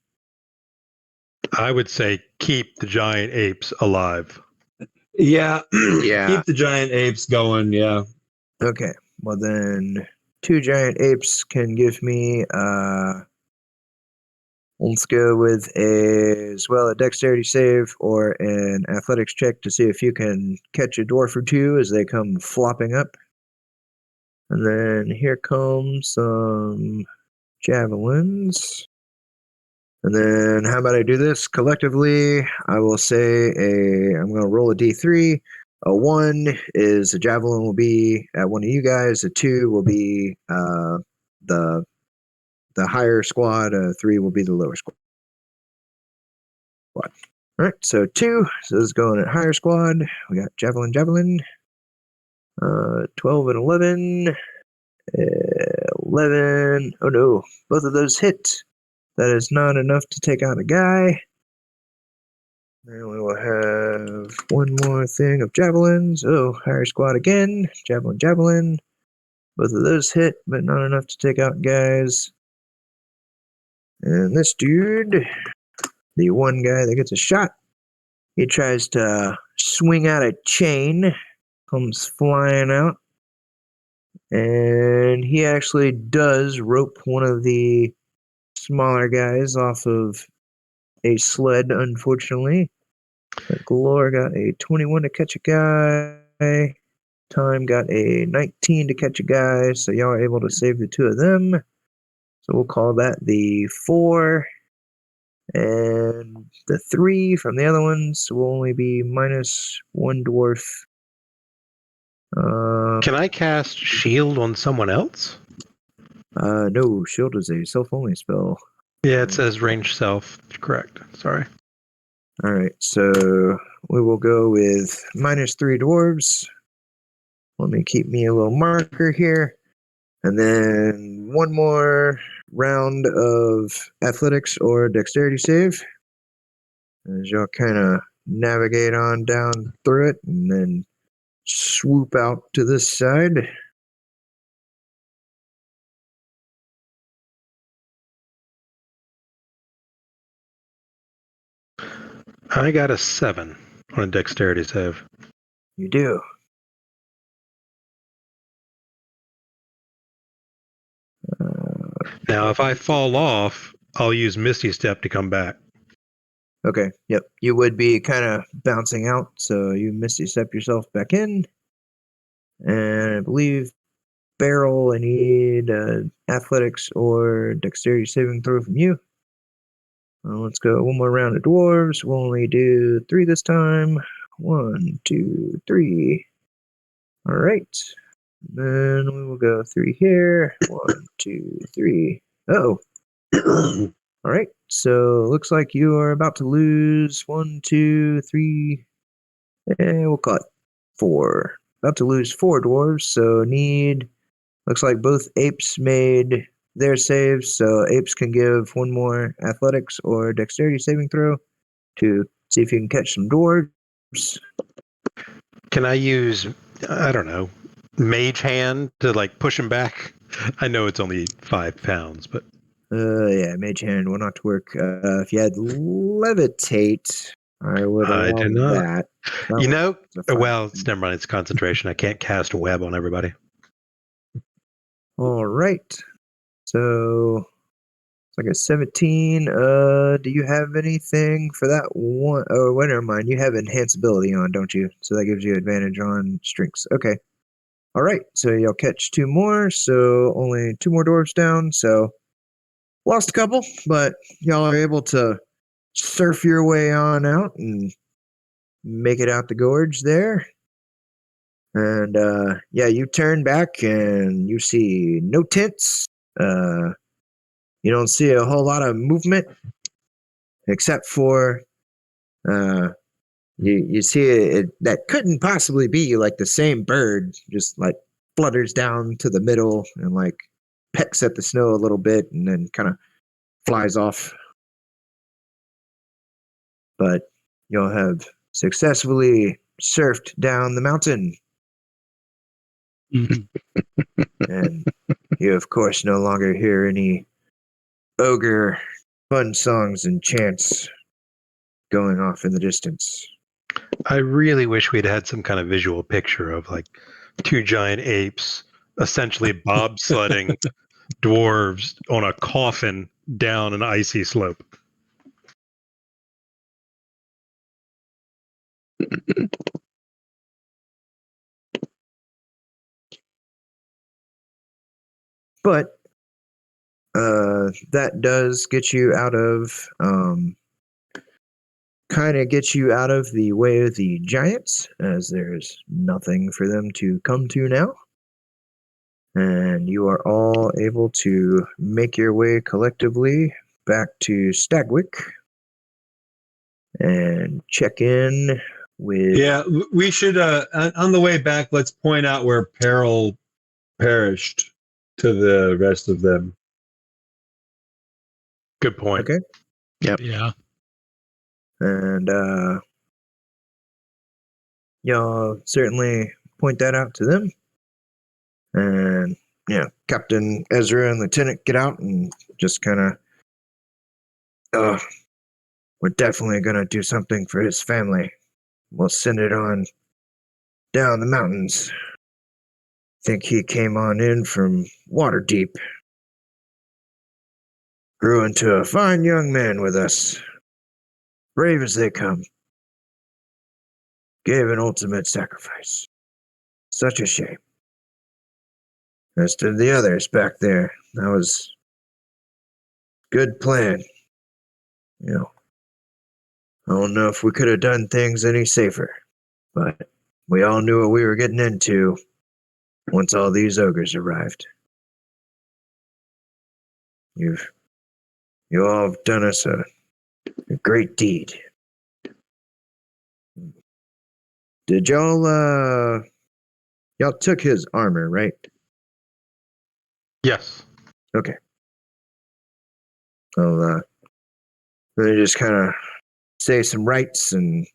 I would say keep the giant apes alive. Yeah. Yeah. Keep the giant apes going. Yeah. Okay, well then 2 giant apes can give me let's go with a dexterity save or an athletics check to see if you can catch a dwarf or 2 as they come flopping up. And then here comes some javelins. And then how about I do this collectively? I will say I'm going to roll a d3. A 1 is a javelin will be at one of you guys. A 2 will be the higher squad. A 3 will be the lower squad. All right, so 2. So this is going at higher squad. We got javelin. 12 and 11. 11. Oh no, both of those hit. That is not enough to take out a guy. Then we will have one more thing of javelins. Oh, higher squad again. Javelin. Both of those hit, but not enough to take out guys. And this dude, the one guy that gets a shot, he tries to swing out a chain, comes flying out, and he actually does rope one of the smaller guys off of a sled, unfortunately. Galore got a 21 to catch a guy. Time got a 19 to catch a guy, so y'all are able to save the 2 of them. So we'll call that the 4. And the 3 from the other ones will only be minus 1 dwarf. Can I cast shield on someone else? No, shield is a self-only spell. Yeah, it says range self. Correct. Sorry. All right, so we will go with -3 dwarves. Let me keep me a little marker here. And then one more round of athletics or dexterity save. As y'all kind of navigate on down through it and then swoop out to this side. I got a 7 on a dexterity save. You do. Now, if I fall off, I'll use Misty Step to come back. Okay, yep. You would be kind of bouncing out, so you misty step yourself back in. And I believe Barrel, I need athletics or dexterity saving throw from you. Let's go one more round of dwarves. We'll only do 3 this time. 1, 2, 3. All right. Then we will go 3 here. 1, 2, 3. Oh. All right. So looks like you are about to lose 1, 2, 3. And we'll call it 4. About to lose 4 dwarves. So need. Looks like both apes made their saves. So apes can give one more athletics or dexterity saving throw to see if you can catch some dwarves. Can I use, I don't know, Mage Hand to like push him back? I know it's only 5 pounds, but Yeah, mage hand will not work. If you had levitate, I would I allow do not. that. That You know, was a fine. well, it's never mind. It's concentration. I can't cast a web on everybody. All right. So it's like a 17. Do you have anything for that one? Oh, wait, never mind. You have enhanceability on, don't you? So that gives you advantage on strengths. Okay. All right. So you'll catch 2 more. So only 2 more dwarves down. So lost a couple, but y'all are able to surf your way on out and make it out the gorge there. And yeah, you turn back and you see no tents. You don't see a whole lot of movement, except for you see it that couldn't possibly be like the same bird, just like flutters down to the middle and like pecks at the snow a little bit and then kind of flies off. But you'll have successfully surfed down the mountain. Mhm. And you, of course, no longer hear any ogre fun songs and chants going off in the distance. I really wish we'd had some kind of visual picture of like 2 giant apes essentially bobsledding dwarves on a coffin down an icy slope. But that does get you out of kind of get you out of the way of the giants, as there's nothing for them to come to now. And you are all able to make your way collectively back to Stagwick and check in with. Yeah, we should. On the way back, let's point out where Peril perished to the rest of them. Good point. Okay. Yeah. And y'all certainly point that out to them. And yeah, Captain Ezra and Lieutenant get out and just kind of, we're definitely gonna do something for his family. We'll send it on down the mountains. Think he came on in from Waterdeep. Grew into a fine young man with us. Brave as they come. Gave an ultimate sacrifice. Such a shame. As to the others back there, that was good plan. You know, I don't know if we could have done things any safer, but we all knew what we were getting into once all these ogres arrived. You all have done us a great deed. Did y'all took his armor, right? Yes. Okay. Well, they just kind of say some rites and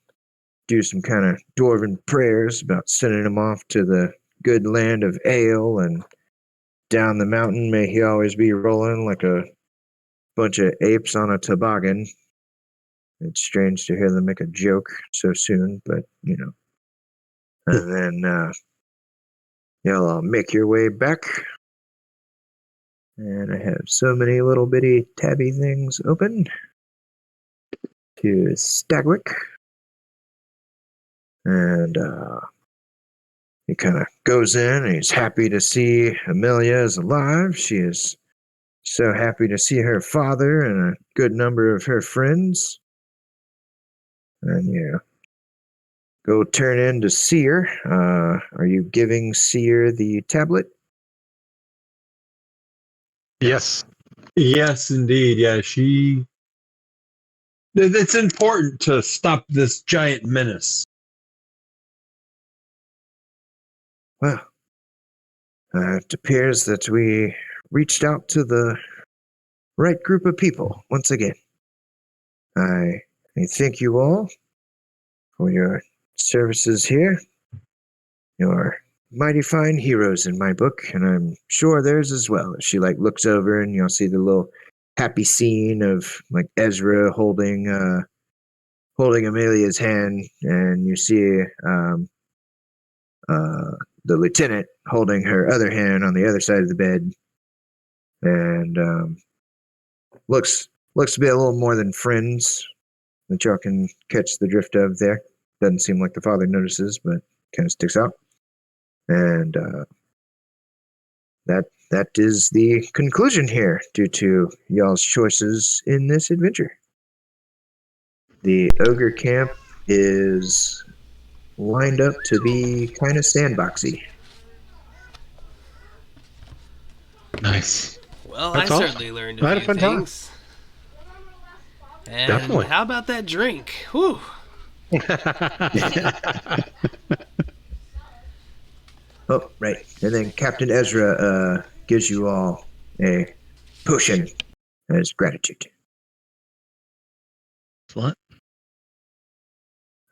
do some kind of dwarven prayers about sending him off to the good land of Ale, and down the mountain may he always be rolling like a bunch of apes on a toboggan. It's strange to hear them make a joke so soon, but, you know. And then y'all make your way back. And I have so many little bitty tabby things open to Stagwick. And he kind of goes in and he's happy to see Amelia is alive. She is so happy to see her father and a good number of her friends. And you go turn in to Seer. Are you giving Seer the tablet? Yes. Yes, indeed. Yeah, it's important to stop this giant menace. Well, it appears that we reached out to the right group of people once again. I thank you all for your services here. You're mighty fine heroes in my book, and I'm sure theirs as well. She looks over, and you'll see the little happy scene of Ezra holding Amelia's hand, and you see the lieutenant holding her other hand on the other side of the bed, and looks to be a little more than friends that y'all can catch the drift of there. Doesn't seem like the father notices, but kind of sticks out. And that is the conclusion here due to y'all's choices in this adventure. The ogre camp is lined up to be kind of sandboxy. Nice. Well, That's I awesome. certainly learned I a had a few fun time. things. And Definitely. how about that drink? Whew. Oh, right. And then Captain Ezra gives you all a potion as gratitude. Excellent.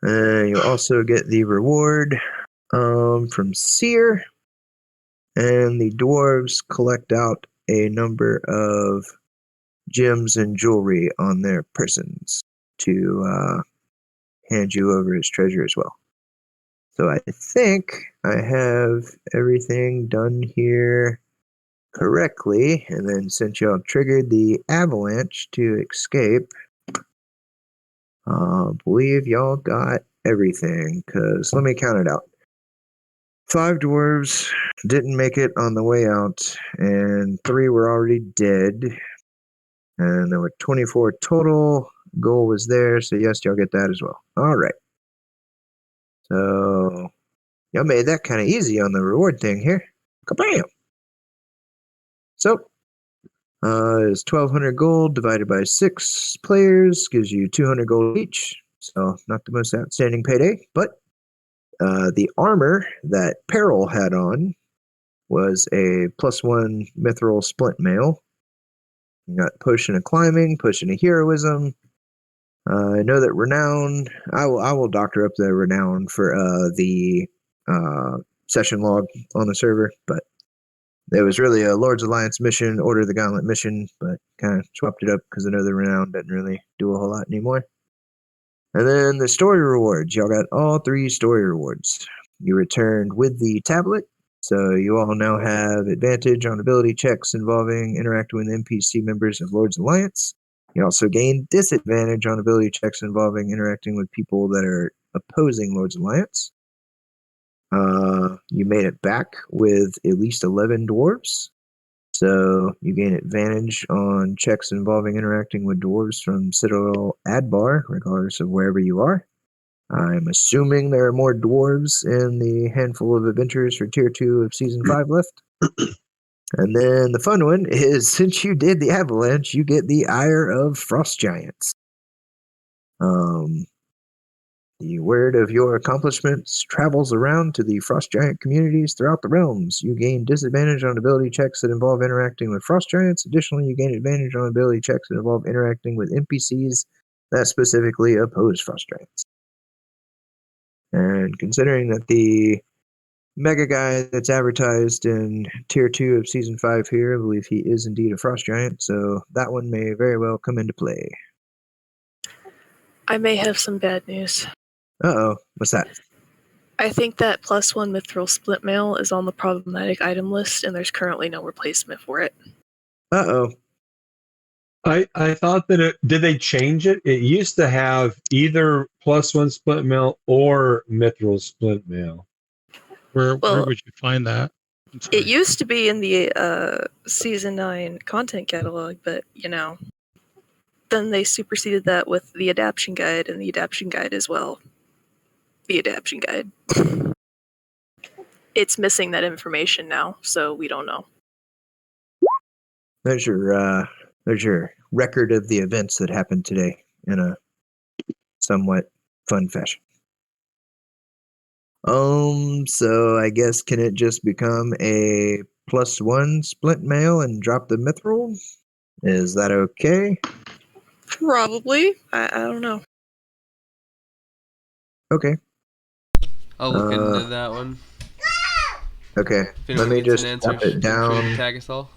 You also get the reward from Seer, and the dwarves collect out a number of gems and jewelry on their persons to hand you over as treasure as well. So I think I have everything done here correctly, and then since y'all triggered the avalanche to escape, I believe y'all got everything, because let me count it out. 5 dwarves didn't make it on the way out, and 3 were already dead, and there were 24 total. Goal was there, so yes, y'all get that as well. All right. So y'all made that kind of easy on the reward thing here. Kabam! So, it's 1,200 gold divided by 6 players, gives you 200 gold each. So, not the most outstanding payday, but the armor that Peril had on was a +1 mithril splint mail. You got potion of climbing, potion of heroism. I know that renown. I will doctor up the renown for the session log on the server, but there was really a Lord's Alliance mission, Order of the Gauntlet mission, but kind of swapped it up because I know the renown doesn't really do a whole lot anymore. And then the story rewards. Y'all got all 3 story rewards. You returned with the tablet, so you all now have advantage on ability checks involving interacting with NPC members of Lord's Alliance. You also gain disadvantage on ability checks involving interacting with people that are opposing Lord's Alliance. You made it back with at least 11 dwarves, so you gain advantage on checks involving interacting with dwarves from Citadel Adbar, regardless of wherever you are. I'm assuming there are more dwarves in the handful of adventures for Tier 2 of Season 5 left. And then the fun one is since you did the avalanche, you get the Ire of Frost Giants. The word of your accomplishments travels around to the Frost Giant communities throughout the realms. You gain disadvantage on ability checks that involve interacting with Frost Giants. Additionally, you gain advantage on ability checks that involve interacting with NPCs that specifically oppose Frost Giants. And considering that the Mega guy that's advertised in Tier 2 of Season 5 here, I believe he is indeed a Frost Giant, so that one may very well come into play. I may have some bad news. Uh-oh, what's that? I think that +1 Mithril Split Mail is on the problematic item list, and there's currently no replacement for it. Uh-oh. I thought that did they change it? It used to have either +1 split mail or mithril split mail. Where Well, would you find that? I'm sorry. It used to be in the Season 9 content catalog, but, then they superseded that with the Adaption Guide, and the Adaption Guide as well. The Adaption Guide. It's missing that information now, so we don't know. There's your record of the events that happened today in a somewhat fun fashion. So I guess can it just become a +1 split mail and drop the mithril? Is that okay? Probably. I don't know. Okay. I'll look into that one. Okay. If Let anyone me gets just an drop answer, it feel free to down. tag us all.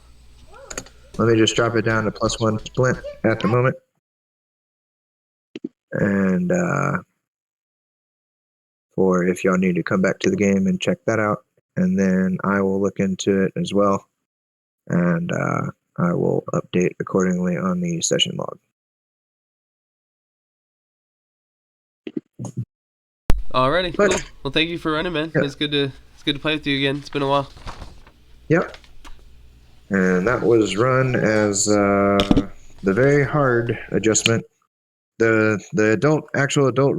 Let me just drop it down to +1 split at the moment. And for if y'all need to come back to the game and check that out. And then I will look into it as well. And I will update accordingly on the session log. Alrighty, But- cool. Well, thank you for running, man. Yeah. It's good to play with you again. It's been a while. Yep. And that was run as the very hard adjustment. The actual adult